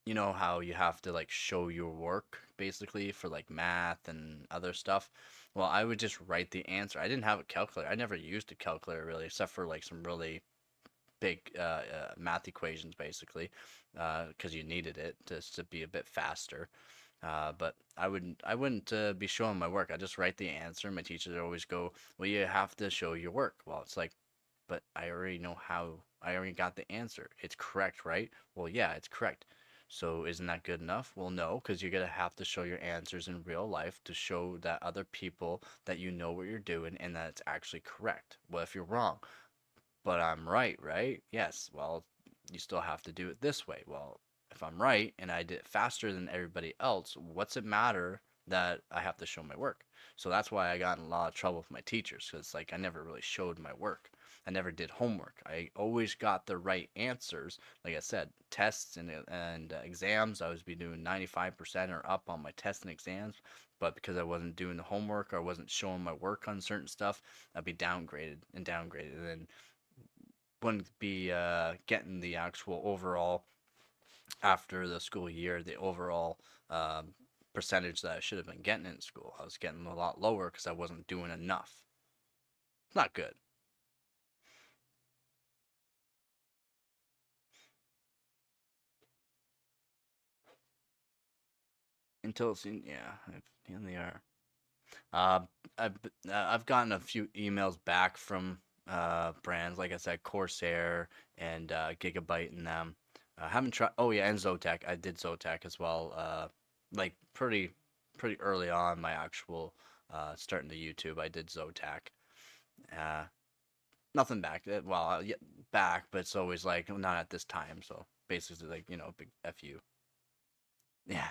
you know how you have to like show your work basically for like math and other stuff. Well, I would just write the answer. I didn't have a calculator. I never used a calculator really, except for like some really big math equations basically, because you needed it to be a bit faster. But I wouldn't be showing my work. I just write the answer. My teachers always go, "Well, you have to show your work." Well, it's like, but I already know how. I already got the answer. It's correct, right? Well, yeah, it's correct. So isn't that good enough? Well, no, because you're gonna have to show your answers in real life to show that other people that you know what you're doing and that it's actually correct. Well, if you're wrong, but I'm right, right? Yes. Well, you still have to do it this way. Well, if I'm right and I did it faster than everybody else, what's it matter that I have to show my work? So that's why I got in a lot of trouble with my teachers because like I never really showed my work. I never did homework. I always got the right answers. Like I said, tests and exams, I was be doing 95% or up on my tests and exams. But because I wasn't doing the homework or I wasn't showing my work on certain stuff, I'd be downgraded and downgraded. And then wouldn't be getting the actual overall after the school year, the overall percentage that I should have been getting in school. I was getting a lot lower because I wasn't doing enough. It's not good. Until it's in, yeah, in they are. Uh, I've I've gotten a few emails back from brands like I said, Corsair and Gigabyte and them. I haven't tried. Oh yeah, and Zotac. I did Zotac as well. Like pretty early on my actual starting the YouTube. I did Zotac. Uh, Nothing back. Well, yeah, back, but it's always like not at this time. So basically, like big fu. Yeah.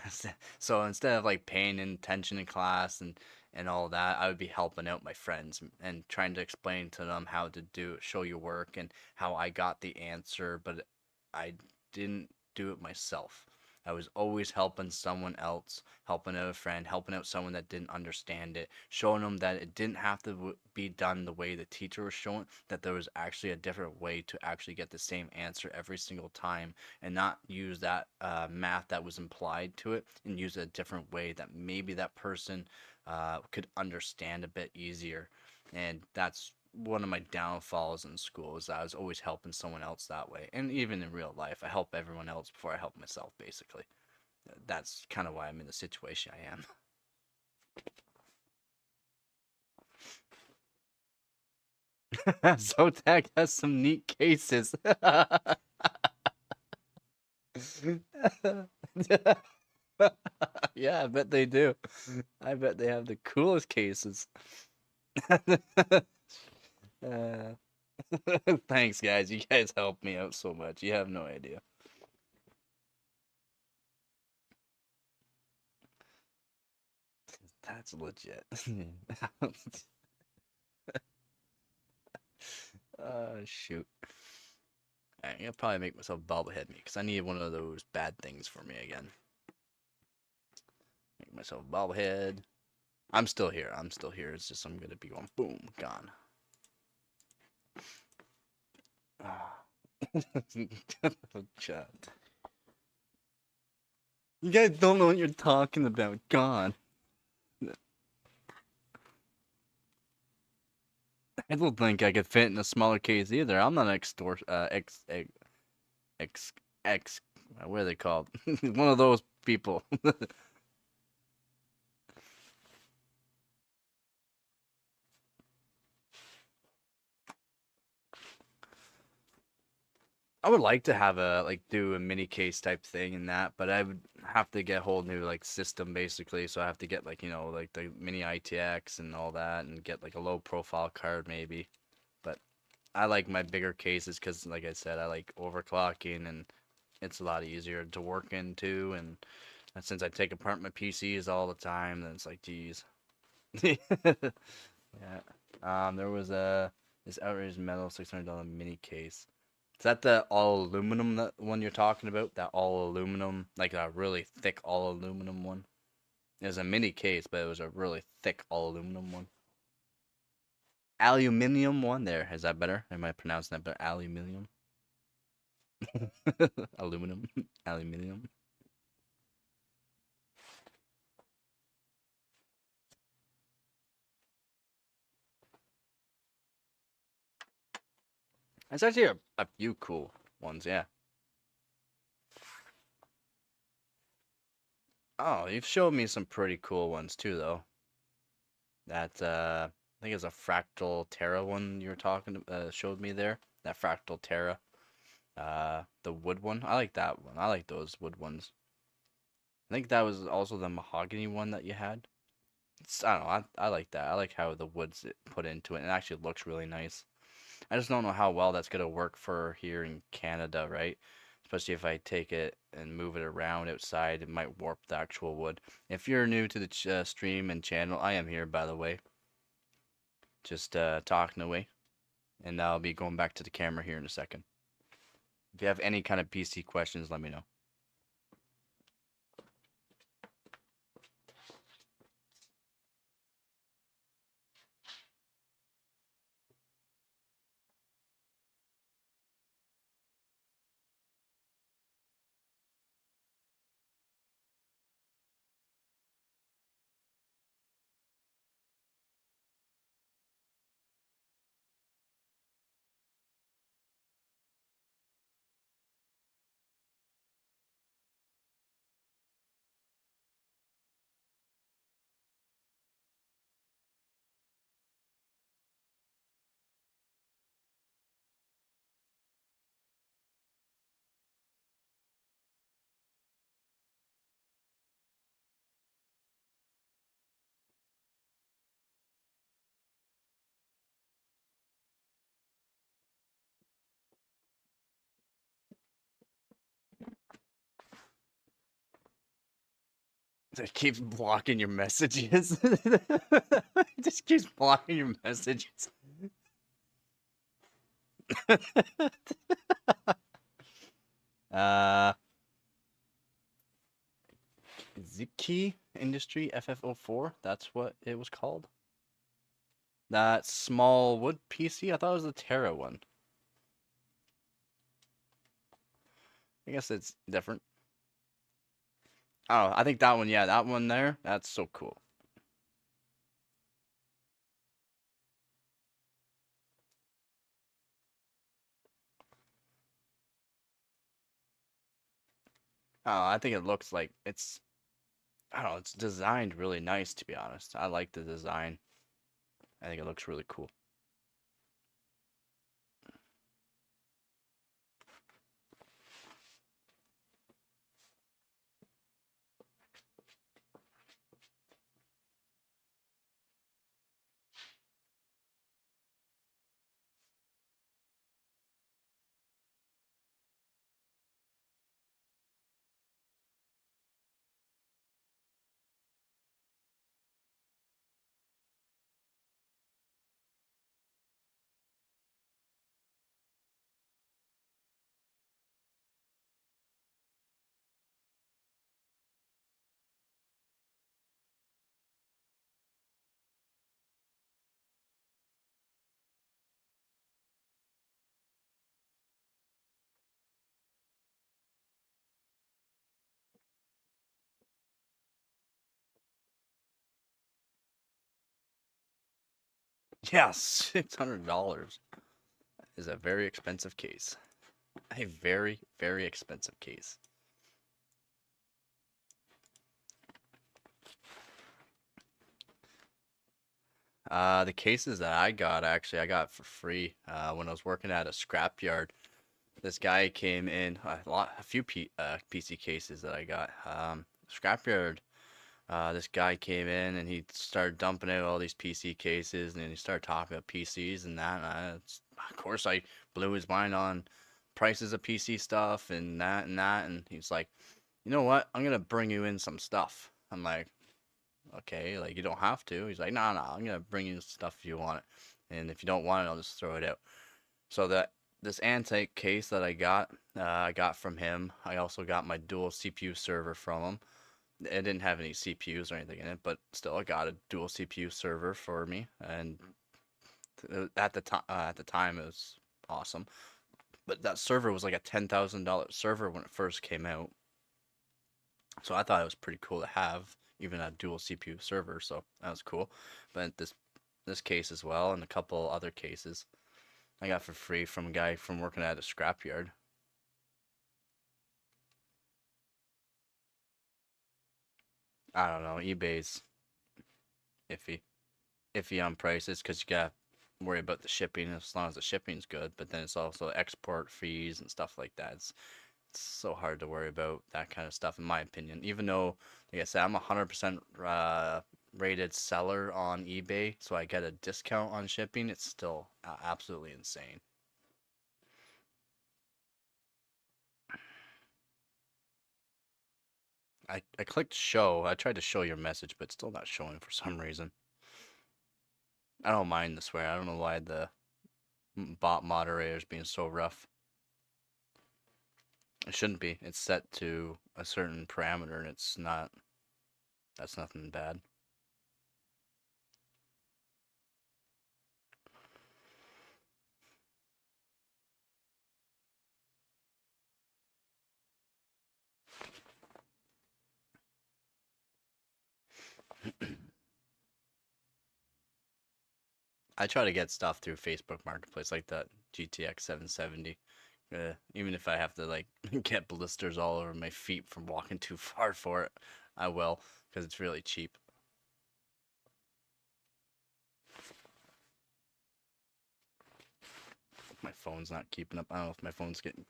So instead of like paying attention in class and all that, I would be helping out my friends and trying to explain to them how to show your work and how I got the answer, but I didn't do it myself. I was always helping someone else, helping out a friend, helping out someone that didn't understand it, showing them that it didn't have to be done the way the teacher was showing, that there was actually a different way to actually get the same answer every single time and not use that math that was implied to it and use it a different way that maybe that person could understand a bit easier. And that's one of my downfalls in school is that I was always helping someone else that way. And even in real life, I help everyone else before I help myself, basically. That's kind of why I'm in the situation I am. Zotac has some neat cases. Yeah, I bet they do. I bet they have the coolest cases. uh, Thanks, guys. You guys help me out so much. You have no idea. That's legit. Shoot. I'm gonna probably make myself bobblehead me because I need one of those bad things for me again. Make myself bobblehead. I'm still here. I'm still here. It's just I'm gonna be going boom, gone. Chat. You guys don't know what you're talking about. Gone. I don't think I could fit in a smaller case either. I'm not ex, ex. What are they called? One of those people. I would like to have a like do a mini case type thing in that, but I would have to get a whole new like system basically. So I have to get like like the mini ITX and all that, and get like a low profile card maybe. But I like my bigger cases because, like I said, I like overclocking and it's a lot easier to work into. And since I take apart my PCs all the time, then it's like, geez. Yeah. There was this outrageous metal $600 mini case. Is that the all aluminum that one you're talking about? That all aluminum, like a really thick all aluminum one? It was a mini case, but it was a really thick all aluminum one. Aluminium one there. Is that better? Am I pronouncing that better? Aluminium? Aluminum? Aluminium? There's actually a few cool ones, yeah. Oh, you've showed me some pretty cool ones too, though. That I think it's a fractal Terra one you were talking showed me there. That fractal Terra, the wood one. I like that one. I like those wood ones. I think that was also the mahogany one that you had. I don't know. I like that. I like how the woods put into it. And it actually looks really nice. I just don't know how well that's gonna work for here in Canada, right? Especially if I take it and move it around outside, it might warp the actual wood. If you're new to the stream and channel, I am here, by the way, just talking away, and I'll be going back to the camera here in a second. If you have any kind of PC questions, let me know. It keeps blocking your messages. It just keeps blocking your messages. uh, Ziki Industry FF04. That's what it was called. That small wood PC. I thought it was the Terra one. I guess it's different. Oh, I think that one. Yeah, that one there. That's so cool. Oh, I think it looks like it's. I don't know. It's designed really nice, to be honest. I like the design. I think it looks really cool. Yeah, $600 is a very expensive case. A very, very expensive case. The cases that I got, actually, I got for free when I was working at a scrapyard. This guy came in, a few PC cases that I got. Scrapyard, this guy came in and he started dumping out all these PC cases, and then he started talking about PCs and that. And of course, I blew his mind on prices of PC stuff and that and that. And he's like, you know what? I'm gonna bring you in some stuff. I'm like, okay, like you don't have to. He's like, no, I'm gonna bring you stuff if you want it, and if you don't want it, I'll just throw it out. So that this antique case that I got from him. I also got my dual CPU server from him. It didn't have any CPUs or anything in it, but still, I got a dual CPU server for me, and at the time, it was awesome. But that server was like a $10,000 server when it first came out, so I thought it was pretty cool to have even a dual CPU server. So that was cool. But this case as well, and a couple other cases, I got for free from a guy from working at a scrapyard. I don't know. eBay's iffy, iffy on prices because you gotta worry about the shipping as long as the shipping's good. But then it's also export fees and stuff like that. It's so hard to worry about that kind of stuff, in my opinion. Even though, like I said, I'm a 100% rated seller on eBay, so I get a discount on shipping. It's still absolutely insane. I clicked show. I tried to show your message, but it's still not showing for some reason. I don't mind the swear. I don't know why the bot moderator is being so rough. It shouldn't be. It's set to a certain parameter, and it's not. That's nothing bad. I try to get stuff through Facebook Marketplace, like that GTX 770. Even if I have to like get blisters all over my feet from walking too far for it, I will because it's really cheap. My phone's not keeping up. I don't know if my phone's getting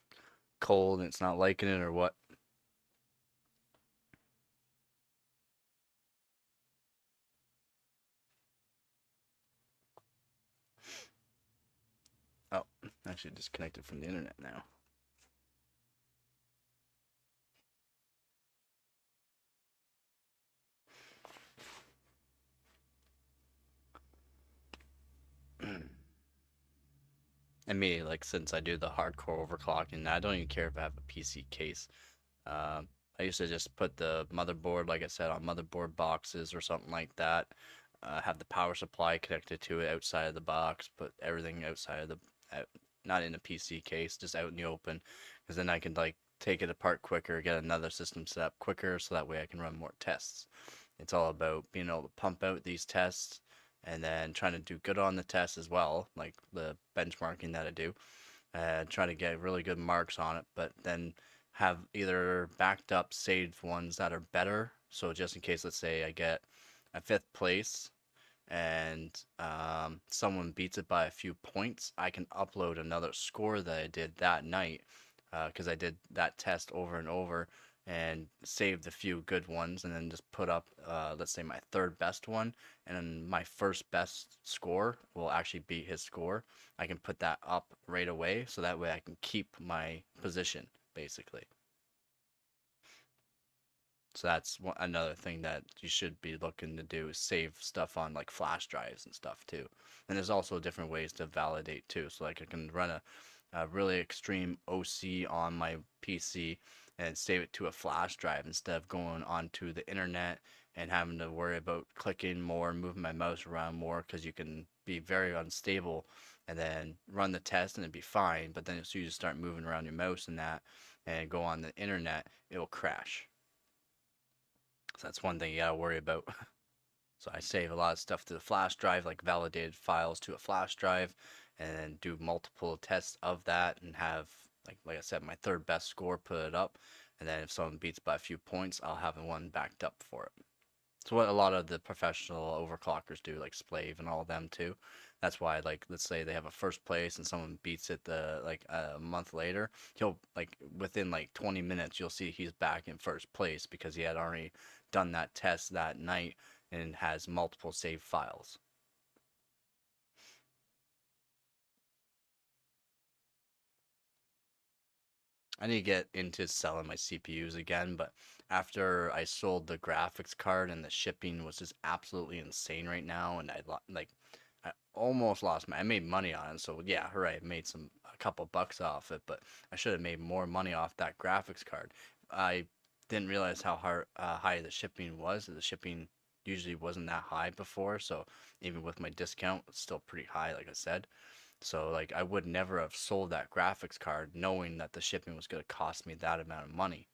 cold and it's not liking it or what. Oh, actually disconnected from the internet now. And me, like, since I do the hardcore overclocking, I don't even care if I have a PC case. I used to just put the motherboard, like I said, on motherboard boxes or something like that. Have the power supply connected to it outside of the box, put everything outside of the, out, not in a PC case, just out in the open, because then I can like take it apart quicker, get another system set up quicker, so that way I can run more tests. It's all about being able to pump out these tests and then trying to do good on the tests as well, like the benchmarking that I do, try to get really good marks on it, but then have either backed up saved ones that are better. So just in case, let's say I get a fifth place and someone beats it by a few points, I can upload another score that I did that night because I did that test over and over and saved a few good ones and then just put up, let's say, my third best one, and then my first best score will actually beat his score. I can put that up right away so that way I can keep my position basically. So that's another thing that you should be looking to do is save stuff on like flash drives and stuff too. And there's also different ways to validate too. So like I can run a really extreme OC on my PC and save it to a flash drive instead of going onto the internet and having to worry about clicking more, moving my mouse around more because you can be very unstable and then run the test and it'd be fine. But then as soon as you start moving around your mouse and that and go on the internet, it'll crash. So that's one thing you gotta worry about. So I save a lot of stuff to the flash drive, like validated files to a flash drive, and then do multiple tests of that and have, like I said, my third best score, put it up, and then if someone beats by a few points, I'll have one backed up for it. So what a lot of the professional overclockers do, like Splave and all of them too. That's why, like, let's say they have a first place and someone beats it the like a month later, he'll like within like 20 minutes you'll see he's back in first place because he had already done that test that night and has multiple save files. I need to get into selling my CPUs again, but after I sold the graphics card and the shipping was just absolutely insane right now, and I almost lost my. I made money on it, so yeah, hooray! I made a couple bucks off it, but I should have made more money off that graphics card. I didn't realize how high the shipping was. The shipping usually wasn't that high before, so even with my discount, it's still pretty high, like I said. So like I would never have sold that graphics card knowing that the shipping was going to cost me that amount of money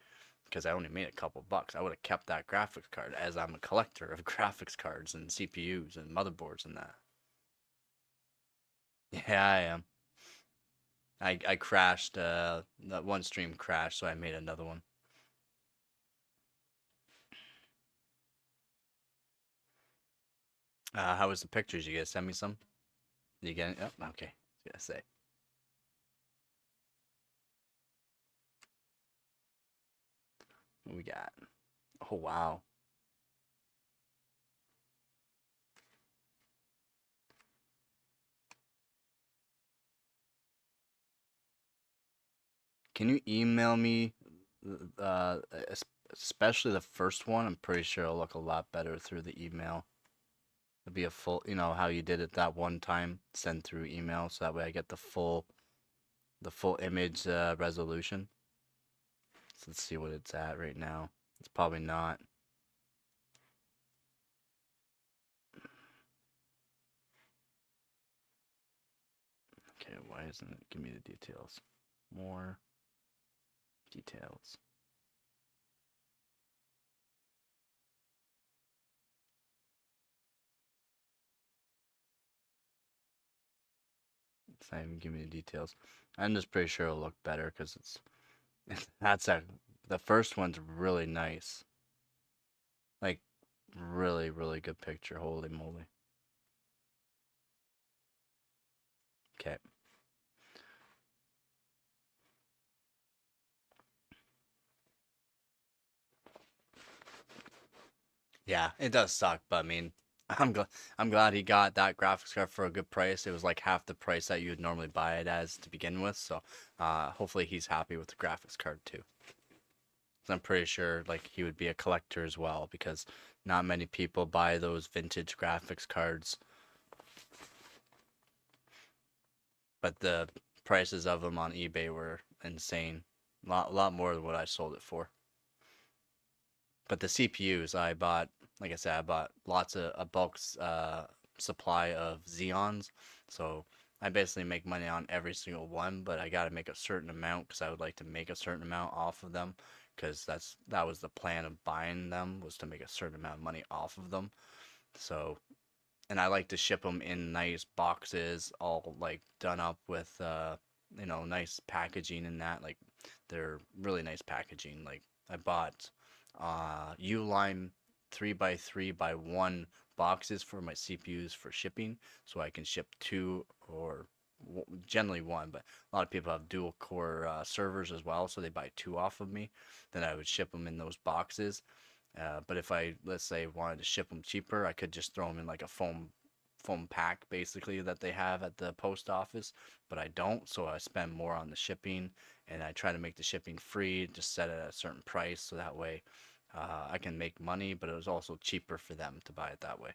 because I only made a couple bucks. I would have kept that graphics card as I'm a collector of graphics cards and CPUs and motherboards and that. Yeah, I am. I crashed that one stream crashed, so I made another one. How was the pictures? You guys send me some? You get it? Oh, okay. I was gonna say. What we got? Oh wow. Can you email me, uh, es- especially the first one? I'm pretty sure it'll look a lot better through the email. It'll be a full, how you did it that one time, send through email, so that way I get the full image resolution. So let's see what it's at right now. It's probably not. Okay, why isn't it? Give me the details. More details. It's not even giving me the details. I'm just pretty sure it'll look better because that's the first one's really nice. Like really, really good picture. Holy moly. Okay. Yeah, it does suck, but I mean, I'm glad he got that graphics card for a good price. It was like half the price that you would normally buy it as to begin with. So, hopefully he's happy with the graphics card too. 'Cause I'm pretty sure like he would be a collector as well because not many people buy those vintage graphics cards, but the prices of them on eBay were insane. Lot more than what I sold it for. But the CPUs I bought, like I said, I bought lots of a bulk supply of Xeons. So I basically make money on every single one, but I got to make a certain amount because I would like to make a certain amount off of them because that was the plan of buying them was to make a certain amount of money off of them. So and I like to ship them in nice boxes, all like done up with nice packaging and that. Like they're really nice packaging. Like I bought Uline 3x3x1 boxes for my CPUs for shipping, so I can ship two or generally one, but a lot of people have dual core servers as well, so they buy two off of me. Then I would ship them in those boxes, but if I, let's say, wanted to ship them cheaper, I could just throw them in like a foam pack basically that they have at the post office, but I don't, so I spend more on the shipping and I try to make the shipping free, just set it at a certain price so that way I can make money, but it was also cheaper for them to buy it that way.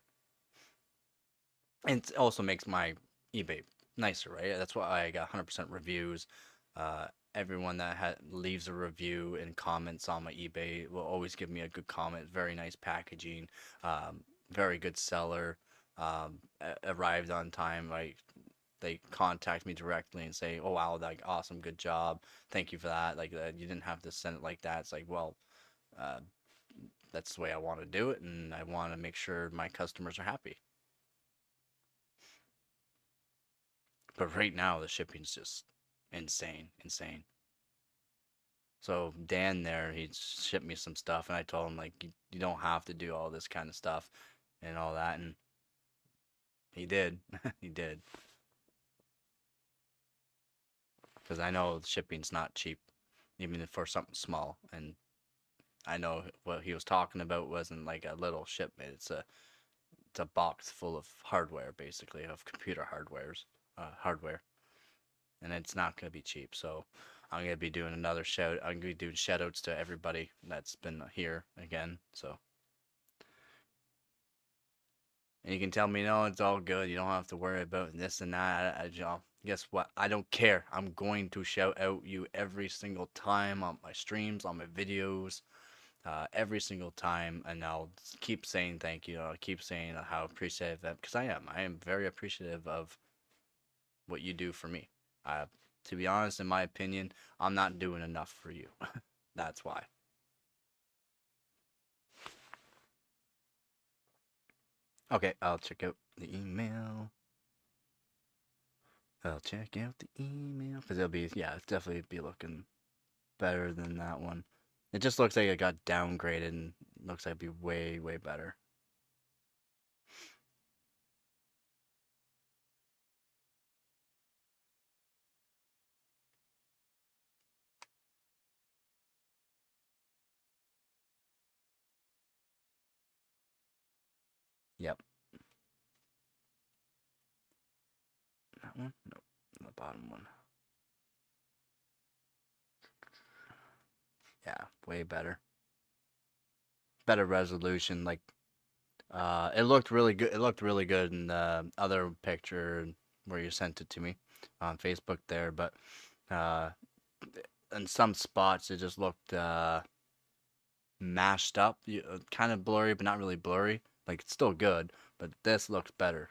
And it also makes my eBay nicer, right? That's why I got 100% reviews. Everyone that leaves a review and comments on my eBay will always give me a good comment. Very nice packaging, very good seller. Arrived on time. Like they contact me directly and say, "Oh wow, like awesome, good job, thank you for that." Like you didn't have to send it like that. It's like, well, uh, that's the way I want to do it, and I want to make sure my customers are happy. But right now, the shipping's just insane, insane. So Dan there, he shipped me some stuff, and I told him like, you don't have to do all this kind of stuff and all that, and he did, he did, because I know shipping's not cheap, even for something small, and I know what he was talking about wasn't like a little shipment. It's a box full of hardware, basically, of computer hardware, and it's not gonna be cheap. So I'm gonna be doing another shout. I'm gonna be doing shout outs to everybody that's been here again. So and you can tell me, no, it's all good. You don't have to worry about this and that. Guess what? I don't care. I'm going to shout out you every single time on my streams, on my videos, every single time, and I'll keep saying thank you. I'll keep saying how appreciative that because I am. I am very appreciative of what you do for me. Uh, to be honest, in my opinion, I'm not doing enough for you. That's why. Okay, I'll check out the email. I'll check out the email because it's definitely be looking better than that one. It just looks like it got downgraded and looks like it'd be way, way better. Yep. That one? Nope. The bottom one. Yeah, way better. Better resolution. Like, it looked really good. It looked really good in the other picture where you sent it to me on Facebook there, but uh, in some spots it just looked mashed up, kind of blurry, but not really blurry. Like it's still good, but this looks better.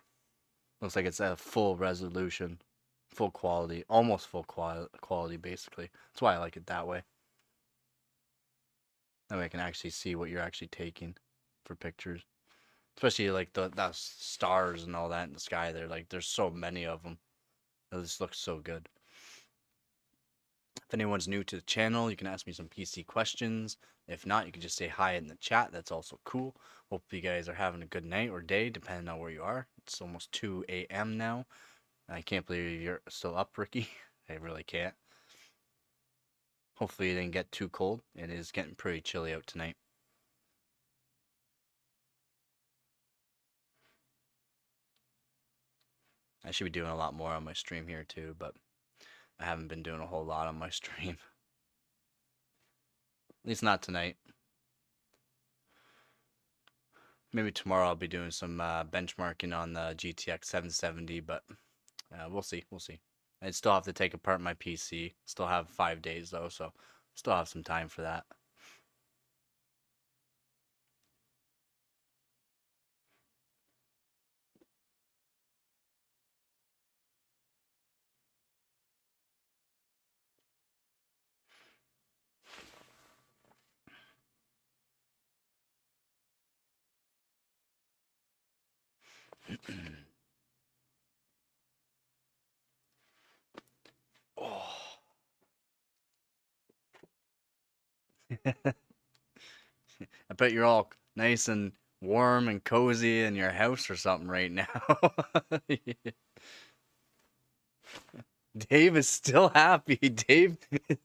Looks like it's a full resolution, full quality, almost full quality basically. That's why I like it that way. That way I can actually see what you're actually taking for pictures. Especially like the stars and all that in the sky there. Like there's so many of them. It just looks so good. If anyone's new to the channel, you can ask me some PC questions. If not, you can just say hi in the chat. That's also cool. Hope you guys are having a good night or day, depending on where you are. It's almost 2 a.m. now. I can't believe you're still up, Ricky. I really can't. Hopefully it didn't get too cold. It is getting pretty chilly out tonight. I should be doing a lot more on my stream here too, but I haven't been doing a whole lot on my stream. At least not tonight. Maybe tomorrow I'll be doing some benchmarking on the GTX 770, but we'll see. We'll see. I still have to take apart my PC. Still have 5 days though, so still have some time for that. Oh. I bet you're all nice and warm and cozy in your house or something right now. Dave is still happy. Dave,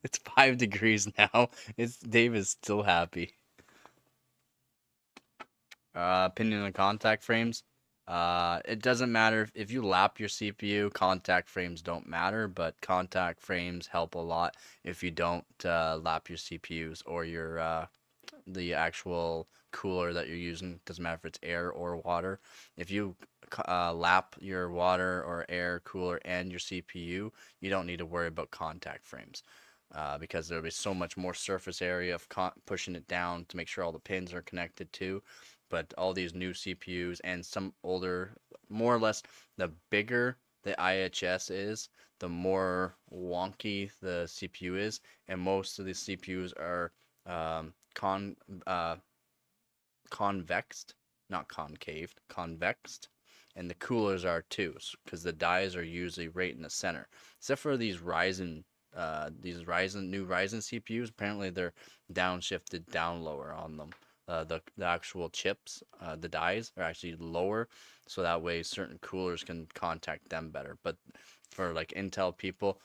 it's 5 degrees now. Dave is still happy. Opinion on contact frames. It doesn't matter if you lap your CPU, contact frames don't matter, but contact frames help a lot if you don't lap your CPUs or your the actual cooler that you're using. Doesn't matter if it's air or water. If you lap your water or air cooler and your CPU, you don't need to worry about contact frames. Because there'll be so much more surface area of pushing it down to make sure all the pins are connected to. But all these new CPUs and some older, more or less, the bigger the IHS is, the more wonky the CPU is, and most of the CPUs are um, convexed, not concaved, convexed, and the coolers are too, because the dies are usually right in the center. Except for these new Ryzen CPUs, apparently they're downshifted down lower on them. The actual chips, the dies are actually lower, so that way certain coolers can contact them better. But for like Intel people,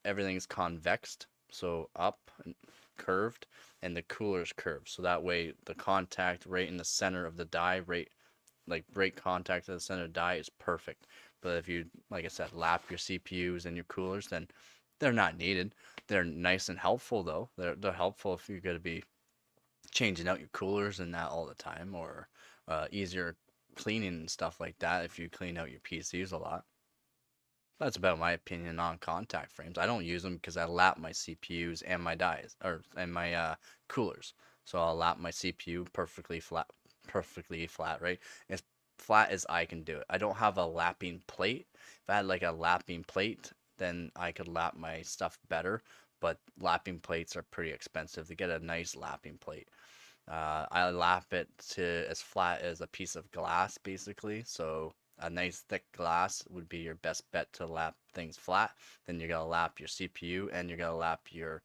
everything's convexed, so up and curved, and the cooler's curved, so that way the contact right in the center of the die, right contact to the center of the die is perfect. But if you, like I said, lap your CPUs and your coolers, then they're not needed. They're nice and helpful though. They're helpful if you're going to be changing out your coolers and that all the time, or easier cleaning and stuff like that if you clean out your PCs a lot. That's about my opinion on contact frames. I don't use them because I lap my CPUs and my dies, and my coolers. So I'll lap my CPU perfectly flat, right? As flat as I can do it. I don't have a lapping plate. If I had like a lapping plate, then I could lap my stuff better. But lapping plates are pretty expensive to get a nice lapping plate. I lap it to as flat as a piece of glass, basically. So a nice thick glass would be your best bet to lap things flat. Then you're gonna lap your CPU and you're gonna lap your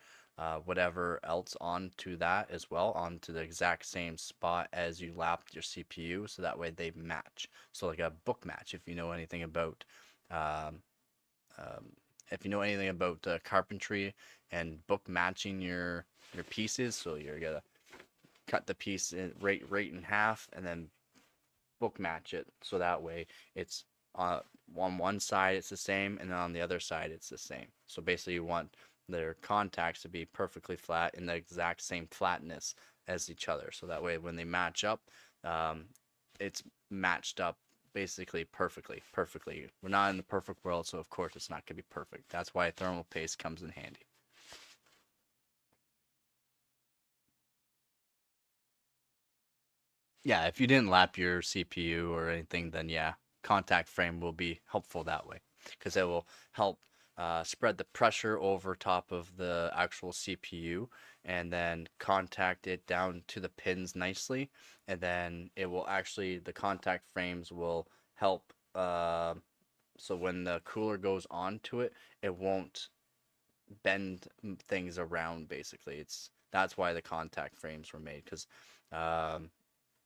whatever else onto that as well, onto the exact same spot as you lapped your CPU, so that way they match. So like a book match, if you know anything about um, carpentry and book matching your pieces, so you're gonna cut the piece right in half and then book match it, so that way it's on one side it's the same, and then on the other side it's the same. So basically you want their contacts to be perfectly flat in the exact same flatness as each other, so that way when they match up, um, it's matched up basically perfectly. We're not in the perfect world, so of course it's not going to be perfect. That's why thermal paste comes in handy. Yeah, if you didn't lap your CPU or anything, then yeah, contact frame will be helpful that way, because it will help spread the pressure over top of the actual CPU, and then contact it down to the pins nicely, and then it will actually, the contact frames will help, so when the cooler goes onto it, it won't bend things around basically. That's why the contact frames were made, because um,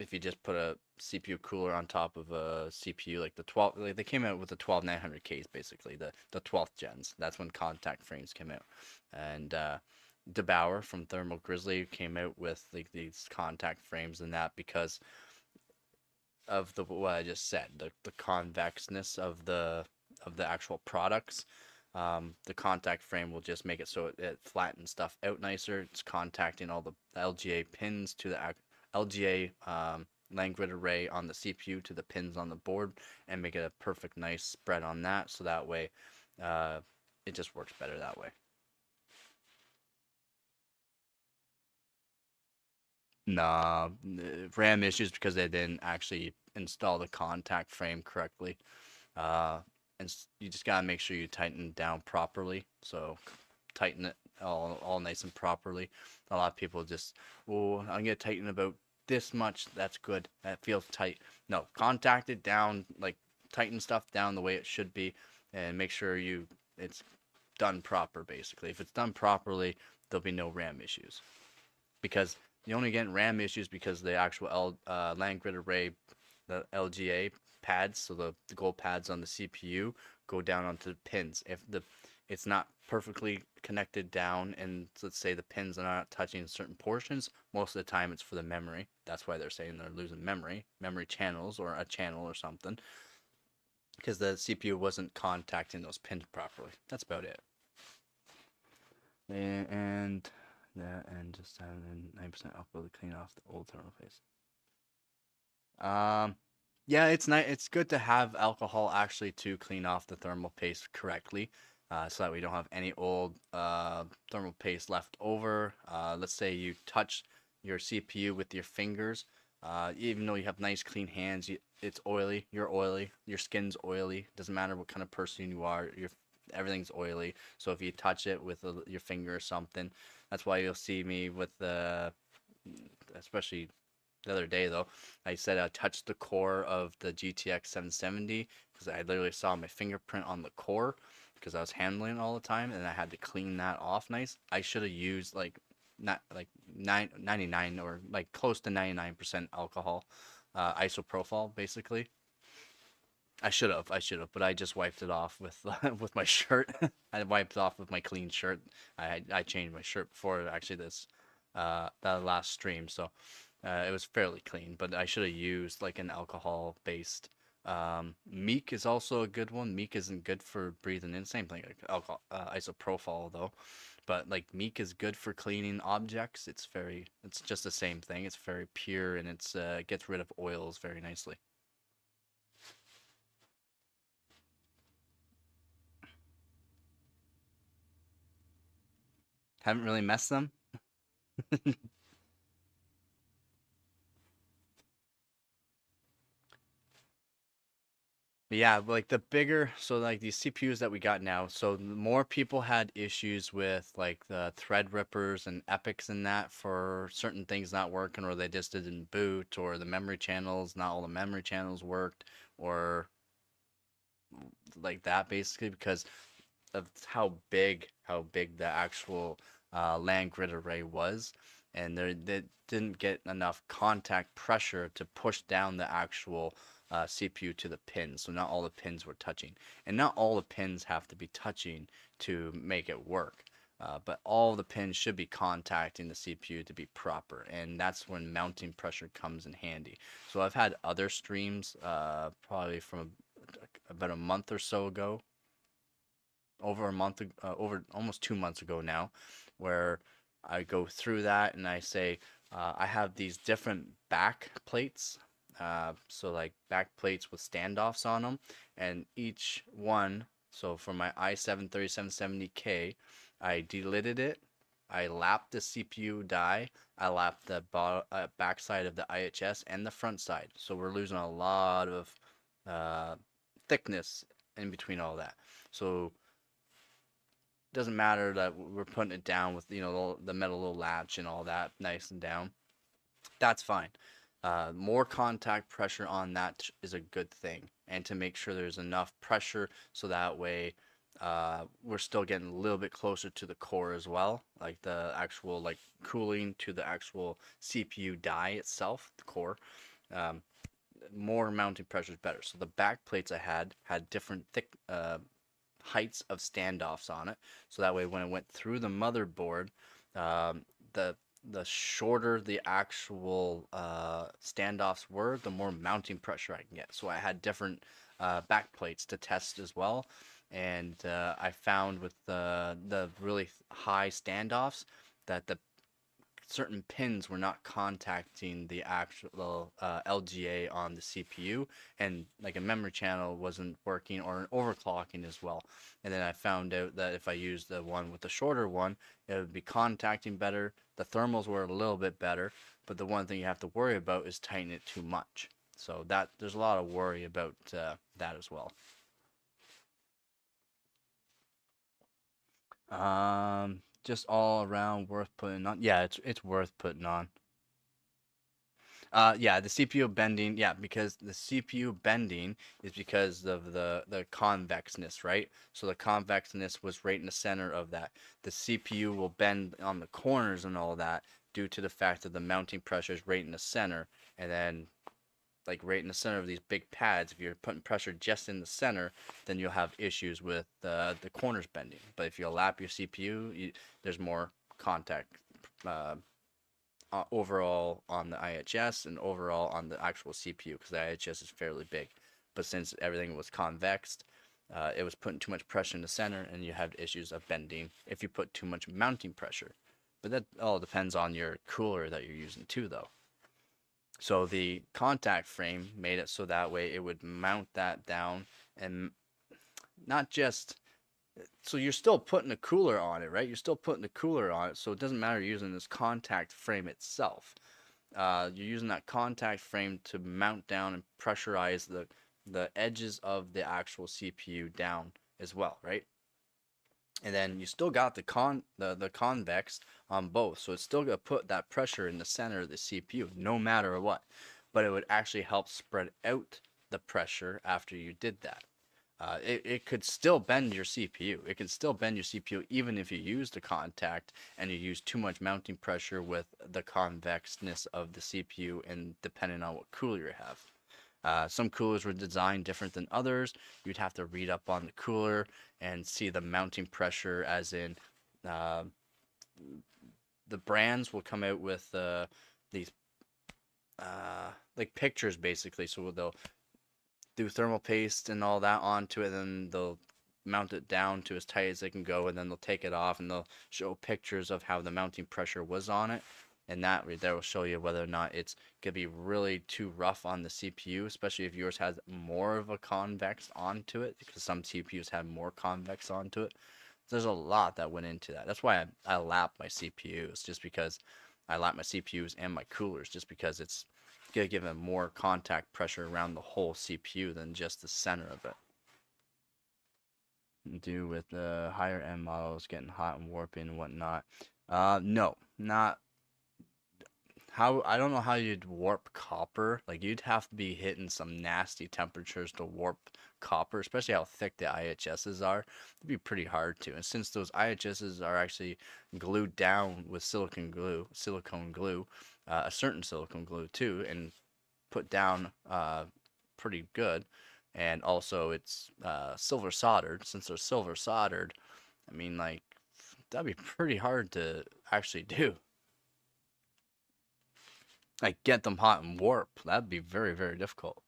if you just put a CPU cooler on top of a CPU like the 12, like they came out with the 12900Ks basically, the 12th gens. That's when contact frames came out. And DeBauer from Thermal Grizzly came out with like these contact frames and that because of the what I just said, the convexness of the actual products. The contact frame will just make it so it flattens stuff out nicer. It's contacting all the LGA pins to the LGA land grid array on the CPU to the pins on the board, and make it a perfect nice spread on that. So that way, it just works better that way. Nah, RAM issues because they didn't actually install the contact frame correctly. Uh, and you just gotta make sure you tighten it down properly. So tighten it all nice and properly. A lot of people just, oh, I'm gonna tighten about this much. That's good. That feels tight. No, contact it down, like tighten stuff down the way it should be, and make sure it's done proper. Basically, if it's done properly, there'll be no RAM issues. Because you only get RAM issues because the actual land grid array, the LGA pads, so the gold pads on the CPU go down onto the pins. If it's not perfectly connected down, and let's say the pins are not touching certain portions, most of the time it's for the memory. That's why they're saying they're losing memory channels, or a channel or something, because the CPU wasn't contacting those pins properly. That's about it. And that, and just having 9% alcohol to clean off the old thermal paste. Yeah, it's nice. It's good to have alcohol actually to clean off the thermal paste correctly, so that we don't have any old thermal paste left over. Let's say you touch your CPU with your fingers, even though you have nice clean hands, it's oily. You're oily. Your skin's oily. Doesn't matter what kind of person you are. Everything's oily. So if you touch it with your finger or something, that's why you'll see me with especially the other day though, I said I touched the core of the GTX 770 because I literally saw my fingerprint on the core because I was handling it all the time, and I had to clean that off nice. I should have used like not like 99 or like close to 99% alcohol, isopropyl basically. I should have, but I just wiped it off with with my shirt. I wiped it off with my clean shirt. I changed my shirt before actually this that last stream, so it was fairly clean. But I should have used like an alcohol based. Meek is also a good one. Meek isn't good for breathing in. Same thing like alcohol, isopropyl though. But like Meek is good for cleaning objects. It's just the same thing. It's very pure, and it's gets rid of oils very nicely. Haven't really messed them. Yeah, like the bigger, so like these CPUs that we got now, so more people had issues with like the thread rippers and epics and that for certain things not working, or they just didn't boot, or the memory channels, not all the memory channels worked, or like that basically because of how big the actual land grid array was, and they didn't get enough contact pressure to push down the actual CPU to the pins, so not all the pins were touching, and not all the pins have to be touching to make it work. But all the pins should be contacting the CPU to be proper, and that's when mounting pressure comes in handy. So I've had other streams, probably from about a month or so ago, over a month, over almost 2 months ago now, where I go through that and I say, I have these different back plates. So like back plates with standoffs on them, and each one. So for my i7-3770K, I delidded it. I lapped the CPU die. I lapped the back side of the IHS and the front side. So we're losing a lot of thickness in between all that. So doesn't matter that we're putting it down with the metal little latch and all that nice and down. That's fine. More contact pressure on that is a good thing, and to make sure there's enough pressure so that way we're still getting a little bit closer to the core as well, like the actual like cooling to the actual CPU die itself, the core. Um, More mounting pressure is better. So the back plates I had different thick heights of standoffs on it, so that way when it went through the motherboard, um, the shorter the actual standoffs were, the more mounting pressure I can get. So I had different back plates to test as well, and I found with the really high standoffs that the certain pins were not contacting the actual LGA on the CPU, and like a memory channel wasn't working, or an overclocking as well. And then I found out that if I used the one with the shorter one, it would be contacting better. The thermals were a little bit better, but the one thing you have to worry about is tightening it too much. So that there's a lot of worry about that as well. Just all around worth putting on. Yeah, it's worth putting on. Yeah, the CPU bending, yeah, because the CPU bending is because of the convexness, right? So the convexness was right in the center of that. The CPU will bend on the corners and all that due to the fact that the mounting pressure is right in the center, and then like right in the center of these big pads, if you're putting pressure just in the center, then you'll have issues with the corners bending. But if you lap your CPU, there's more contact. Overall on the IHS and overall on the actual CPU, because the IHS is fairly big. But since everything was convexed, it was putting too much pressure in the center, and you had issues of bending if you put too much mounting pressure. But that all depends on your cooler that you're using too, though. So the contact frame made it so that way it would mount that down, and not just so you're still putting a cooler on it, right? You're still putting a cooler on it, so it doesn't matter using this contact frame itself. You're using that contact frame to mount down and pressurize the edges of the actual CPU down as well, right? And then you still got the convex on both, so it's still gonna put that pressure in the center of the CPU, no matter what. But it would actually help spread out the pressure after you did that. It could still bend your CPU. It can still bend your CPU even if you use the contact and you use too much mounting pressure with the convexness of the CPU, and depending on what cooler you have. Some coolers were designed different than others. You'd have to read up on the cooler and see the mounting pressure, as in uh, the brands will come out with these like pictures basically. So they'll do thermal paste and all that onto it, and then they'll mount it down to as tight as they can go, and then they'll take it off and they'll show pictures of how the mounting pressure was on it, and that right there will show you whether or not it's gonna be really too rough on the CPU, especially if yours has more of a convex onto it, because some CPUs have more convex onto it. There's a lot that went into that. That's why I lap my CPUs, just because I lap my CPUs and my coolers, just because it's gonna give it more contact pressure around the whole CPU than just the center of it. Do with the higher end models getting hot and warping and whatnot. No, not how. I don't know how you'd warp copper. Like you'd have to be hitting some nasty temperatures to warp copper, especially how thick the IHSs are. It'd be pretty hard to. And since those IHSs are actually glued down with silicone glue, a certain silicone glue too, and put down pretty good, and also it's silver soldered. Since they're silver soldered, I mean, like, that'd be pretty hard to actually do. Like get them hot and warp. That'd be very, very difficult.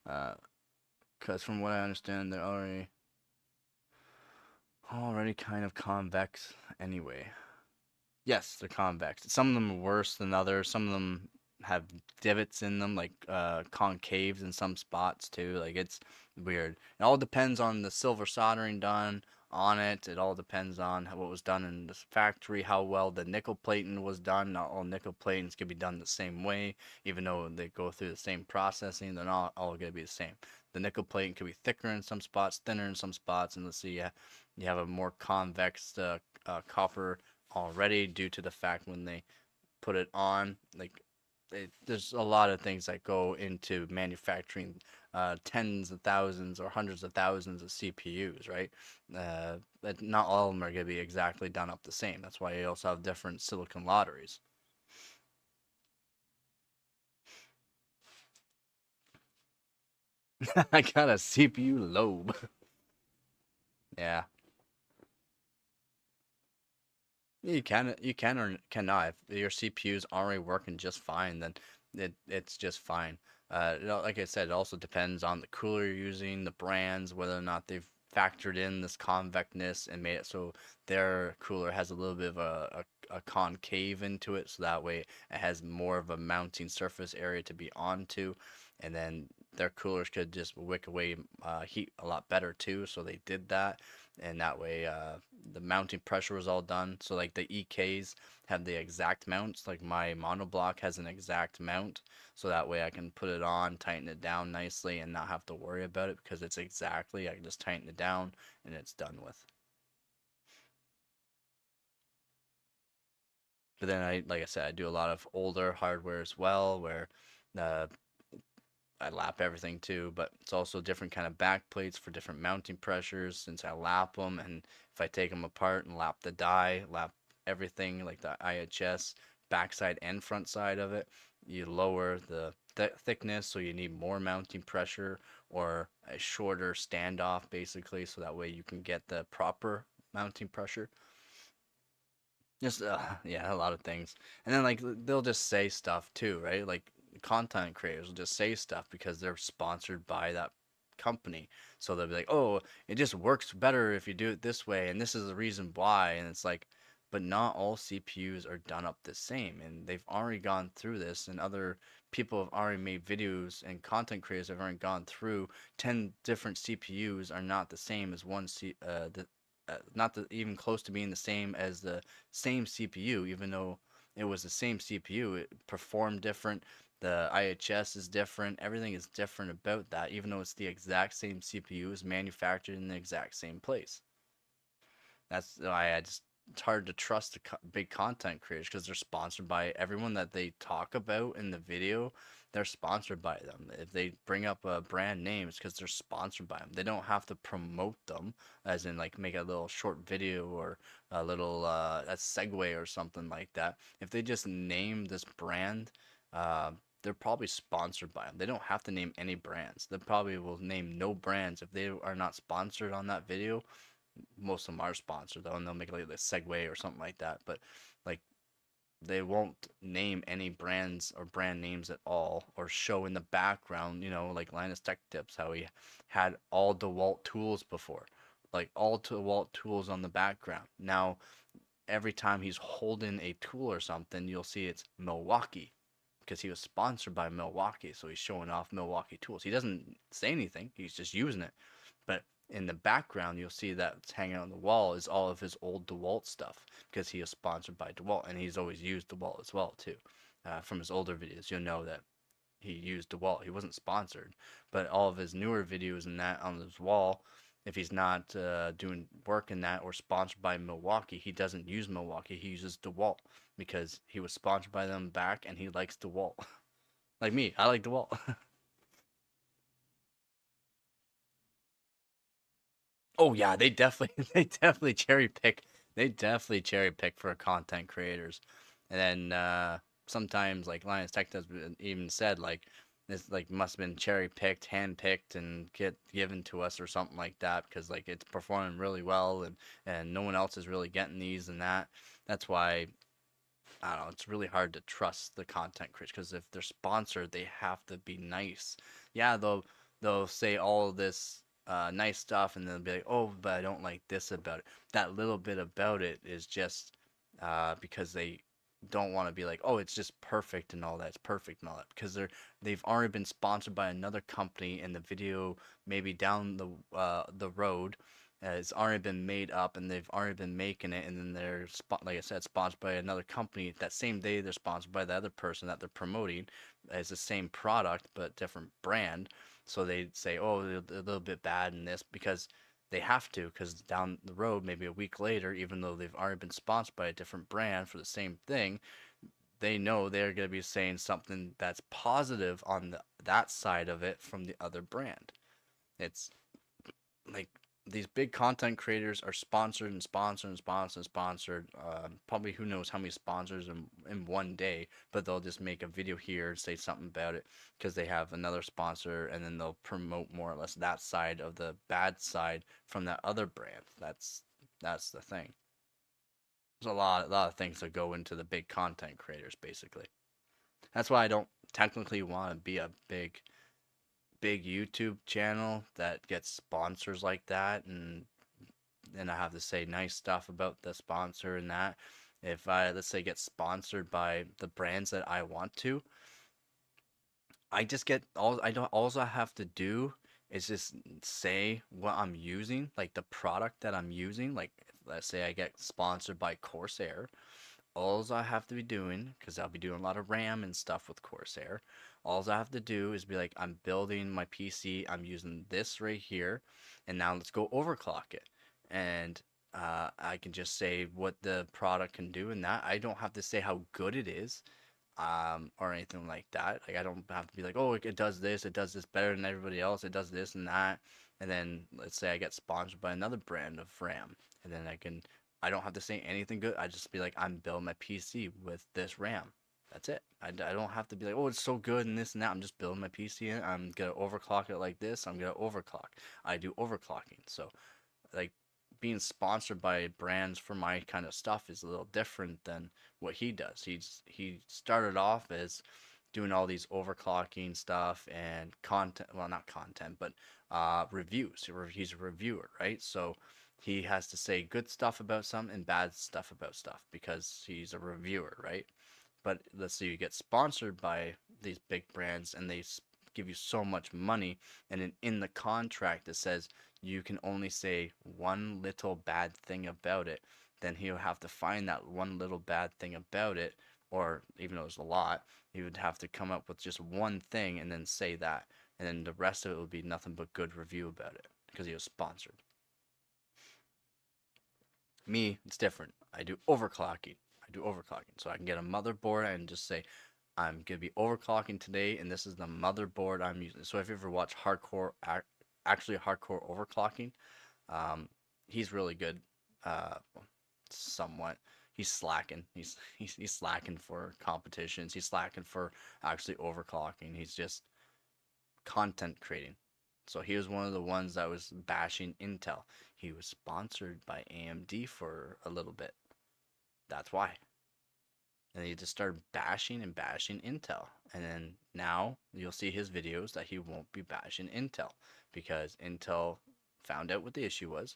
Because from what I understand, they're already kind of convex anyway. Yes, they're convex. Some of them are worse than others. Some of them have divots in them, like concaves in some spots too. Like it's weird. It all depends on the silver soldering done on it. It all depends on what was done in the factory, how well the nickel plating was done. Not all nickel platings can be done the same way, even though they go through the same processing. They're not all going to be the same. The nickel plating could be thicker in some spots, thinner in some spots, and let's see, you have a more convex copper already due to the fact when they put it on, like there's a lot of things that go into manufacturing tens of thousands or hundreds of thousands of CPUs, right? But not all of them are going to be exactly done up the same. That's why you also have different silicon lotteries. I got a CPU lobe. Yeah. You can or cannot. If your CPU is already working just fine, then it's just fine. Like I said, it also depends on the cooler you're using, the brands, whether or not they've factored in this convectness and made it so their cooler has a little bit of a concave into it, so that way it has more of a mounting surface area to be onto, and then their coolers could just wick away heat a lot better too. So they did that, and that way the mounting pressure was all done. So like the EKs have the exact mounts, like my monoblock has an exact mount, so that way I can put it on, tighten it down nicely, and not have to worry about it because it's exactly, I can just tighten it down and it's done with. But then like I said, I do a lot of older hardware as well, where uh, I lap everything too, but it's also different kind of back plates for different mounting pressures since I lap them, and if I take them apart and lap the die, lap everything like the IHS backside and front side of it, you lower the thickness, so you need more mounting pressure or a shorter standoff basically, so that way you can get the proper mounting pressure. Just yeah, a lot of things. And then like they'll just say stuff too, right? Like content creators will just say stuff because they're sponsored by that company. So they'll be like, "Oh, it just works better if you do it this way, and this is the reason why." And it's like, but not all CPUs are done up the same, and they've already gone through this, and other people have already made videos, and content creators have already gone through 10 different CPUs are not the same as not even close to being the same as the same CPU, even though it was the same CPU, it performed different. The IHS is different. Everything is different about that, even though it's the exact same CPU is manufactured in the exact same place. That's why it's hard to trust the big content creators because they're sponsored by everyone that they talk about in the video. They're sponsored by them. If they bring up a brand name, it's because they're sponsored by them. They don't have to promote them, as in like make a little short video or a little a segue or something like that. If they just name this brand, they're probably sponsored by them. They don't have to name any brands. They probably will name no brands if they are not sponsored on that video. Most of them are sponsored though, and they'll make like a segue or something like that. But like they won't name any brands or brand names at all, or show in the background. Like Linus Tech Tips, how he had all DeWalt tools before, like all DeWalt tools on the background. Now every time he's holding a tool or something, you'll see it's Milwaukee because he was sponsored by Milwaukee, so he's showing off Milwaukee tools. He doesn't say anything; he's just using it. But in the background, you'll see that it's hanging on the wall is all of his old DeWalt stuff because he is sponsored by DeWalt, and he's always used DeWalt as well too. From his older videos, you'll know that he used DeWalt. He wasn't sponsored, but all of his newer videos and that on his wall, if he's not doing work in that or sponsored by Milwaukee, he doesn't use Milwaukee. He uses DeWalt because he was sponsored by them back, and he likes DeWalt. Like me, I like DeWalt. Oh yeah, they definitely they definitely cherry pick for content creators. And then sometimes like Linus Tech has even said like It's like must have been cherry picked, hand picked, and get given to us or something like that because like it's performing really well and no one else is really getting these and that. That's why I don't know. It's really hard to trust the content creators because if they're sponsored, they have to be nice. Yeah, they'll say all this nice stuff and they'll be like, oh, but I don't like this about it. That little bit about it is just because they don't want to be like, oh, it's just perfect and all that. It's perfect and all that because they've already been sponsored by another company and the video maybe down the road it's already been made up and they've already been making it and then they're like I said sponsored by another company that same day they're sponsored by the other person that they're promoting as the same product but different brand so they say oh they're a little bit bad in this because they have to because down the road maybe a week later even though they've already been sponsored by a different brand for the same thing they know they're going to be saying something that's positive on that side of it from the other brand it's like these big content creators are sponsored and sponsored and sponsored and sponsored. Probably who knows how many sponsors in one day, but they'll just make a video here and say something about it because they have another sponsor, and then they'll promote more or less that side of the bad side from that other brand. That's the thing. There's a lot of things that go into the big content creators, basically. That's why I don't technically want to be a big YouTube channel that gets sponsors like that and I have to say nice stuff about the sponsor and that. If I let's say get sponsored by the brands that I want to, I just get all I have to do is just say what I'm using, like the product that I'm using. Like let's say I get sponsored by Corsair, all I have to be doing, because I'll be doing a lot of RAM and stuff with Corsair, all I have to do is be like, I'm building my PC, I'm using this right here, and now let's go overclock it. And I can just say what the product can do, and that I don't have to say how good it is, or anything like that. Like I don't have to be like, oh, it does this better than everybody else, it does this and that. And then let's say I get sponsored by another brand of RAM, and then I don't have to say anything good. I just be like, I'm building my PC with this RAM. That's it. I don't have to be like, oh, it's so good and this and that. I'm just building my PC and I'm gonna overclock it like this. I'm gonna overclock. I do overclocking. So like being sponsored by brands for my kind of stuff is a little different than what he does. He started off as doing all these overclocking stuff and content, well not content, but reviews. He's a reviewer, right? So he has to say good stuff about some and bad stuff about stuff because he's a reviewer, right? But let's say you get sponsored by these big brands and they give you so much money, and in the contract it says you can only say one little bad thing about it, then he'll have to find that one little bad thing about it, or even though there's a lot, he would have to come up with just one thing and then say that, and then the rest of it would be nothing but good review about it because he was sponsored. Me, it's different. I do overclocking. So I can get a motherboard and just say, I'm gonna be overclocking today, and this is the motherboard I'm using. So if you ever watch actually hardcore overclocking, he's really good. Somewhat. He's slacking. He's slacking for competitions. He's slacking for actually overclocking. He's just content creating. So he was one of the ones that was bashing Intel. He was sponsored by AMD for a little bit. That's why. And he just started bashing and bashing Intel. And then now you'll see his videos that he won't be bashing Intel because Intel found out what the issue was.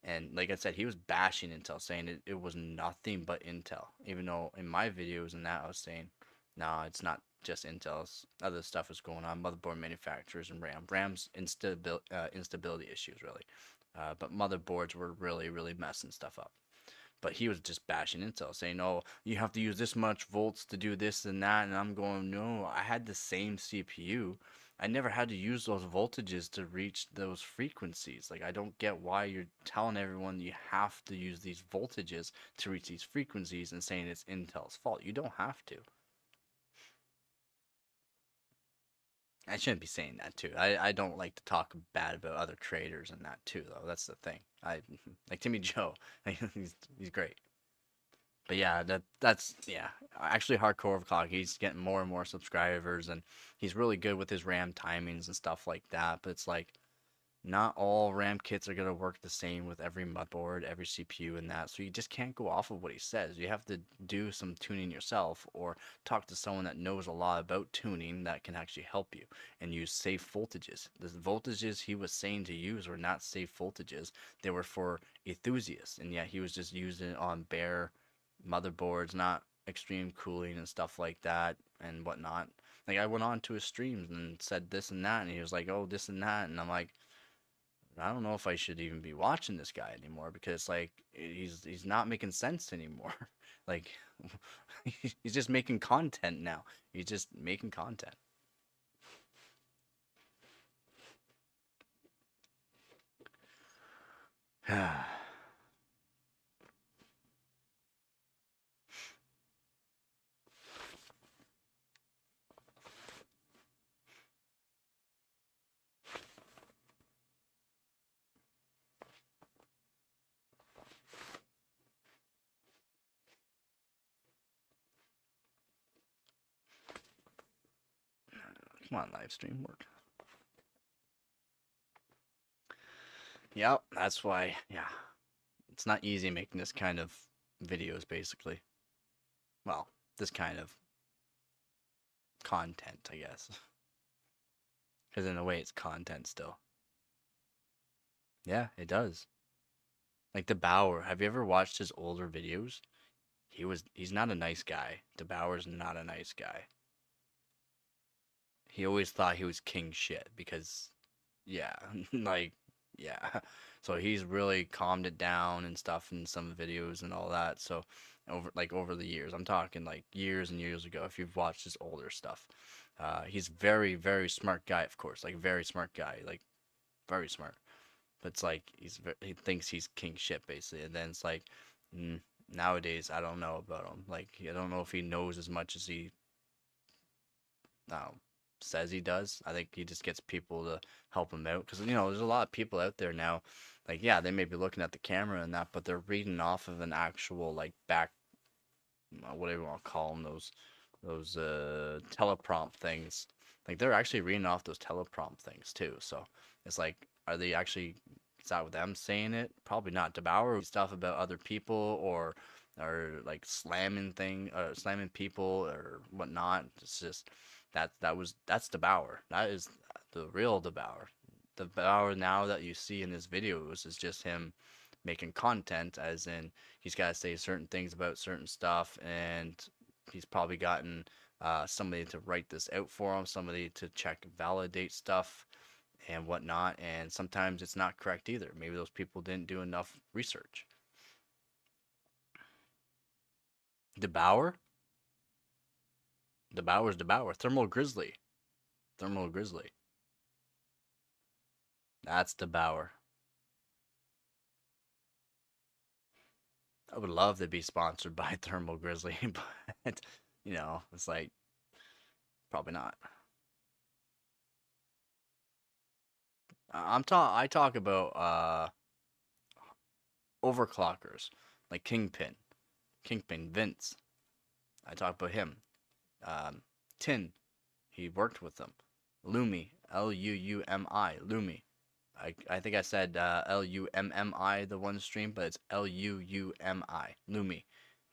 And like I said, he was bashing Intel, saying it was nothing but Intel. Even though in my videos and that I was saying, no, it's not just Intel's. Other stuff is going on. Motherboard manufacturers and RAM's instability issues, really. But motherboards were really messing stuff up. But he was just bashing Intel, saying, "Oh, you have to use this much volts to do this and that." And I'm going, "No, I had the same CPU. I never had to use those voltages to reach those frequencies. Like, I don't get why you're telling everyone you have to use these voltages to reach these frequencies and saying it's Intel's fault. You don't have to." I shouldn't be saying that too. I don't like to talk bad about other creators and that too, though. That's the thing. I like Timmy Joe. He's great. But yeah, that's yeah. Actually, hardcore overclock. He's getting more and more subscribers, and he's really good with his RAM timings and stuff like that. But it's like not all RAM kits are gonna work the same with every motherboard, every CPU, and that. So you just can't go off of what he says. You have to do some tuning yourself, or talk to someone that knows a lot about tuning that can actually help you and use safe voltages. The voltages he was saying to use were not safe voltages. They were for enthusiasts, and yet he was just using it on bare motherboards, not extreme cooling and stuff like that and whatnot. Like I went on to his streams and said this and that, and he was like, "Oh, this and that," and I'm like, I don't know if I should even be watching this guy anymore because like he's not making sense anymore. Like he's just making content now. He's just making content. Come on, live stream work. Yep, that's why. Yeah, it's not easy making this kind of videos, basically. Well, this kind of content, I guess. Because in a way, it's content still. Yeah, it does. Like the Bauer. Have you ever watched his older videos? He's not a nice guy. DeBauer's not a nice guy. He always thought he was king shit because yeah, like yeah. So he's really calmed it down and stuff in some videos and all that. So over the years, I'm talking like years and years ago, if you've watched his older stuff. He's very, very smart guy, of course, like very smart guy, like very smart. But it's like he thinks he's king shit basically, and then it's like mm, nowadays I don't know about him. Like I don't know if he knows as much as he uh, says he does. I think he just gets people to help him out because there's a lot of people out there now. Like yeah, they may be looking at the camera and that, but they're reading off of an actual like back whatever you want to call them, those teleprompt things. Like they're actually reading off those teleprompt things too. So it's like, are they actually? Is that with them saying it? Probably not. DeBauer stuff about other people or like slamming people or whatnot. It's just that's DeBauer. That is the real DeBauer. The DeBauer now that you see in his videos is just him making content, as in he's got to say certain things about certain stuff, and he's probably gotten somebody to write this out for him, somebody to check, validate stuff and whatnot. And sometimes it's not correct either. Maybe those people didn't do enough research. DeBauer? DeBauer's DeBauer. Thermal Grizzly. Thermal Grizzly. That's DeBauer. I would love to be sponsored by Thermal Grizzly, but it's like probably not. I talk about overclockers like Kingpin Vince. I talk about him. Um, Tin, he worked with them. Lumi, Luumi, Lumi. I think I said Lummi the one stream, but it's Luumi. Lumi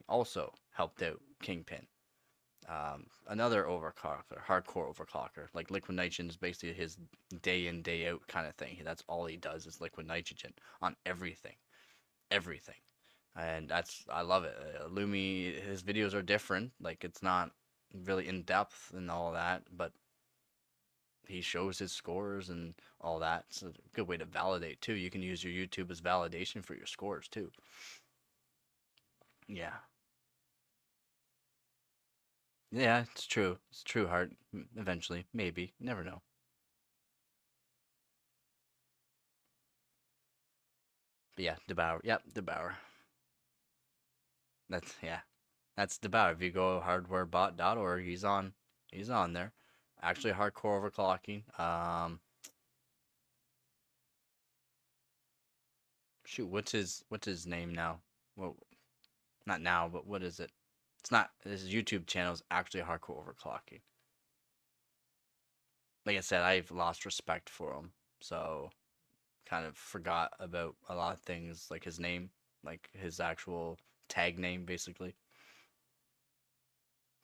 also helped out Kingpin. Another overclocker, hardcore overclocker, like liquid nitrogen is basically his day in day out kind of thing. That's all he does is liquid nitrogen on everything, and I love it. Lumi, his videos are different. Like it's not really in depth and all that, but he shows his scores and all that. It's a good way to validate too. You can use your YouTube as validation for your scores too. Yeah. Yeah, it's true. It's true, Heart. Eventually, maybe. You never know. But yeah, DeBauer. Yep, DeBauer. That's yeah. That's DeBauer. If you go hardwarebot.org, he's on there. Actually hardcore overclocking. Shoot, what's his name now? Well, Not now, but what is it? It's not. This YouTube channel is actually hardcore overclocking. Like I said, I've lost respect for him, so kind of forgot about a lot of things, like his name, like his actual tag name, basically.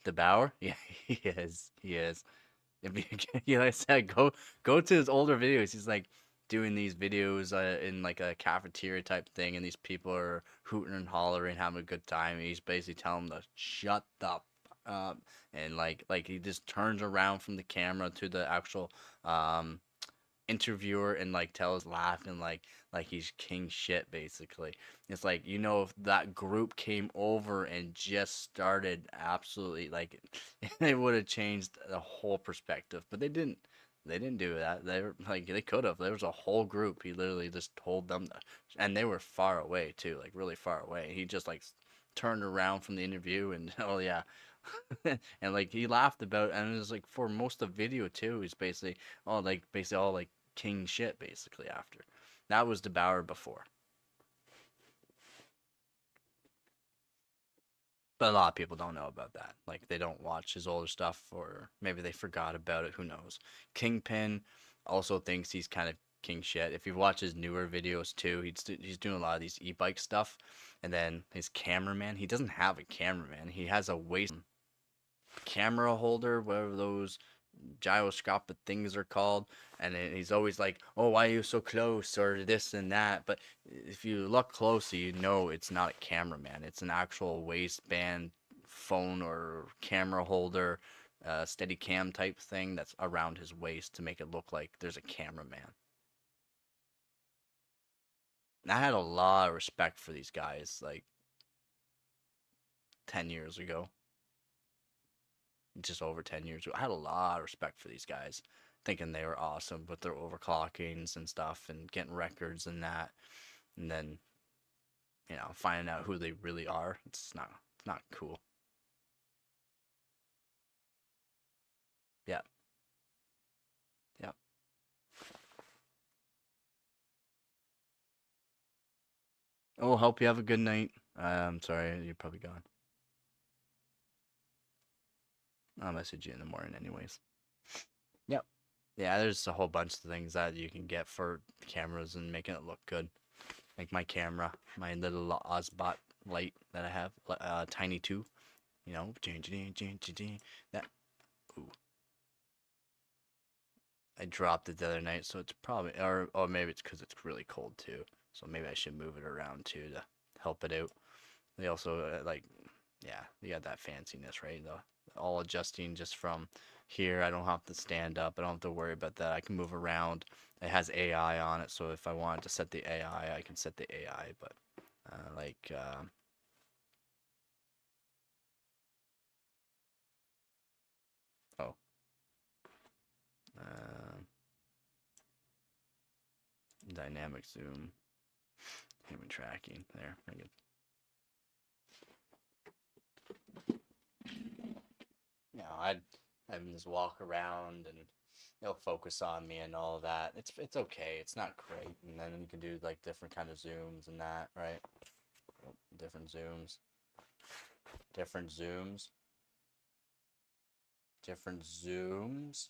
DeBauer? Yeah, he is. He is. If you, yeah, like I said, go to his older videos. He's like doing these videos in like a cafeteria type thing, and these people are hooting and hollering, having a good time. And he's basically telling them to shut up, and like he just turns around from the camera to the actual interviewer and like tells laughing like he's king shit basically. It's like, if that group came over and just started absolutely like it would have changed the whole perspective, but they didn't do that. They were like, they could have. There was a whole group. He literally just told them to, and they were far away too, like really far away. He just like turned around from the interview and oh yeah. And like he laughed about it, and it was like for most of the video too, he's basically all like king shit basically after. That was DeBauer before. But a lot of people don't know about that. Like they don't watch his older stuff, or maybe they forgot about it. Who knows? Kingpin also thinks he's kind of king shit. If you watch his newer videos too, he's doing a lot of these e-bike stuff. And then his cameraman, he doesn't have a cameraman. He has a waist camera holder, whatever those gyroscopic things are called, and he's always like, "Oh, why are you so close?" or this and that. But if you look closely, it's not a cameraman. It's an actual waistband phone or camera holder, steady cam type thing that's around his waist to make it look like there's a cameraman. And I had a lot of respect for these guys like 10 years ago, just over 10 years ago. I had a lot of respect for these guys, thinking they were awesome with their overclockings and stuff and getting records and that. And then, finding out who they really are, it's not cool. Yeah. Yeah. Oh, hope you have a good night. I'm sorry, you're probably gone. I'll message you in the morning anyways. Yep. Yeah, there's a whole bunch of things that you can get for cameras and making it look good. Like my camera, my little Ozbot light that I have, Tiny 2, that. Ooh, I dropped it the other night, so it's probably, or maybe it's because it's really cold too. So maybe I should move it around too to help it out. They also yeah, you got that fanciness, right? All adjusting just from here. I don't have to stand up. I don't have to worry about that. I can move around. It has AI on it, so if I wanted to set the AI, I can set the AI. But like oh, uh, dynamic zoom, human tracking. There, very good. I'd have him just walk around and he'll focus on me and all that. It's okay. It's not great. And then you can do like different kind of zooms and that, right? Different zooms. Different zooms. Different zooms.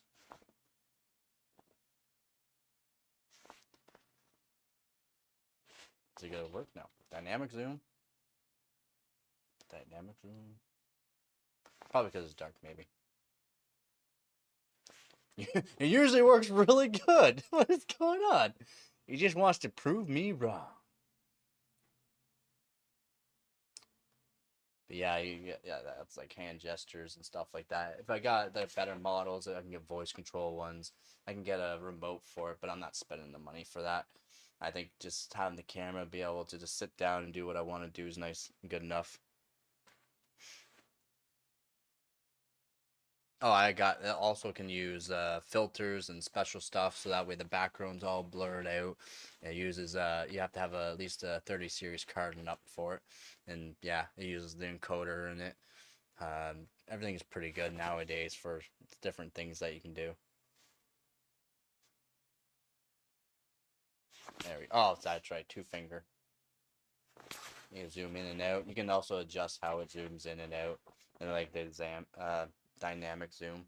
Is it gonna work? No. Dynamic zoom. Dynamic zoom. Probably because it's dark, maybe. It usually works really good. What is going on? He just wants to prove me wrong. But yeah, yeah, that's like hand gestures and stuff like that. If I got the better models, I can get voice control ones. I can get a remote for it, but I'm not spending the money for that. I think just having the camera, be able to just sit down and do what I want to do is nice and good enough. Oh, I also can use filters and special stuff, so that way the background's all blurred out. It uses you have to have at least a 30 series card and up for it, and yeah, it uses the encoder in it. Everything is pretty good nowadays for different things that you can do. There we. Oh, that's right, two finger. You can zoom in and out. You can also adjust how it zooms in and out, and like the dynamic zoom.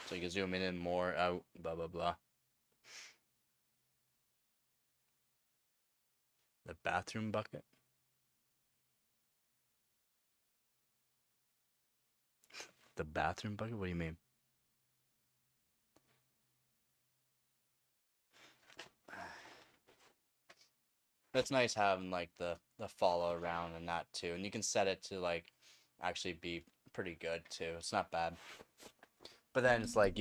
So you can zoom in and more, out, blah blah blah. The bathroom bucket. The bathroom bucket? What do you mean? It's nice having like the follow around and that too, and you can set it to like actually be pretty good too. It's not bad. But then it's like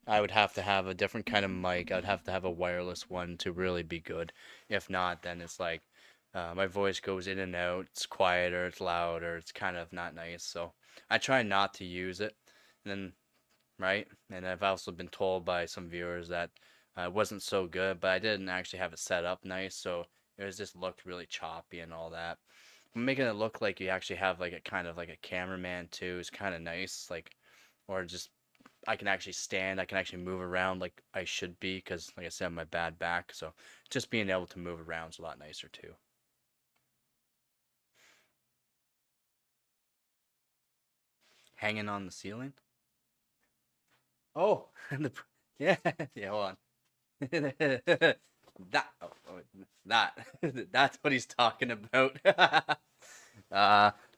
I would have to have a different kind of mic. I would have to have a wireless one to really be good. If not, then it's like my voice goes in and out. It's quieter, it's louder. It's kind of not nice. So I try not to use it. And then, right? And I've also been told by some viewers that it wasn't so good, but I didn't actually have it set up nice. So it was just looked really choppy and all that. Making it look like you actually have like a kind of like a cameraman too is kind of nice. Like, or just I can actually stand, I can actually move around like I should be because, like I said, my bad back. So just being able to move around is a lot nicer too. Hanging on the ceiling? Oh, yeah, yeah, hold on. That, that, that's what he's talking about.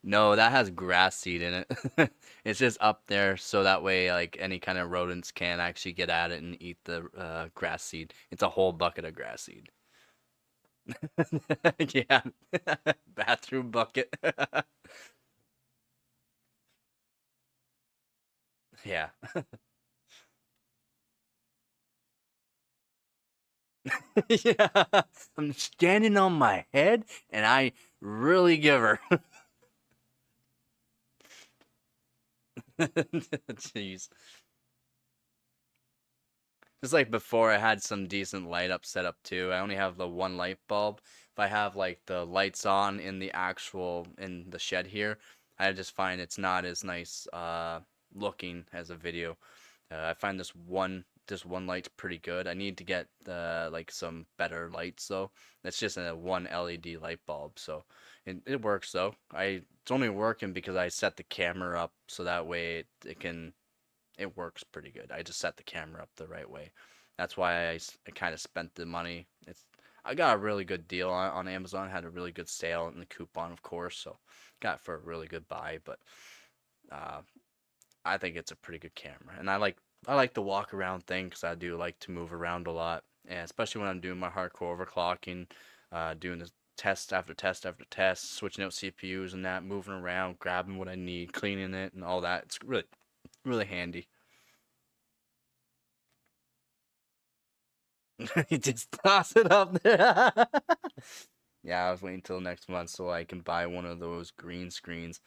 No, that has grass seed in it. It's just up there so that way, like, any kind of rodents can't actually get at it and eat the grass seed. It's a whole bucket of grass seed. Yeah, bathroom bucket. Yeah. Yeah. I'm standing on my head and I really give her. Jeez. Just like before, I had some decent light up set up too. I only have the one light bulb. If I have like the lights on in the actual in the shed here, I just find it's not as nice looking as a video. I find this one light's pretty good. I need to get like some better lights though. It's just a one LED light bulb, so it works though. It's only working because I set the camera up so that way it works pretty good. I just set the camera up the right way. That's why I kind of spent the money. I got a really good deal on Amazon. Had a really good sale and the coupon, of course, so got it for a really good buy. But uh, I think it's a pretty good camera, and I like the walk around thing because I do like to move around a lot, and especially when I'm doing my hardcore overclocking, doing the test after test after test, switching out CPUs and that, moving around, grabbing what I need, cleaning it, and all that. It's really really handy. You just toss it up there. Yeah, I was waiting till next month so I can buy one of those green screens.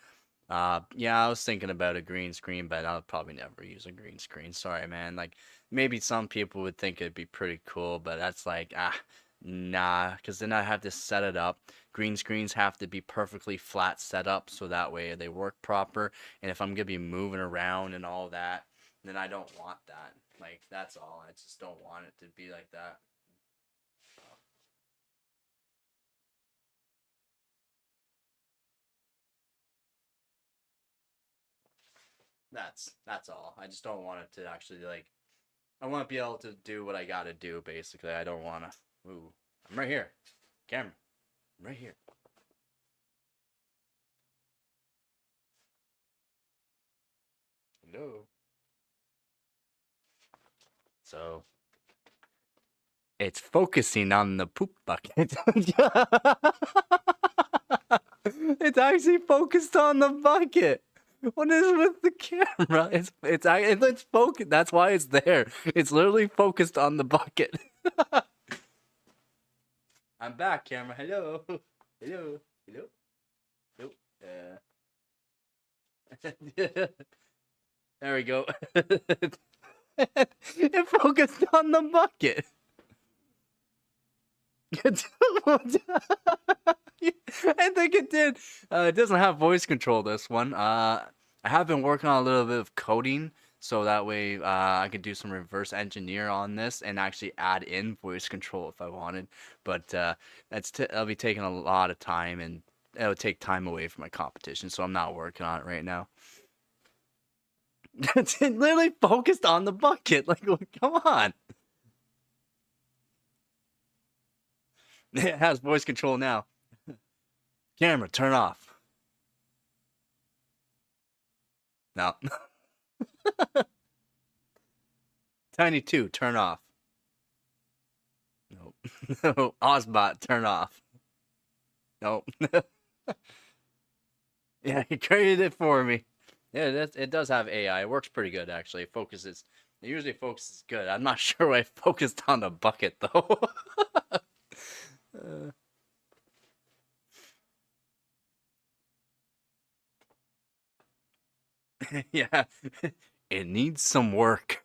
Yeah, I was thinking about a green screen, but I'll probably never use a green screen. Sorry, man. Like, maybe some people would think it'd be pretty cool, but that's like, nah, because then I have to set it up. Green screens have to be perfectly flat set up so that way they work proper. And if I'm gonna be moving around and all that, then I don't want that. Like, that's all. I just don't want it to be like that. That's all. I just don't want it to actually like I want to be able to do what I gotta do, basically. I don't wanna. Ooh, I'm right here. Camera. I'm right here. Hello. So it's focusing on the poop bucket. It's actually focused on the bucket. What is with the camera? It's focused. That's why it's there. It's literally focused on the bucket. I'm back, camera. Hello. Hello. Hello. Hello. There we go. It focused on the bucket. I think it did. It doesn't have voice control, this one. I have been working on a little bit of coding so that way I could do some reverse engineer on this and actually add in voice control if I wanted. But that'll be taking a lot of time, and it'll take time away from my competition, so I'm not working on it right now. It's literally focused on the bucket. Like, come on. It has voice control now. Camera, turn off. No. Tiny 2, turn off. Nope. No. Ozbot, turn off. Nope. Yeah, he created it for me. Yeah, it does have AI. It works pretty good, actually. It usually focuses good. I'm not sure why I focused on the bucket, though. Uh, yeah, it needs some work.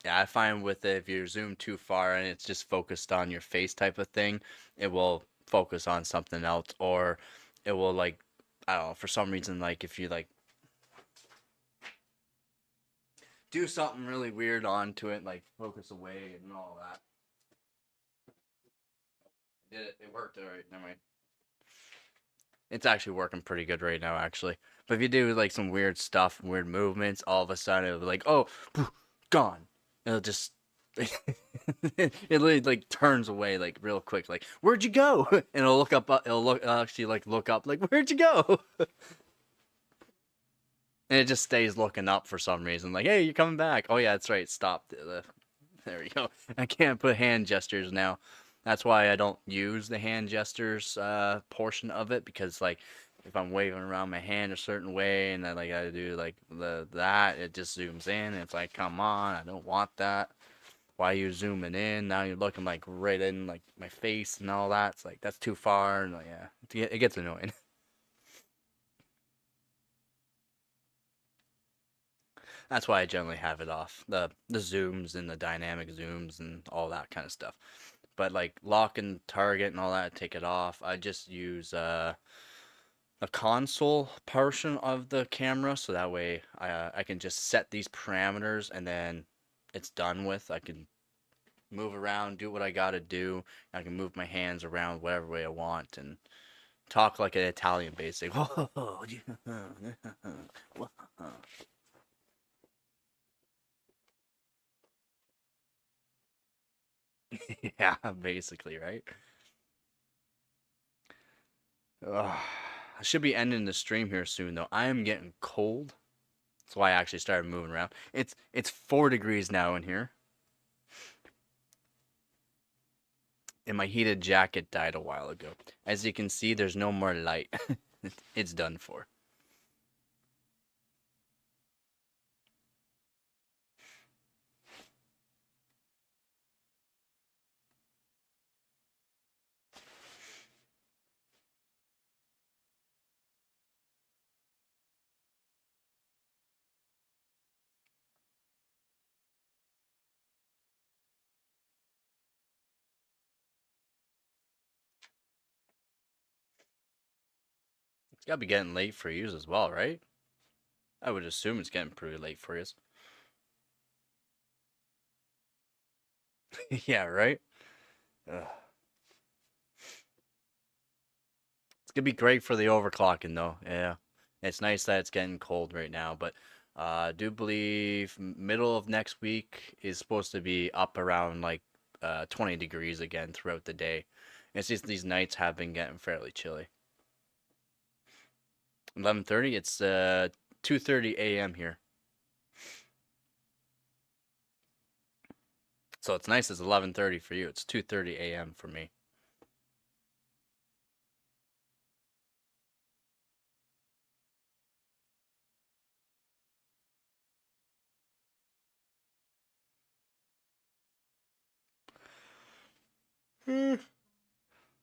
Yeah, I find with it, if you zoom too far and it's just focused on your face type of thing, it will focus on something else, or it will like, I don't know, for some reason, like if you like do something really weird onto it, like focus away and all that. It did it. It worked all right. Never mind. It's actually working pretty good right now, actually. But if you do like some weird stuff, weird movements, all of a sudden it'll be like, oh, poof, gone. It'll just it literally like turns away like real quick, like where'd you go? And it'll look up. It'll actually like look up, like where'd you go? And it just stays looking up for some reason, like hey, you're coming back. Oh yeah, that's right. Stop. There we go. I can't put hand gestures now. That's why I don't use the hand gestures portion of it, because like if I'm waving around my hand a certain way and then like I do like that, it just zooms in and it's like, come on, I don't want that. Why are you zooming in? Now you're looking like right in like my face and all that. It's like that's too far, and like, yeah, it gets annoying. That's why I generally have it off. The zooms and the dynamic zooms and all that kind of stuff. But like lock and target and all that, take it off. I just use a console portion of the camera, so that way I can just set these parameters and then it's done with. I can move around, do what I gotta do. I can move my hands around whatever way I want and talk like an Italian, basic. Yeah, basically, right? Ugh. I should be ending the stream here soon, though. I am getting cold. That's why I actually started moving around. It's 4 degrees now in here, and my heated jacket died a while ago. As you can see, there's no more light. It's done for. It's gotta be getting late for you as well, right? I would assume it's getting pretty late for you. Yeah, right? Ugh. It's gonna be great for the overclocking though. Yeah. It's nice that it's getting cold right now, but I do believe middle of next week is supposed to be up around like 20 degrees again throughout the day. It's just these nights have been getting fairly chilly. 11:30, it's 2:30 a.m. here. So it's nice it's 11:30 for you. It's 2:30 a.m. for me.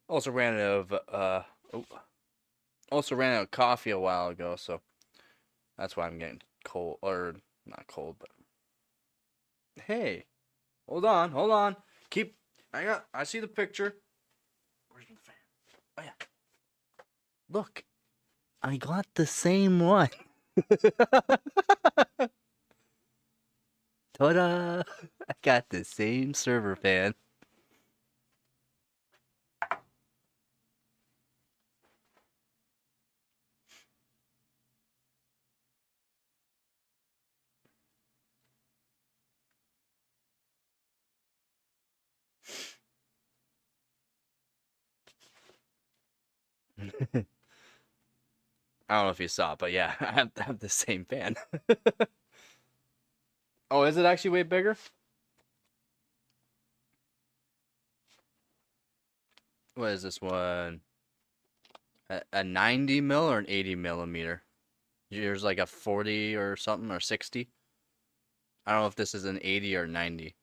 Also ran out of oh, also ran out of coffee a while ago, so that's why I'm getting cold, or not cold, but hey, hold on, hold on. Keep I see the picture. Where's my fan? Oh yeah. Look, I got the same one. Ta-da! I got the same server fan. I don't know if you saw it, but yeah, I have the same fan. Oh, is it actually way bigger? What is this one? A 90 mil or an 80 millimeter? Yours like a 40 or something or 60? I don't know if this is an 80 or 90.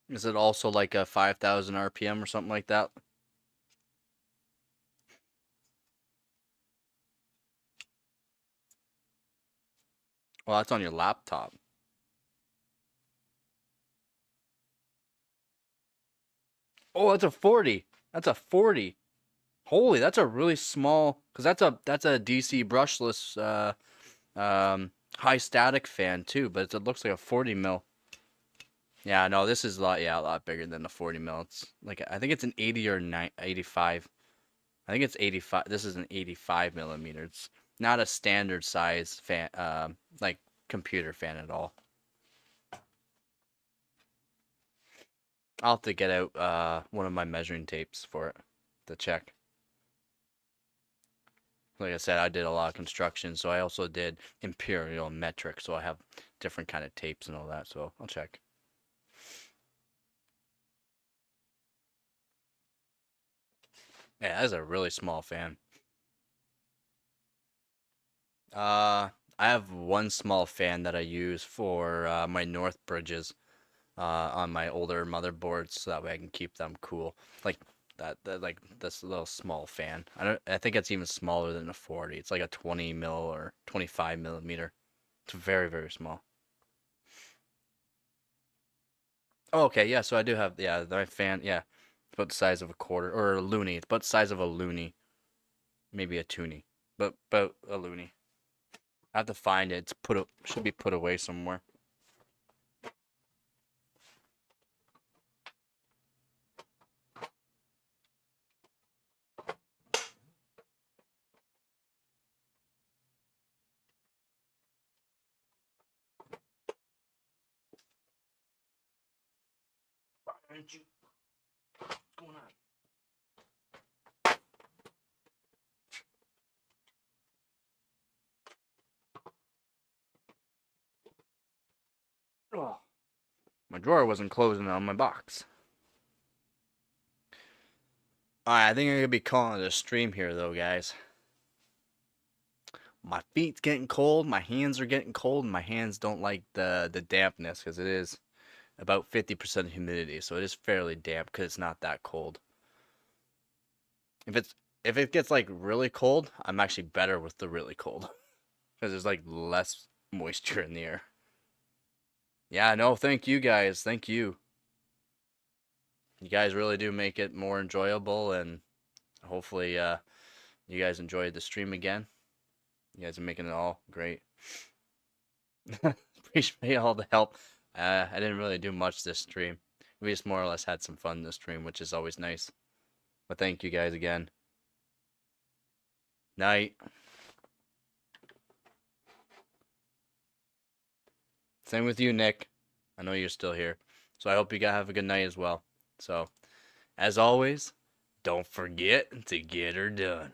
Is it also like a 5,000 RPM or something like that? Well, that's on your laptop. Oh, that's a 40. That's a 40. Holy, that's a really small, because that's a DC brushless high static fan too, but it looks like a 40 mil. Yeah, no, this is a lot bigger than the 40 mil. It's like I think it's an 80 or 85. I think it's 85. This is an 85 millimeter. It's not a standard size fan, like computer fan at all. I'll have to get out one of my measuring tapes for it to check. Like I said, I did a lot of construction, so I also did imperial and metric, so I have different kind of tapes and all that. So I'll check. Yeah, that's a really small fan. I have one small fan that I use for my north bridges on my older motherboards, so that way I can keep them cool. Like that like this little small fan. I think it's even smaller than a 40. It's like a 20 mil or 25 millimeter. It's very, very small. Oh, okay, yeah, so I do have, yeah, my fan, yeah. It's about the size of a quarter or a loonie. It's about the size of a loonie, maybe a toonie, but about a loonie. I have to find it. It's should be put away somewhere. Aren't you? What's going on? Oh, my drawer wasn't closing on my box. Alright, I think I'm gonna be calling it a stream here though, guys. My feet's getting cold, my hands are getting cold, and my hands don't like the dampness because it is about 50% humidity, so it is fairly damp because it's not that cold. If it's if it gets like really cold, I'm actually better with the really cold because there's like less moisture in the air. Yeah, no, thank you guys. Thank you. You guys really do make it more enjoyable, and hopefully you guys enjoyed the stream again. You guys are making it all great. Appreciate all the help. I didn't really do much this stream. We just more or less had some fun this stream, which is always nice. But thank you guys again. Night. Same with you, Nick. I know you're still here. So I hope you guys have a good night as well. So, as always, don't forget to get her done.